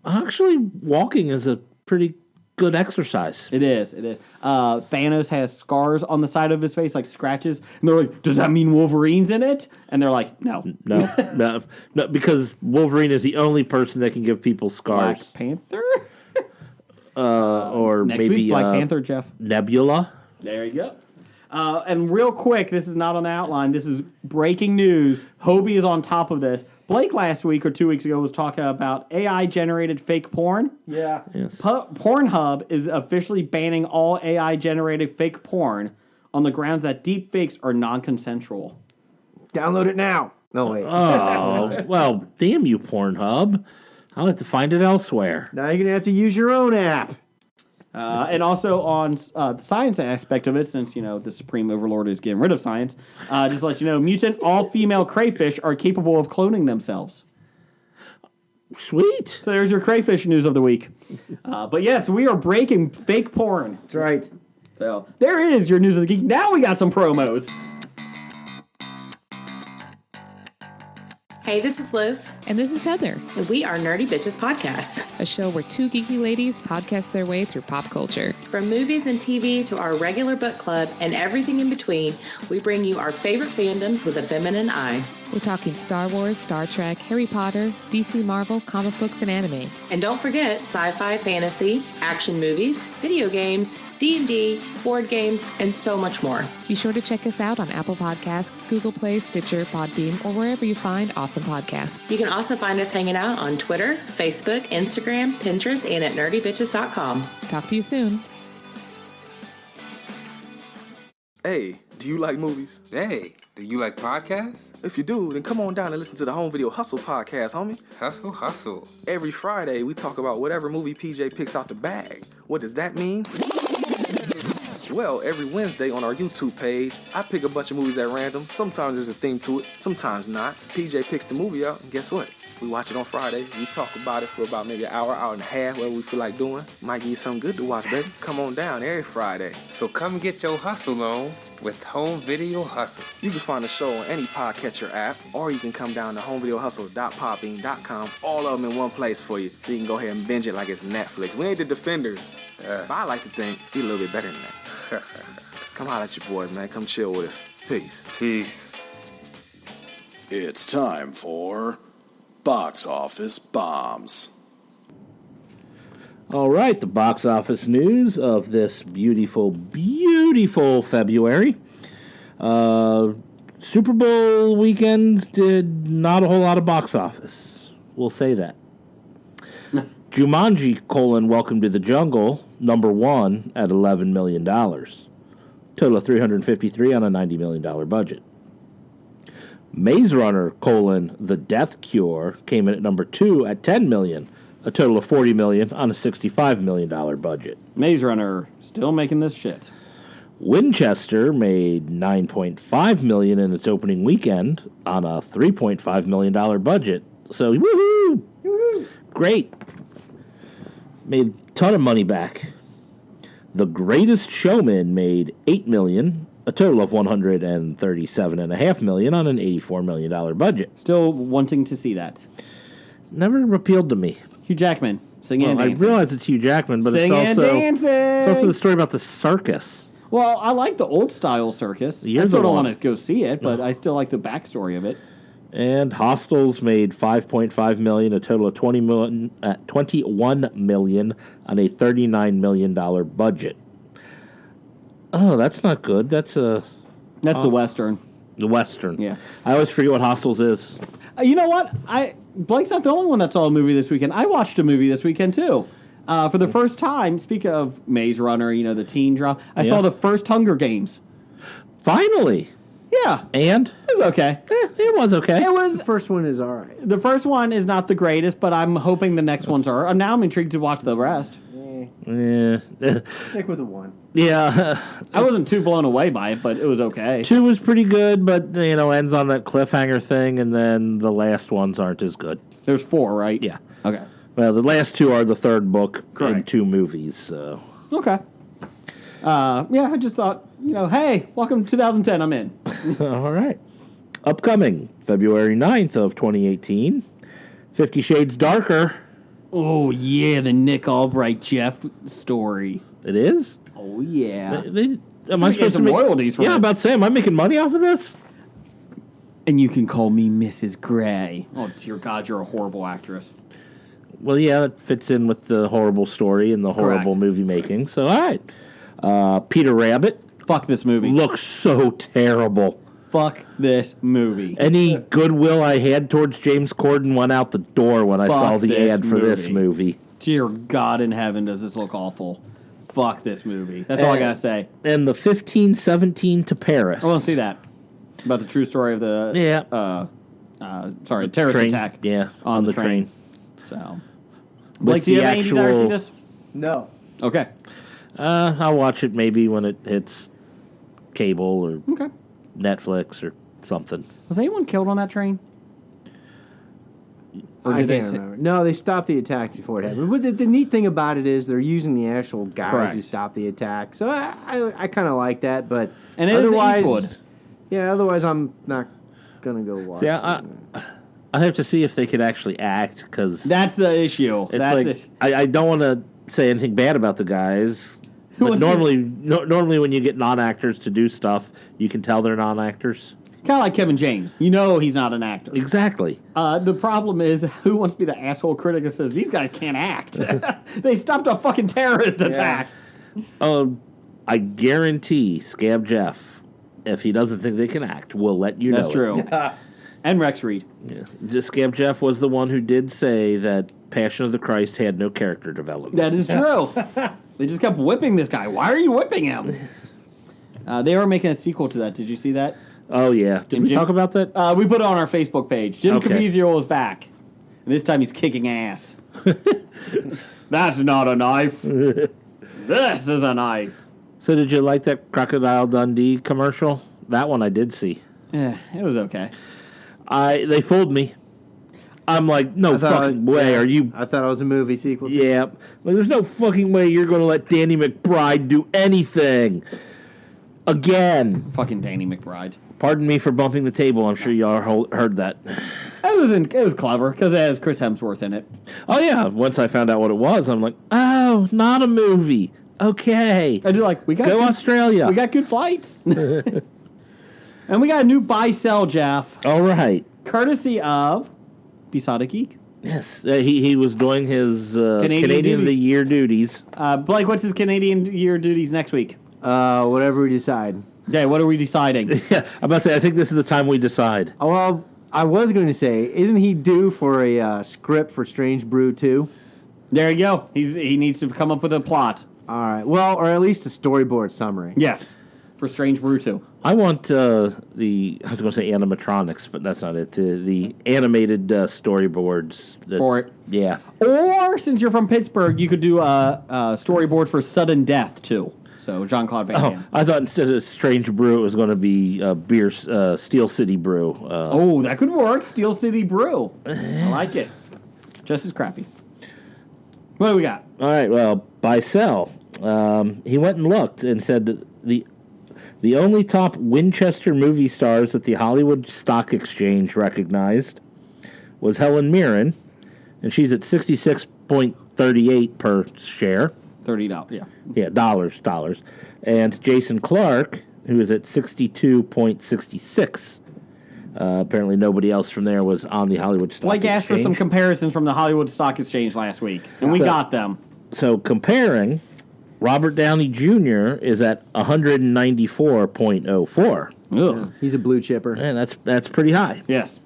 Actually, walking is a pretty good exercise. It is. Thanos has scars on the side of his face, like scratches. And they're like, does that mean Wolverine's in it? And they're like, no. No, because Wolverine is the only person that can give people scars. Black Panther? Or Next maybe week, Black Panther, Jeff. Nebula. There you go. And real quick, this is not on the outline. This is breaking news. Hobie is on top of this. Blake last week or 2 weeks ago was talking about AI-generated fake porn. Yeah. Yes. Pornhub is officially banning all AI-generated fake porn on the grounds that deep fakes are non-consensual. Download it now. No, wait. Oh, well, damn you, Pornhub. I'll have to find it elsewhere. Now you're going to have to use your own app. And also on the science aspect of it, since, the Supreme Overlord is getting rid of science, just to let you know, mutant all-female crayfish are capable of cloning themselves. Sweet. So there's your crayfish news of the week. But yes, we are breaking fake porn. That's right. So there is your news of the geek. Now we got some promos. Hey, this is Liz, And this is Heather, and we are Nerdy Bitches Podcast. a show where two geeky ladies podcast their way through pop culture. From movies and TV to our regular book club and everything in between, we bring you our favorite fandoms with a feminine eye. We're talking Star Wars, Star Trek, Harry Potter, DC, Marvel, comic books, and anime. And don't forget sci-fi, fantasy, action movies, video games, D&D, board games, and so much more. Be sure to check us out on Apple Podcasts, Google Play, Stitcher, Podbean, or wherever you find awesome podcasts. You can also find us hanging out on Twitter, Facebook, Instagram, Pinterest, and at nerdybitches.com. Talk to you soon. Hey, do you like movies? Hey, do you like podcasts? If you do, then come on down and listen to the Home Video Hustle podcast, homie. Hustle. Every Friday, we talk about whatever movie PJ picks out the bag. What does that mean? Well, every Wednesday on our YouTube page, I pick a bunch of movies at random. Sometimes there's a theme to it, sometimes not. PJ picks the movie out, and guess what? We watch it on Friday. We talk about it for about maybe an hour and a half, whatever we feel like doing. Might give you something good to watch, baby. Come on down every Friday. So come get your hustle on with Home Video Hustle. You can find the show on any podcatcher app, or you can come down to homevideohustle.podbean.com. All of them in one place for you, so you can go ahead and binge it like it's Netflix. We ain't the defenders, but I like to think we a little bit better than that. Come holler at your boys, man. Come chill with us. Peace. It's time for Box Office Bombs. All right, the box office news of this beautiful, beautiful February. Super Bowl weekend did not a whole lot of box office. We'll say that. Jumanji, Welcome to the Jungle, number one at $11 million. Total of $353 on a $90 million budget. Maze Runner, The Death Cure, came in at number 2 at $10 million, a total of $40 million on a $65 million budget. Maze Runner, still making this shit. Winchester made $9.5 million in its opening weekend on a $3.5 million budget. So, woohoo! Great. Made a ton of money back. The Greatest Showman made $8 million, a total of $137.5 million on an $84 million budget. Still wanting to see that. Never appealed to me. Hugh Jackman, singing and dancing. I realize it's Hugh Jackman, but Singing and dancing. It's also the story about the circus. Well, I like the old style circus. I still don't want to go see it, but I still like the backstory of it. And Hostels made $5.5 million, a total of $21 million on a $39 million budget. Oh, that's not good. That's the Western. The Western. Yeah. I always forget what Hostels is. You know what? Blake's not the only one that saw a movie this weekend. I watched a movie this weekend, too. For the first time, speak of Maze Runner, the teen drama, I saw the first Hunger Games. Finally. Yeah. And? It was okay. It was okay. The first one is all right. The first one is not the greatest, but I'm hoping the next ones are. Now I'm intrigued to watch the rest. Yeah. Stick with the one. Yeah. I wasn't too blown away by it, but it was okay. 2 was pretty good, but, ends on that cliffhanger thing, and then the last ones aren't as good. There's 4, right? Yeah. Okay. Well, the last 2 are the third book Correct. and 2 movies, so. Okay. I just thought, hey, welcome to 2010, I'm in. All right. Upcoming, February 9th of 2018, 50 Shades Darker. Oh, yeah, the Nick Albright Jeff story. It is? Oh, yeah. Am I supposed to make royalties from it? I'm about to say, am I making money off of this? And you can call me Mrs. Gray. Oh, dear God, you're a horrible actress. Well, yeah, it fits in with the horrible story and the horrible movie making. So, all right. Peter Rabbit. Fuck this movie. Looks so terrible. Fuck this movie. Any goodwill I had towards James Corden went out the door when I saw the this ad for this movie. Dear God in heaven, does this look awful. Fuck this movie. That's all I gotta say. And the 1517 to Paris. I want to see that. About the true story of the terrorist train. attack. Yeah, on the train. So, Blake, do you have any desire to see this? No. Okay. I'll watch it maybe when it hits cable or Netflix or something. Was anyone killed on that train? Or I did they can't remember. No, they stopped the attack before it happened. But the neat thing about it is they're using the actual guys who stopped the attack. So I kind of like that. But and it otherwise, is Eastwood. Yeah, otherwise I'm not going to go watch it. I have to see if they could actually act, because that's the issue. I don't want to say anything bad about the guys. But normally when you get non-actors to do stuff, you can tell they're non-actors. Kind of like Kevin James. You know he's not an actor. Exactly. The problem is, who wants to be the asshole critic that says, these guys can't act? They stopped a fucking terrorist attack. I guarantee Scab Jeff, if he doesn't think they can act, will let you know. That's true. And Rex Reed. Yeah. Scab Jeff was the one who did say that Passion of the Christ had no character development. That is true. They just kept whipping this guy. Why are you whipping him? They are making a sequel to that. Did you see that? Oh, yeah. Did we talk about that? We put it on our Facebook page. Jim Caviezel is back. And this time he's kicking ass. That's not a knife. This is a knife. So did you like that Crocodile Dundee commercial? That one I did see. Yeah, it was okay. They fooled me. I'm like, no fucking way. Are you? I thought it was a movie sequel. Yeah. Like, there's no fucking way you're going to let Danny McBride do anything. Again. Fucking Danny McBride. Pardon me for bumping the table. I'm sure y'all heard that. It was clever because it has Chris Hemsworth in it. Oh, yeah. Once I found out what it was, I'm like, oh, not a movie. Okay. I do like, we got Go Australia. We got good flights. And we got a new buy-sell, Jeff. All right. Courtesy of Besotted Geek. Yes. He was doing his Canadian of the Year duties. Blake, what's his Canadian Year duties next week? Whatever we decide. Yeah, what are we deciding? Yeah, I'm about to say, I think this is the time we decide. Oh, well, I was going to say, isn't he due for a script for Strange Brew 2? There you go. He needs to come up with a plot. All right. Well, or at least a storyboard summary. Yes. for Strange Brew 2. I want I was going to say animatronics, but that's not it. The animated storyboards. For it. Yeah. Or, since you're from Pittsburgh, you could do a storyboard for Sudden Death, too. So, Jean-Claude Van Damme. I thought instead of Strange Brew, it was going to be Steel City Brew. That could work. Steel City Brew. I like it. Just as crappy. What do we got? All right, well, buy sell. He went and looked and said that the only top Winchester movie stars that the Hollywood Stock Exchange recognized was Helen Mirren, and she's at 66.38 per share. $30, yeah. Yeah, dollars. And Jason Clark, who is at 62.66. Apparently nobody else from there was on the Hollywood Stock Exchange. Blake asked for some comparisons from the Hollywood Stock Exchange last week, and we got them. So comparing, Robert Downey Jr. is at 194.04. Ugh. He's a blue chipper. And that's pretty high. Yes.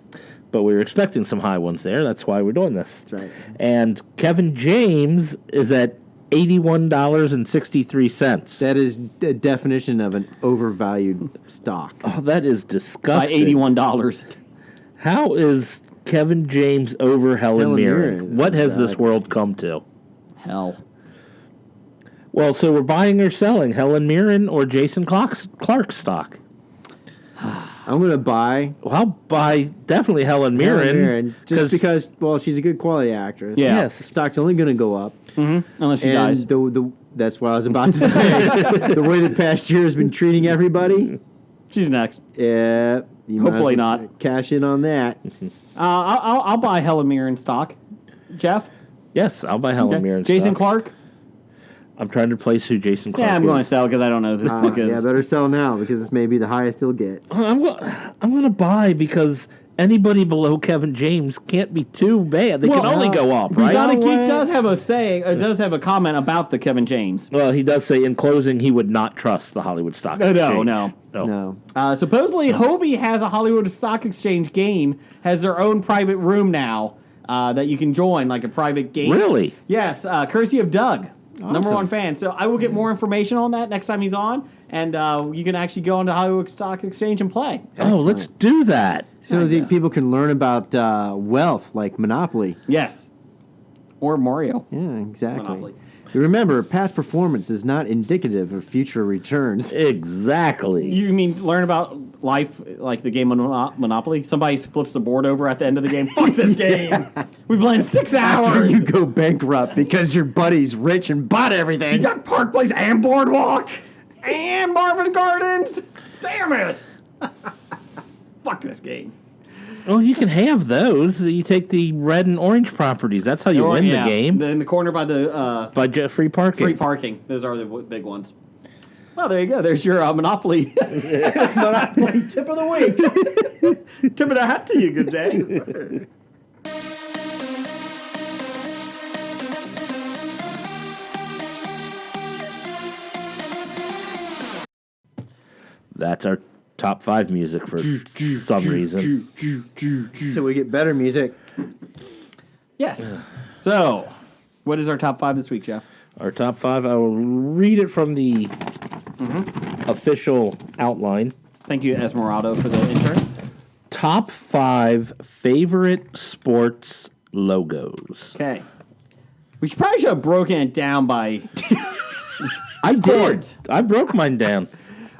But we were expecting some high ones there. That's why we're doing this. That's right. And Kevin James is at $81.63. That is the definition of an overvalued stock. Oh, that is By disgusting. $81. How is Kevin James over Helen Mirren? What has this world come to? Hell. Well, so we're buying or selling Helen Mirren or Jason Clark's stock? I'm going to buy. Well, I'll buy definitely Helen Mirren. Just because, well, she's a good quality actress. Yeah. Yes. The stock's only going to go up. Mm-hmm. Unless she And dies. that's what I was about to say. The way the past year has been treating everybody. She's next. Yeah. You might Hopefully as well not. Cash in on that. I'll buy Helen Mirren stock. Jeff? Yes, I'll buy Helen Mirren Jason stock. Clark? I'm trying to place who Jason Clark is. Yeah, I'm going to sell because I don't know who the fuck is. Yeah, better sell now because this may be the highest he'll get. I'm going to buy because anybody below Kevin James can't be too bad. They can only go up, right? Exotic Geek does have a does have a comment about the Kevin James. Well, he does say in closing he would not trust the Hollywood Stock Exchange. No. Supposedly, Hobie has a Hollywood Stock Exchange game, has their own private room now that you can join, like a private game. Really? Yes, courtesy of Doug. Awesome. Number one fan. So I will get more information on that next time he's on, and you can actually go into Hollywood Stock Exchange and play. Oh, let's do that. So the people can learn about wealth like Monopoly. Yes. Or Mario. Yeah, exactly. Monopoly. Remember, past performance is not indicative of future returns. Exactly. You mean learn about life like the game of Monopoly? Somebody flips the board over at the end of the game. Fuck this game. We played 6 hours. After you go bankrupt because your buddy's rich and bought everything. You got Park Place and Boardwalk and Marvin Gardens. Damn it. Fuck this game. Well, you can have those. You take the red and orange properties. That's how you win the game. In the corner by the... by free parking. Free parking. Those are the big ones. Well, there you go. There's your Monopoly. Monopoly tip of the week. Tip of the hat to you. Good day. That's our top 5 music for some reason. Until we get better music. Yes. So, what is our top 5 this week, Jeff? Our top 5, I will read it from the official outline. Thank you, Esmeralda, for the intro. Top 5 favorite sports logos. Okay. We probably should have broken it down by... I did. I broke mine down.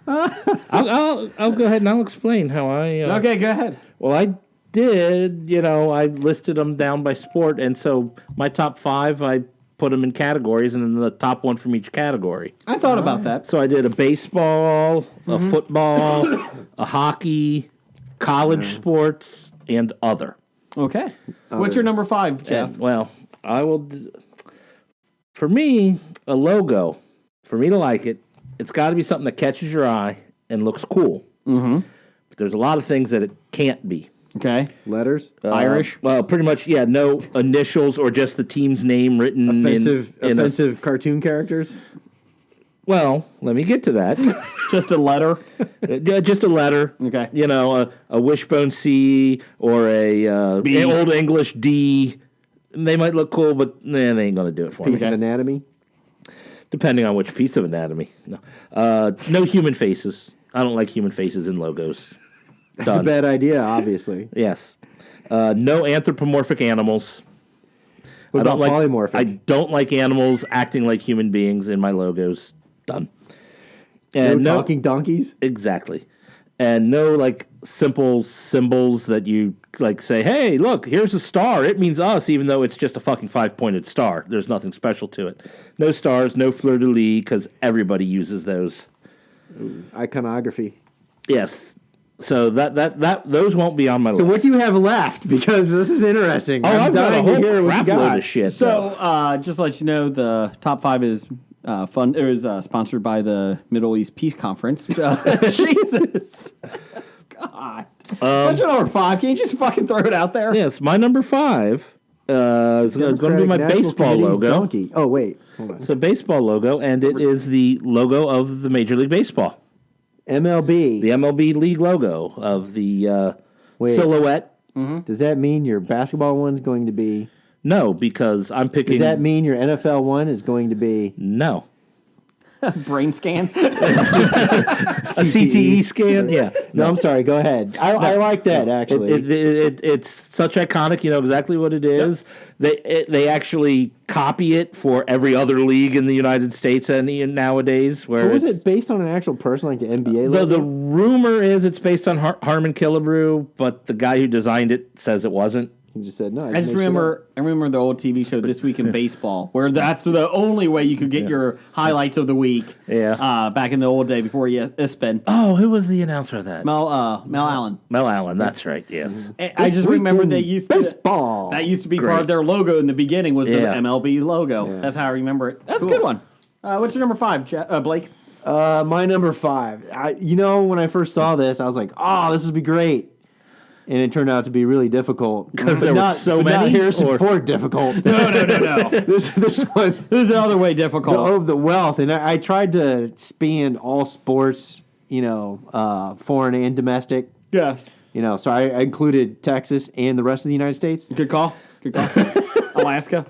I'll go ahead and I'll explain how I... okay, go ahead. Well, I did, I listed them down by sport, and so my top 5, I put them in categories, and then the top one from each category. I thought about that. So I did a baseball, a football, a hockey, college sports, and other. Okay. What's your number 5, Jeff? And, well, I will... For me, a logo, for me to like it, it's got to be something that catches your eye and looks cool. Mm-hmm. But there's a lot of things that it can't be. Okay. Letters? Irish? Well, pretty much, yeah. No initials or just the team's name written offensive cartoon characters? Well, let me get to that. Just a letter? Just a letter. Okay. A wishbone C or a B. Old English D. They might look cool, but they ain't going to do it for me. Piece of anatomy? Depending on which piece of anatomy. No human faces. I don't like human faces in logos. That's a bad idea, obviously. Yes. No anthropomorphic animals. What about polymorphic? I don't like animals acting like human beings in my logos. Done. And no talking donkeys? Exactly. And no, like, simple symbols that you, like, say, hey, look, here's a star. It means us, even though it's just a fucking 5-pointed star. There's nothing special to it. No stars, no fleur-de-lis, because everybody uses those. Ooh, iconography. Yes. So those won't be on my list. So what do you have left? Because this is interesting. I've got a whole crap load of shit. So, just to let you know, the top 5 is sponsored by the Middle East Peace Conference. Jesus. God. What's your number 5? Can you just fucking throw it out there? Yes, my number 5 is going to be my baseball logo. Donkey. Oh, wait. Hold on. It's a baseball logo, and it is the logo of the Major League Baseball. MLB. The MLB league logo of the silhouette. Mm-hmm. Does that mean your basketball one's going to be... No, because I'm picking... Does that mean your NFL one is going to be... No. Brain scan? A CTE scan? Yeah. No, I'm sorry. Go ahead. I like that, actually. It's such iconic. You know exactly what it is. Yep. They actually copy it for every other league in the United States and nowadays. Where was it based on an actual person like the NBA logo? The rumor is it's based on Harmon Killebrew, but the guy who designed it says it wasn't. He just said no. I remember the old TV show This Week in Baseball, where that's the only way you could get your highlights of the week. Yeah. Back in the old day before ESPN. Oh, who was the announcer of that? Mel Allen. Mel Allen. That's right. Yes. I just remember they used to baseball. That used to be part of their logo in the beginning. Was the MLB logo? Yeah. That's how I remember it. That's a good one. What's your number 5, Blake? My number 5. When I first saw this, I was like, "Oh, this would be great." And it turned out to be really difficult. Because there were so many? Not Harrison Ford difficult. No. This was the other way difficult. The wealth. And I tried to span all sports, foreign and domestic. Yeah. So I included Texas and the rest of the United States. Good call. Alaska.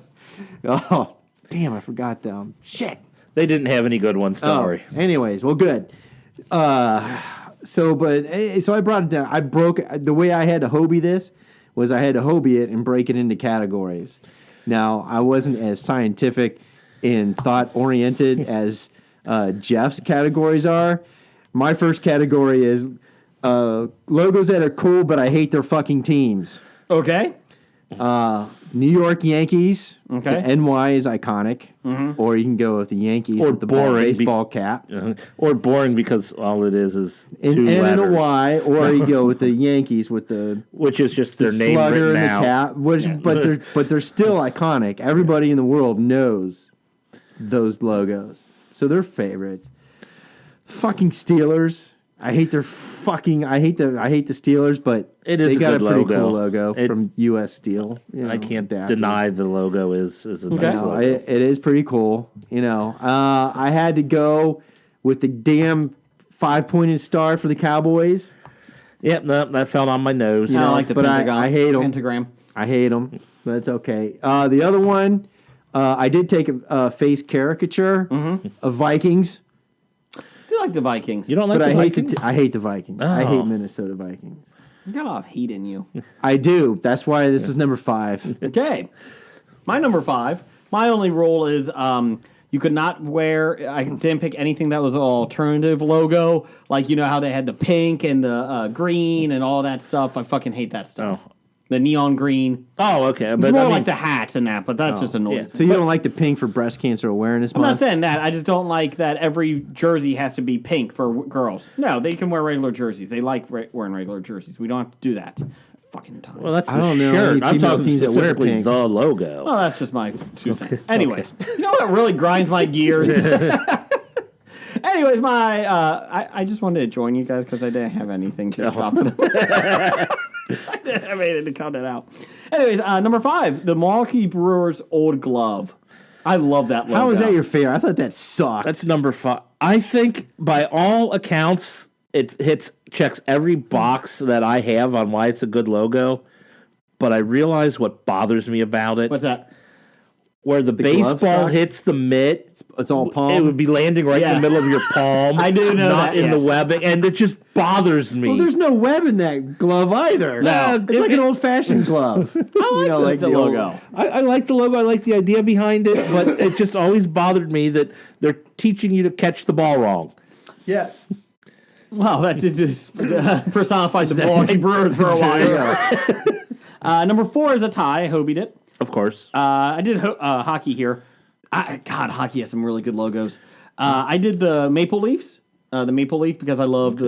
Oh, damn, I forgot them. Shit. They didn't have any good ones, don't worry. Anyways, well, good. So I brought it down. I broke the way I had to Hobie this was I had to Hobie it and break it into categories. Now I wasn't as scientific and thought oriented as Jeff's categories are. My first category is logos that are cool, but I hate their fucking teams. Okay. New York Yankees. Okay. The NY is iconic. Mm-hmm. Or you can go with the Yankees or with the boring baseball cap. Or boring because all it is two N letters. and a Y. Or you go with the Yankees with the which is just their name slugger written and out. the cap. But they're still iconic. Everybody in the world knows those logos, so they're favorites. Fucking Steelers. I hate the Steelers, but they got a pretty cool logo from U.S. Steel. I can't deny the logo is a nice logo. It is pretty cool. I had to go with the damn 5-pointed star for the Cowboys. Yep, no, that fell on my nose. I like the pentagon. I hate them. Pentagram. I hate them, but it's okay. The other one, I did take a face caricature of Vikings. You like the Vikings. You don't like the Vikings? I hate the Vikings. Oh. I hate Minnesota Vikings. You got a lot of hate in you. I do. That's why this is number 5. Okay. My number 5, my only rule is you could not wear, I didn't pick anything that was an alternative logo. Like, how they had the pink and the green and all that stuff. I fucking hate that stuff. Oh. The neon green. Oh, okay. It's more like the hats and that, but that's just annoying. So you don't like the pink for Breast Cancer Awareness I'm Month? not saying that. I just don't like that every jersey has to be pink for girls. No, they can wear regular jerseys. They like wearing regular jerseys. We don't have to do that. Fucking time. Well, that's I don't know shirt. any I'm female talking teams that wear specifically pink. the logo. Well, that's just my 2 cents. Anyways, you know what really grinds my gears? Anyways, I just wanted to join you guys because I didn't have anything to stop it. I made it to count it out. Anyways, number 5, the Milwaukee Brewers Old Glove. I love that logo. How is that your favorite? I thought that sucked. That's number 5. I think by all accounts, it checks every box that I have on why it's a good logo. But I realize what bothers me about it. What's that? where the glove baseball sucks? hits the mitt. It's all palm. It would be landing right in Yes. the middle of your palm. I do know not that, in yes. the webbing, and it just bothers me. Well, there's no web in that glove either. No. It's like an old-fashioned glove. I like the logo. I like the logo. I like the idea behind it, but it just always bothered me that they're teaching you to catch the ball wrong. Yes. Well, that did just personify the Milwaukee Brewers for a while. Number 4 is a tie. I hobied it. Of course. I did hockey here. God, hockey has some really good logos. I did the Maple Leafs. The Maple Leaf because I love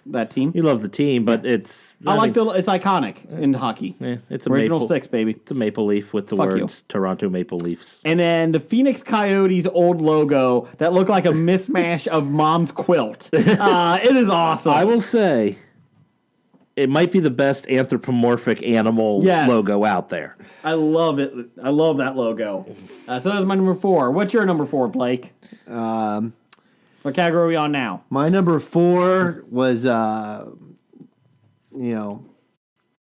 that team. You love the team, but it's it's iconic in hockey. Yeah, it's a Original maple, 6, baby. It's a maple leaf with the Fuck words you. Toronto Maple Leafs. And then the Phoenix Coyotes old logo that looked like a mismatch of Mom's quilt. It is awesome. I will say, it might be the best anthropomorphic animal Yes. logo out there. I love it. I love that logo. So that's my number 4. What's your number 4, Blake? What category are we on now? My number 4 was,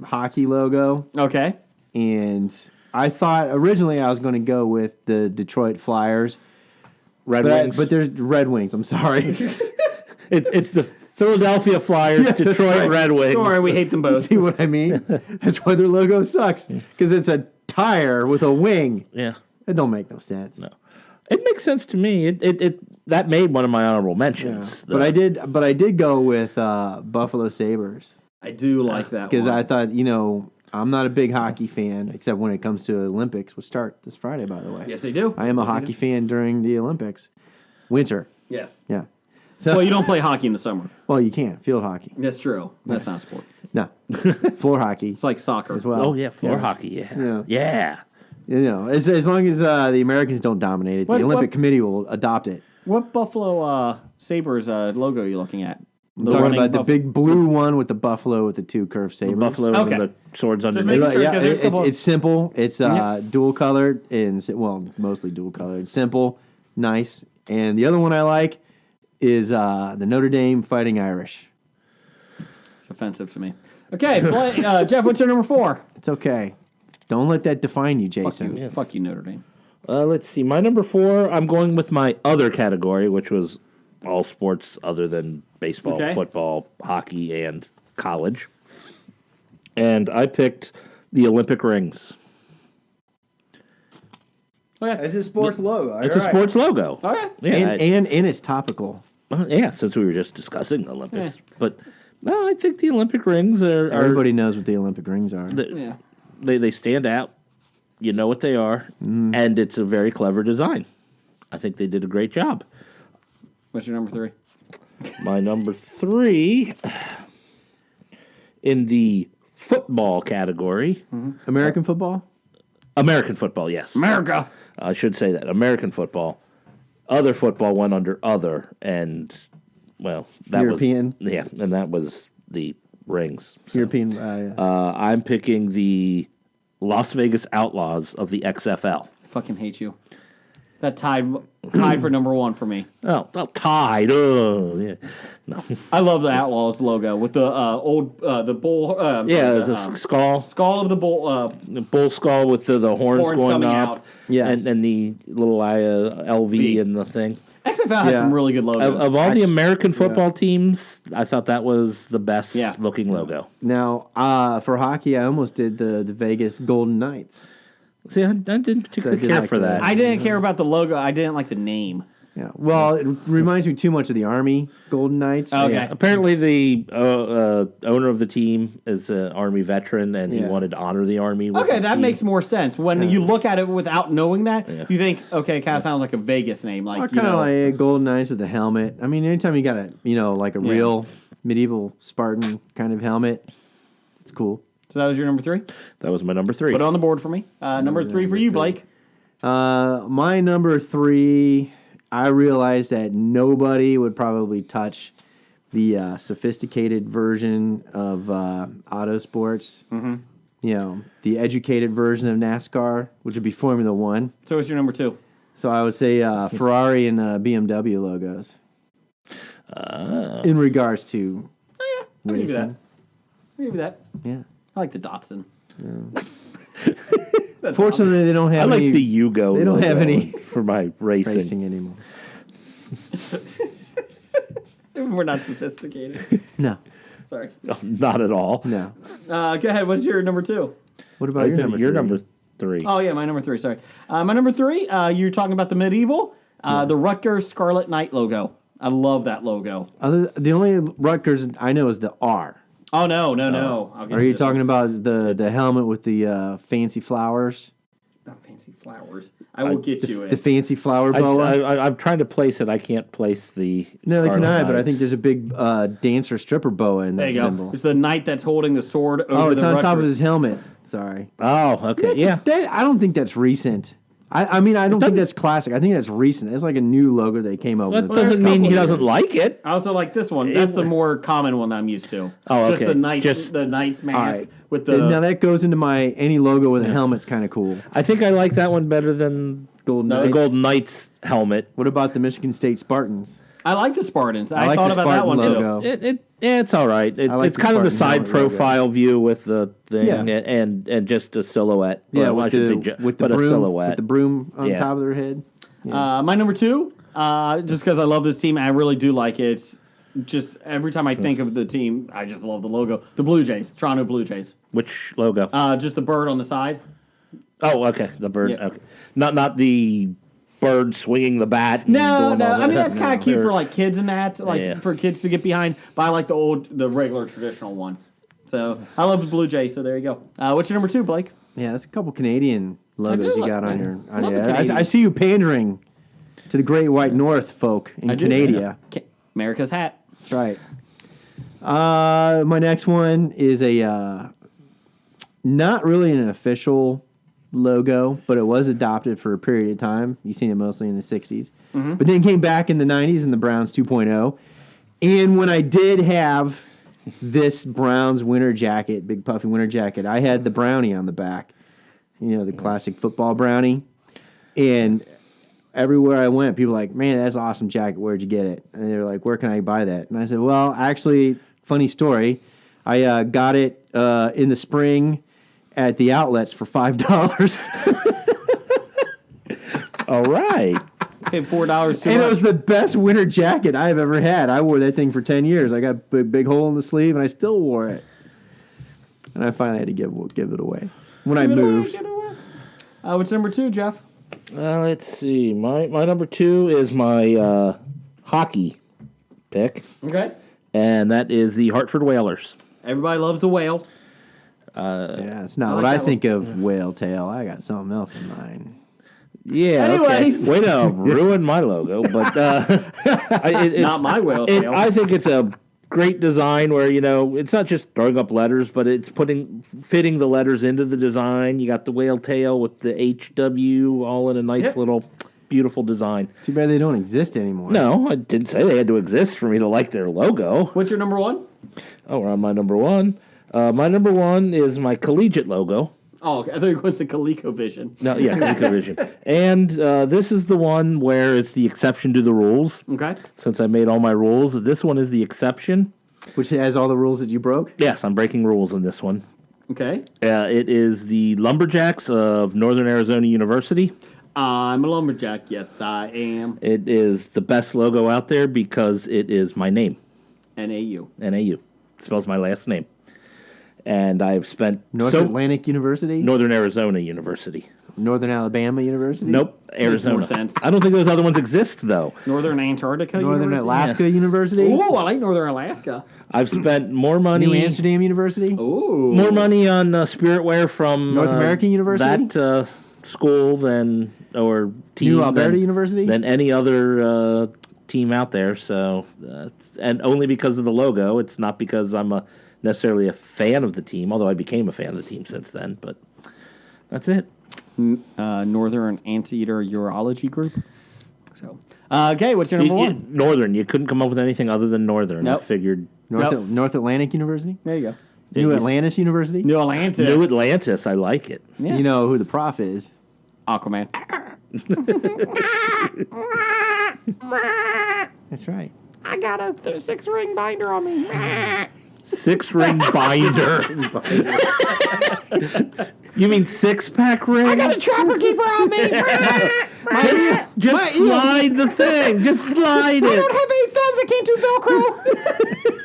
hockey logo. Okay. And I thought originally I was going to go with the Detroit Flyers. Red Wings. But there's Red Wings, I'm sorry. It's the Philadelphia Flyers, Yes, that's Detroit right. Red Wings. Don't worry, we hate them both. See what I mean? That's why their logo sucks. Because it's a tire with a wing. Yeah. It don't make no sense. No. It makes sense to me. It that made one of my honorable mentions. But I did go with Buffalo Sabres. I do like that Because one. I thought, I'm not a big hockey fan, except when it comes to Olympics, which start this Friday, by the way. Yes, they do. I am a Yes, they hockey do. fan during the Olympics. Winter. Yes. Yeah. So, Well, you don't play hockey in the summer. well, you can't. Field hockey. That's true. That's not a sport. No. Floor hockey It's like soccer. as well. Oh, yeah, floor hockey, yeah. Yeah. As long as the Americans don't dominate it, What- the Olympic what- Committee will adopt it. What Buffalo Sabres logo are you looking at? I'm talking running about the buff- big blue one with the buffalo with the 2 curved sabers. Buffalo Okay. with the swords Just underneath. making sure, 'cause there's a couple- It's simple. It's Yeah. dual colored and mostly dual colored. Simple, nice. And the other one I like is the Notre Dame Fighting Irish. It's offensive to me. Okay, Jeff, what's your number 4? It's okay. Don't let that define you, Fuck Jason. you. Fuck you, Notre Dame. Let's see. My number 4, I'm going with my other category, which was all sports other than baseball, Okay. football, hockey, and college. And I picked the Olympic rings. Okay. It's a sports logo. It's a sports logo. Okay. Yeah, And it's topical. since we were just discussing the Olympics. But no, I think the Olympic rings are Everybody knows what the Olympic rings are. Yeah. they stand out. You know what they are, and it's a very clever design. I think they did a great job. What's your number 3? My number 3 in the football category. American football? American football, yes. America. I should say that. American football. Other football went under other, and, well, that European? was... Yeah, and that was the rings. So, European. I'm picking the Las Vegas Outlaws of the XFL. I fucking hate you. That tied for number 1 for me. Oh, tied. Oh, yeah. No. I love the Outlaws logo with the the bull. Yeah, the skull. skull of the bull. The bull skull with the horns going coming up. out. Yes. And the little LV V. in the thing. XFL had Yeah. some really good logos. Of all the American football teams, I thought that was the best Yeah. looking logo. Now, for hockey, I almost did the Vegas Golden Knights. See, I didn't particularly did care like for that. that. I didn't care about the logo. I didn't like the name. Yeah. Well, it reminds me too much of the Army Golden Knights. Okay. Yeah. Apparently, the owner of the team is an Army veteran, and he Yeah. wanted to honor the Army. With Okay, his that team. makes more sense. When you look at it without knowing that, Yeah. you think, okay, it kind of sounds like a Vegas name. Like, Kind of like a Golden Knights with a helmet. I mean, anytime you got like a real medieval Spartan kind of helmet, it's cool. So that was your number 3? That was my number 3. Put it on the board for me. Number 3 for you, Blake. My number 3, I realized that nobody would probably touch the sophisticated version of auto sports. Mm-hmm. The educated version of NASCAR, which would be Formula One. So what's your number 2? So I would say Ferrari and BMW logos. In regards to I'll give you that. racing. I'll give you that. Yeah. I like the Datsun. Fortunately, they don't I have like any. the Yugo. They don't have logo any for my racing anymore. We're not sophisticated. No. Sorry. Oh, not at all. No. Go ahead. What's your number 2? What about your number? Your three? number 3. Oh, yeah, my number 3. Sorry. My number 3, you're talking about the medieval, the Rutgers Scarlet Knight logo. I love that logo. The only Rutgers I know is the R. Oh, no. I'll get Are you this talking one. about the helmet with the fancy flowers? Not fancy flowers. I will get you it. The fancy flower boa? I'm trying to place it. I can't place the. No, they can Scarlet I, but I Knights. think there's a big dancer stripper boa in There that you go. symbol. It's the knight that's holding the sword over Oh, it's the on top of Rutgers. his helmet. Sorry. Oh, okay. I don't think that's recent. I mean, I don't think that's classic. I think that's recent. It's like a new logo they came up That with. doesn't mean he doesn't like it. I also like this one. That's the more common one that I'm used to. Oh, Just okay. the knight's mask All right. with the. Now that goes into my any logo with a helmet's kind of cool. I think I like that one better than Golden the Knights. Golden Knights helmet. What about the Michigan State Spartans? I like the Spartans. I like thought the about that one Spartan too. logo. It's all right. I like It's the kind of the Spartan side logo. profile view with the thing Yeah. and just a silhouette. Yeah, Well, I with should the, say ju- with the but a broom, silhouette. with the broom on Yeah. top of their head. My number 2, just because I love this team, I really do like it. It's just every time I think of the team, I just love the logo. The Blue Jays, Toronto Blue Jays. Which logo? Just the bird on the side. Oh, okay. The bird. Yeah. Okay. Not the bird swinging the bat. And No. doing all I mean, that. that's kind of cute Or- for like kids and that, Yeah. for kids to get behind. But I like the regular traditional one. So I love the Blue Jays. So there you go. What's your number 2, Blake? Yeah, that's a couple Canadian logos you like- got on your. I love the I Canadians. see you pandering to the Great White North folk in I do, Canada. America's hat. That's right. My next one is a not really an official logo, but it was adopted for a period of time. You've seen it mostly in the 60s. But then came back in the 90s in the Browns 2.0. And when I did have this Browns winter jacket, big puffy winter jacket, I had the brownie on the back. You know, the classic football brownie. And everywhere I went, people were like, man, that's an awesome jacket. Where'd you get it? And they were like, where can I buy that? And I said, well, actually, funny story. I got it in the spring at the outlets for $5. All right. Paid $4 too And much. it was the best winter jacket I've ever had. I wore that thing for 10 years. I got a big hole in the sleeve, and I still wore it. And I finally had to give it away when I moved. What's number 2, Jeff? Let's see. My number 2 is my hockey pick, Okay. and that is the Hartford Whalers. Everybody loves the whale. Yeah, it's not I what like I that think of whale tail. I got something else in mind. Yeah. Anyways. Okay. Way to ruin my logo, but it's Not my whale tail. I think it's a great design where it's not just throwing up letters, but it's fitting the letters into the design. You got the whale tail with the HW all in a nice little beautiful design. Too bad they don't exist anymore. No, I didn't say they had to exist for me to like their logo. What's your number 1? Oh, we're on my number 1. My number 1 is my collegiate logo. Oh, okay. I thought you were going to say ColecoVision. No, yeah, ColecoVision. And this is the one where it's the exception to the rules. Okay. Since I made all my rules, this one is the exception. Which has all the rules that you broke? Yes, I'm breaking rules in this one. Okay. It is the Lumberjacks of Northern Arizona University. I'm a lumberjack. Yes, I am. It is the best logo out there because it is my name. NAU. NAU. It spells my last name. And I've spent... North Atlantic University? Northern Arizona University. Northern Alabama University? Nope, Arizona. more sense. I don't think those other ones exist, though. Northern Antarctica Northern University? Alaska University? Ooh, I like Northern Alaska. I've spent more money... New Amsterdam University? Ooh. More money on spiritwear from... North American University? That school than... Or team New Alberta than, University? Than any other team out there. So, and only because of the logo. It's not because I'm necessarily a fan of the team, although I became a fan of the team since then. But that's it. Northern Anteater Urology Group. So, okay, what's your number 1? Northern. You couldn't come up with anything other than Northern. Nope. I figured. North Atlantic University? There you go. New Atlantis University? New Atlantis. New Atlantis. I like it. Yeah. You know who the prof is. Aquaman. That's right. I got a 6-ring binder on me. 6-ring binder. You mean 6-pack ring? I got a trapper keeper on me. Just slide the thing. Just slide I it. don't have 8 thumbs. I can't do Velcro.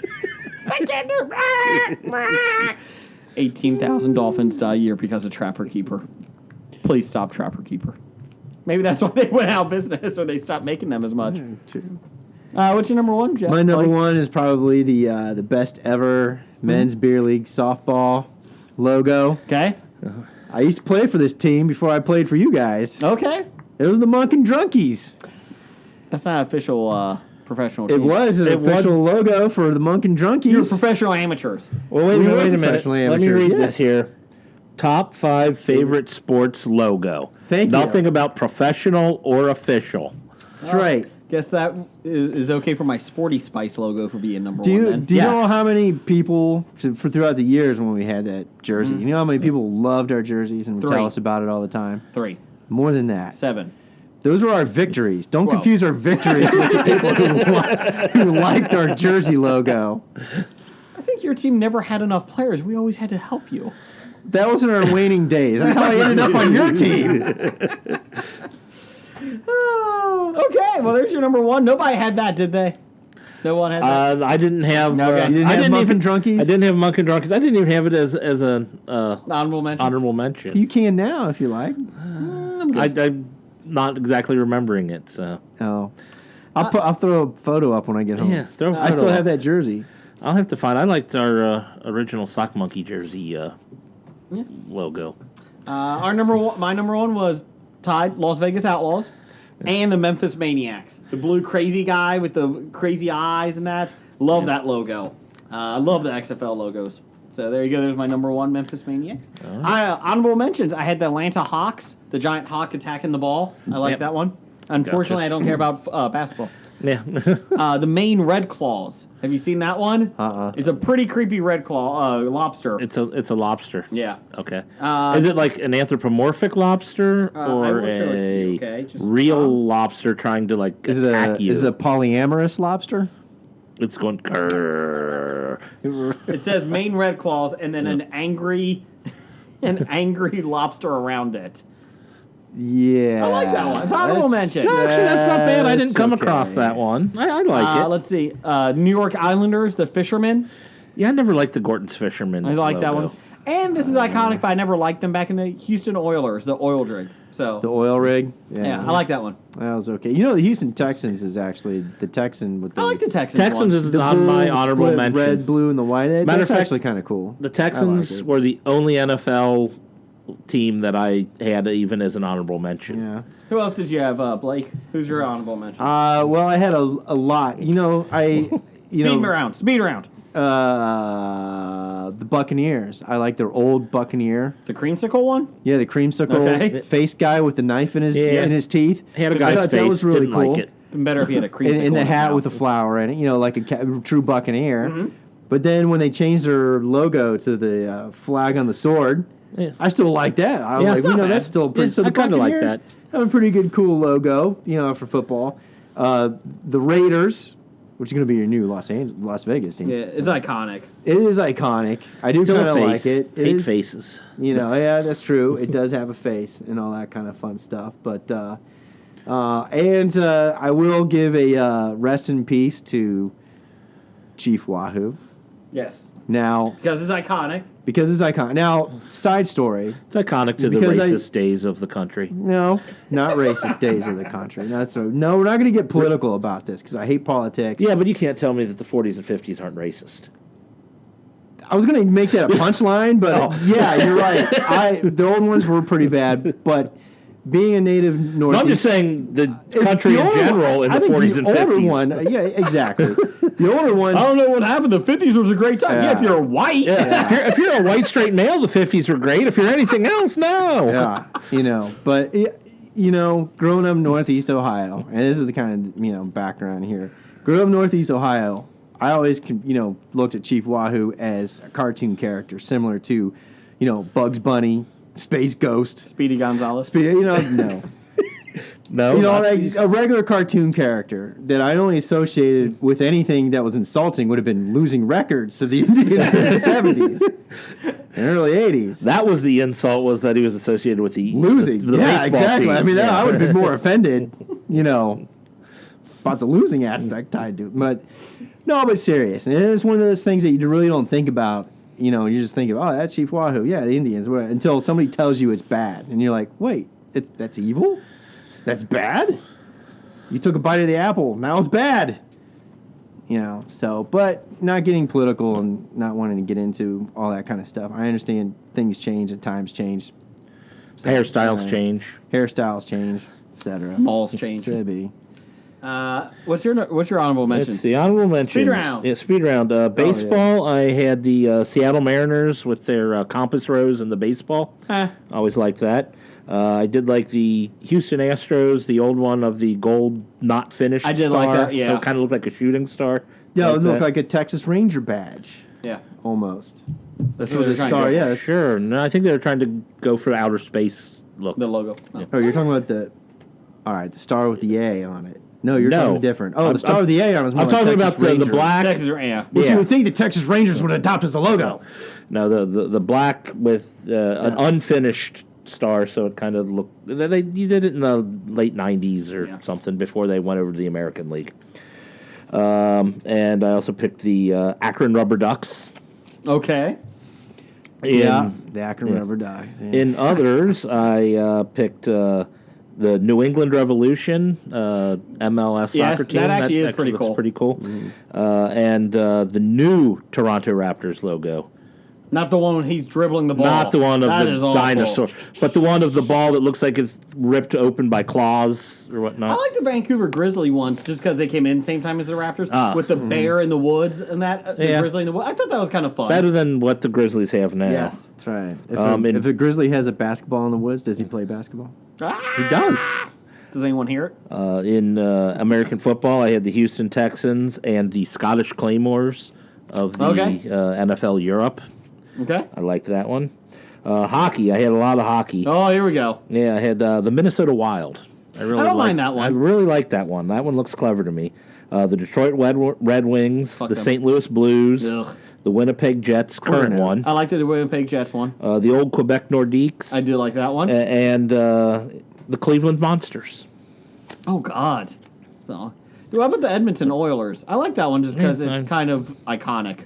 I can't do. 18,000 dolphins die a year because of trapper keeper. Please stop trapper keeper. Maybe that's why they went out of business, or they stopped making them as much. True. What's your number one, Jeff? My number one is probably the best ever men's beer league softball logo. Okay. I used to play for this team before I played for you guys. Okay. It was the Monk and Drunkies. That's not an official professional It team. was an official logo for the Monk and Drunkies. You're professional amateurs. Well, wait We a were minute. professional Let me amateurs, read yes. this here. Top 5 favorite sports logo. Thank you. Nothing about professional or official. That's right. Guess that is okay for my Sporty Spice logo for being number Do one. you, Then. do you Yes. know how many people, for throughout the years when we had that jersey, you know how many people loved our jerseys and would 3. tell us about it all the time? 3, More than that. 7. Those were our victories. Don't 12. confuse our victories with the people who liked our jersey logo. I think your team never had enough players. We always had to help you. That was in our waning days. That's how I ended up on your team. Okay, well, there's your number one. Nobody had that, did they? No one had that. I didn't have. Okay. You didn't I have didn't Monk even, and Drunkies? I didn't have Monk and Drunkies. I didn't even have it as an Honorable mention. honorable mention. You can now if you like. I'm not exactly remembering it. So Oh. I'll throw a photo up when I get home. yeah, throw a I photo still up. have that jersey. I'll have to find. I liked our original Sock Monkey jersey logo. My number one was tied Las Vegas Outlaws and the Memphis Maniacs. The blue crazy guy with the crazy eyes and that. Love that logo. I love the XFL logos. So there you go. There's my number one, Memphis Maniacs. Honorable mentions. I had the Atlanta Hawks, the giant hawk attacking the ball. I like Yep. that one. Unfortunately, I don't care about basketball. Yeah. The Maine Red Claws. Have you seen that one? Uh-uh. It's a pretty creepy red claw lobster. It's a lobster. Yeah. Okay. Is it like an anthropomorphic lobster I or will show it to you, a okay? Just, real lobster trying to like Is it attack you? is it a polyamorous lobster? It's going. Grrr. It says Maine Red Claws and then an angry lobster around it. Yeah. I like that one. It's honorable mention. No, actually, that's not bad. I didn't come okay. across that one. I like it. Let's see. New York Islanders, the Fishermen. Yeah, I never liked the Gorton's Fisherman. I like that logo. one. And this is iconic, but I never liked them back in the Houston Oilers, the oil rig. So The oil rig? yeah, I like that one. That was okay. You know, the Houston Texans is actually the Texan with the... I like the Texans. Texans one. is the on my blue honorable split mention. red, blue, and the white. Matter That's of fact, actually kind of cool. The Texans I like it. were the only NFL team that I had even as an honorable mention. Yeah. Who else did you have, Blake? Who's your honorable mention? Well, I had a lot. You know, Speed around. The Buccaneers. I like their old Buccaneer. The creamsicle one? Yeah, the creamsicle Okay. face guy with the knife in his teeth. He had a I guy's thought face. that was really Didn't cool. like it. Been better if he had a creamsicle In the in his hat mouth. with the flower in it, you know, like a true Buccaneer. Mm-hmm. But then when they changed their logo to the flag on the sword, Yeah. I still like that. I was Yeah, like, it's you not know, bad. that's still pretty. Yeah, So the I kinda like Buccaneers that. have a pretty good, cool logo, you know, for football. The Raiders, which is going to be your new Las Vegas team. Yeah, it's iconic. It is iconic. I do Still kind a of face. like it. It Hate is- faces. You know, yeah, that's true. It does have a face and all that kind of fun stuff. But I will give a rest in peace to Chief Wahoo. Yes. Now, Because it's iconic. because it's iconic. Now, side story. It's iconic to the Because racist days of the country. No, not racist days of the country. No, we're not going to get political about this because I hate politics. Yeah, but you can't tell me that the 40s and 50s aren't racist. I was going to make that a punchline, but yeah, you're right. The old ones were pretty bad, but being a native No, Northeast... I'm just saying the country The in older general one- in I the think 40s and 50s. older one, yeah, exactly. The older ones... I don't know what happened. The 50s was a great time. Yeah, if you're white. Yeah. If you're a white straight male, the 50s were great. If you're anything else, no. Yeah, you know, but you know, growing up Northeast Ohio, and this is the kind of background here. Grew up Northeast Ohio, I always looked at Chief Wahoo as a cartoon character, similar to Bugs Bunny, Space Ghost, Speedy Gonzalez. no. No, You know, not- like a regular cartoon character that I only associated with anything that was insulting would have been losing records to the Indians in the 70s and early 80s. that was the insult, was that he was associated with the Losing. the Yeah, baseball exactly. team. I mean, Yeah. I would have been more offended, you know, about the losing aspect tied to it. But no, but serious. And it's one of those things that you really don't think about. You know, you just think of, oh, that's Chief Wahoo. Yeah, the Indians. Until somebody tells you it's bad. And you're like, wait, that's evil? That's bad? You took a bite of the apple. Now it's bad. You know, so, but not getting political and not wanting to get into all that kind of stuff. I understand things change and times change. Hairstyles change. Hairstyles change, etc. Balls change. Could be. What's your honorable mentions? It's the honorable mentions. Speed round. Yeah, speed round. Baseball, I had the Seattle Mariners with their compass rose and the baseball. Always liked that. I did like the Houston Astros, the old one of the gold not finished I did star. like that, yeah. So it kind of looked like a shooting star. Yeah, it looked that. like a Texas Ranger badge. Yeah. Almost. That's what what the they're trying to star, go yeah. for. that's- Sure. No, I think they were trying to go for outer space look. The logo. No. Oh, you're talking about the star with the A on it. No, you're No. talking different. Oh, I'm- the star with the A on it was more I'm like talking Texas about the Ranger. black. Texas, yeah. Which Yeah. you would think the Texas Rangers would adopt as a logo. No, the black with an unfinished star, so it kind of looked. You did it in the late '90s or something before they went over to the American League. And I also picked the Akron Rubber Ducks. Okay. The Akron Rubber Ducks. Yeah. In others, I picked the New England Revolution MLS Yes, soccer team. that actually is pretty looks cool. pretty cool. And the new Toronto Raptors logo. Not the one when he's dribbling the ball. Not the one of That the is awful. dinosaur, but the one of the ball that looks like it's ripped open by claws or I whatnot. like the Vancouver Grizzly ones just because they came in same time as the Raptors with the bear in the woods and that the Yeah. Grizzly in the woods. I thought that was kind of fun. Better than what the Grizzlies have now. Yes. That's right. in- If a Grizzly has a basketball in the woods, does he play basketball? He does. Does anyone hear it? In American football, I had the Houston Texans and the Scottish Claymores of the Okay. NFL Europe. Okay. I liked that one. Hockey, I had a lot of hockey. Oh, here we go. Yeah, I had the Minnesota Wild. I don't mind that one. I really like that one. That one looks clever to me. The Detroit Red Wings, Fuck the them. St. Louis Blues, Ugh. the Winnipeg Jets, current one. I liked the Winnipeg Jets one. The old Quebec Nordiques. I do like that one. And the Cleveland Monsters. Oh, God. Well, what about the Edmonton Oilers? I like that one just because it's kind of iconic.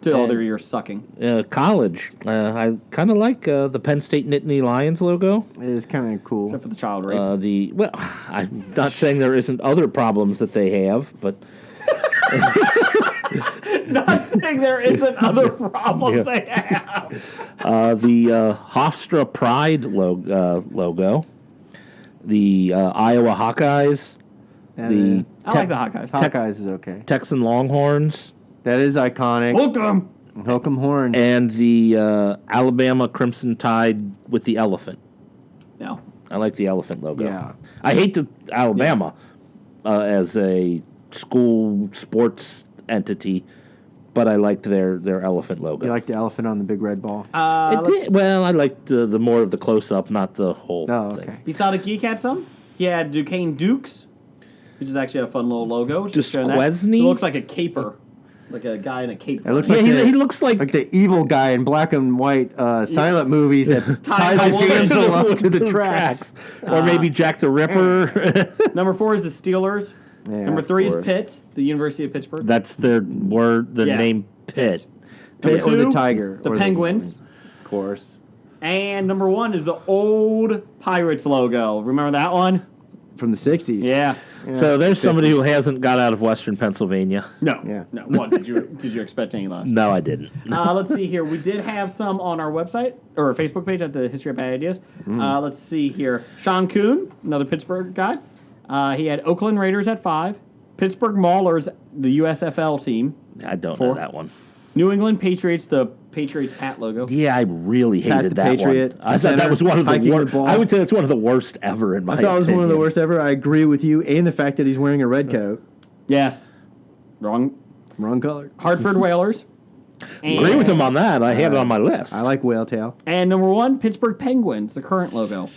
To all their years sucking. College. I kind of like the Penn State Nittany Lions logo. It is kind of cool. Except for the child rape. Well, I'm not saying there isn't other problems that they have, but Not saying there isn't other problems they have. the Hofstra Pride logo, the Iowa Hawkeyes, the I like the Hawkeyes. Hawkeyes is okay. Texan Longhorns, That is iconic. Hook 'em. Hook 'em horn. and the Alabama Crimson Tide with the elephant. No. I like the elephant logo. Yeah. I hate the Alabama as a school sports entity, but I liked their elephant logo. You like the elephant on the big red ball? It did, well, I liked the more of the close up, not the whole Oh, thing. okay. Besotted Geek had some. He had Duquesne Dukes, which is actually a fun little logo. Just showing that. Duquesne? It looks like a caper. Like a guy in a cape. It looks Yeah, like he looks like the evil guy in black and white silent movies that Ties ties the the woman damsel up to the tracks. Or maybe Jack the Ripper. Number 4 is the Steelers. Yeah, Number of 3 is course. Pitt, the University of Pittsburgh. That's their word, the Yeah. name Pitt. Number Or 2, the tiger. the or Penguins. Of course. And number 1 is the old Pirates logo. Remember that one? From the 60s. Yeah. So there's somebody who hasn't got out of Western Pennsylvania. No. Yeah. No. What did you expect any less? No, I didn't. Let's see here. We did have some on our website or our Facebook page at the History of Bad Ideas. Let's see here. Sean Kuhn, another Pittsburgh guy. He had Oakland Raiders at 5. Pittsburgh Maulers, the USFL team. I don't know that one. New England Patriots, the Patriots hat logo. Yeah, I really Pat hated the that Patriot, one. I thought that center, was one of the hiking the worst. ball. I would say it's one of the worst ever in my I thought it was one of the opinion. worst ever. I agree with you. And the fact that he's wearing a red coat. Yes. Wrong. Wrong color. Hartford Whalers. Agree with him on that. I had it on my list. I like whale tail. And number 1, Pittsburgh Penguins, the current logo.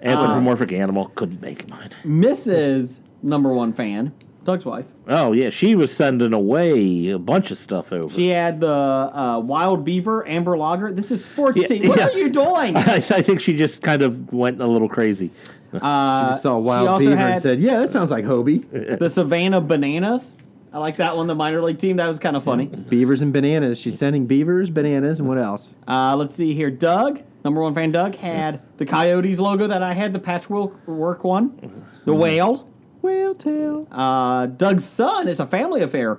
Anthropomorphic animal. Couldn't make mine. Mrs. number 1 fan, Doug's wife. Oh, yeah. She was sending away a bunch of stuff over. She had the Wild Beaver Amber Lager. This is sports team. What are you doing? I think she just kind of went a little crazy. She just saw Wild Beaver and said, yeah, that sounds like Hobie. The Savannah Bananas. I like that one, the minor league team. That was kind of funny. Beavers and bananas. She's sending beavers, bananas, and what else? Let's see here. Doug, number 1 fan Doug, had the Coyotes logo that I had, the patchwork one. The whale. Whale tail. Doug's son, it's a family affair.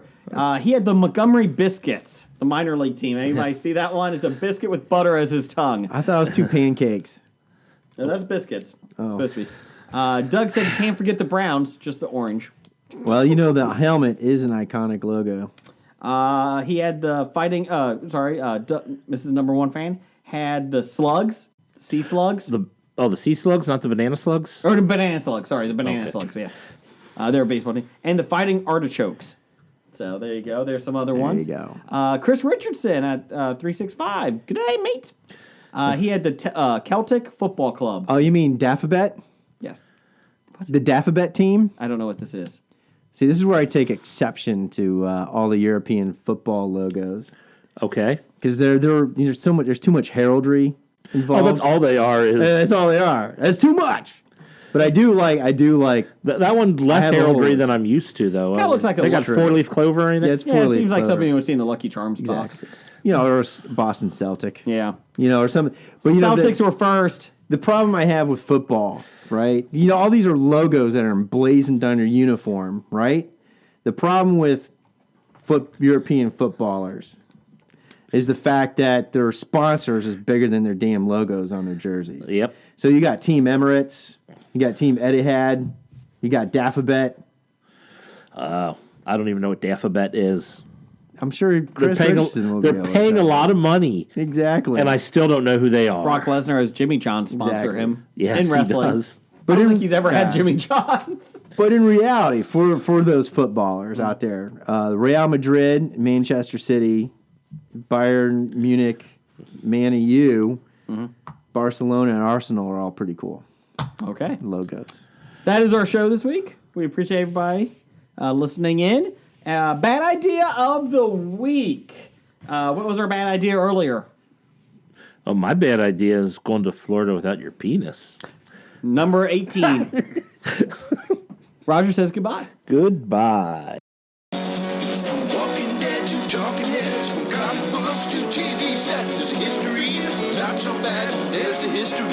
He had the Montgomery Biscuits, the minor league team. Anybody see that one? It's a biscuit with butter as his tongue. I thought it was 2 pancakes. No, that's biscuits. Oh. It's supposed to be. Doug said he can't forget the Browns, just the orange. Well, the helmet is an iconic logo. He had the fighting. Mrs. Number 1 fan had the slugs, sea slugs. The sea slugs, not the banana slugs? Or the banana slugs. Sorry, the banana slugs. Yes, they're a baseball team. And the fighting artichokes. So there you go. There's some other ones. There you go. Chris Richardson at 365. Good day, mate. He had the Celtic Football Club. Oh, you mean Daffabet? Yes. The Daffabet team? I don't know what this is. See, this is where I take exception to all the European football logos. Okay. Because there's too much heraldry involved. Oh, that's all they are. That's all they are. That's too much. But I do like that one less heraldry than I'm used to though. Kind of looks like they got 4-leaf clover in it. Yeah, it's 4-leaf it seems like clover. something you would see in the Lucky Charms box. Or Boston Celtic. Yeah. Or something. But Celtics were first. The problem I have with football, right? All these are logos that are emblazoned on your uniform, right? The problem with European footballers is the fact that their sponsors is bigger than their damn logos on their jerseys. Yep. So you got Team Emirates, you got Team Etihad, you got Daffabet. I don't even know what Daffabet is. I'm sure Chris Richardson will be able to paying tell. a lot of money. Exactly. And I still don't know who they are. Brock Lesnar has Jimmy John sponsor him Yes, in wrestling. he does. But I don't think he's ever had Jimmy John's. But in reality, for those footballers out there, Real Madrid, Manchester City, Bayern Munich, Man U, Barcelona, and Arsenal are all pretty cool. Okay. Logos. That is our show this week. We appreciate everybody listening in. Bad idea of the week. What was our bad idea earlier? Oh, my bad idea is going to Florida without your penis. Number 18. Roger says goodbye. Goodbye. Walking Dead to Talking Heads, from comic books to TV sets, there's a history. Not so bad, there's the history.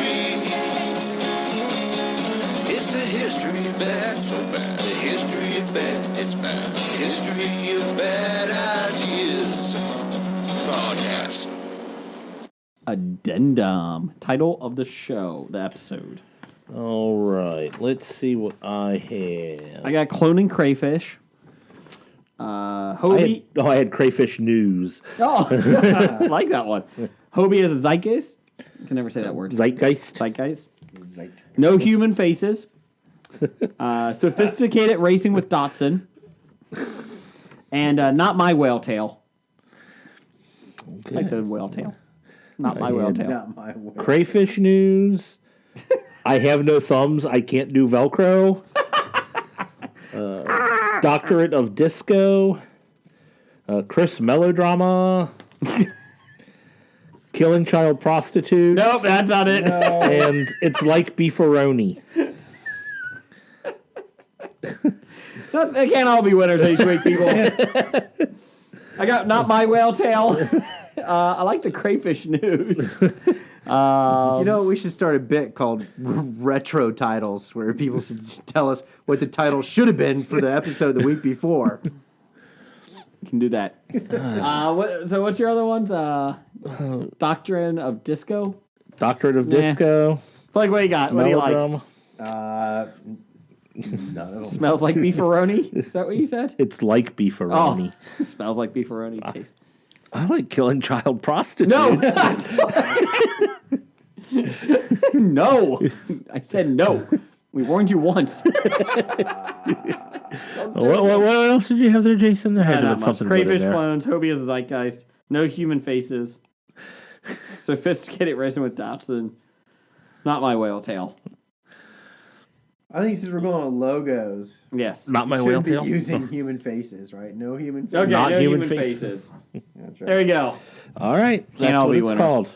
It's the history of bad, so bad. The history of bad, it's bad. The history of bad ideas. Podcast. Addendum. Title of the show, the episode. All right. Let's see what I have. I got cloning crayfish. Hobie. I had crayfish news. Oh, I like that one. Hobie is a zeitgeist. I can never say that word. Zeitgeist. No human faces. Sophisticated racing with Datsun. And not my whale tail. Okay. I like the whale tail. Not my whale tail. Not my whale. Crayfish news. I have no thumbs. I can't do Velcro. Doctorate of Disco. Chris Melodrama. Killing Child Prostitute. Nope, that's not it. And It's Like Beefaroni. They can't all be winners each week, people. I got not my whale tail. I like the crayfish news. We should start a bit called retro titles, where people should tell us what the title should have been for the episode the week before. Can do that. So what's your other ones? Doctrine of Disco? Doctorate of Disco. Like, what do you got? What do you like? Melodrama. Smells like beefaroni? Is that what you said? It's like beefaroni. Oh, smells like beefaroni. Taste. I like Killing Child Prostitute. No! No! I said no. We warned you once. What else did you have there, Jason? There had to be something good in Crayfish there. clones, Hobie is a zeitgeist. No human faces. Sophisticated racing with Datsun. Not my whale tail. I think since we're going on logos, Yes. Not my we whale should tail. be using human faces, right? No human faces. Okay, Not no human human faces. faces. That's right. There we go. All right. That's all what be it's winners. called.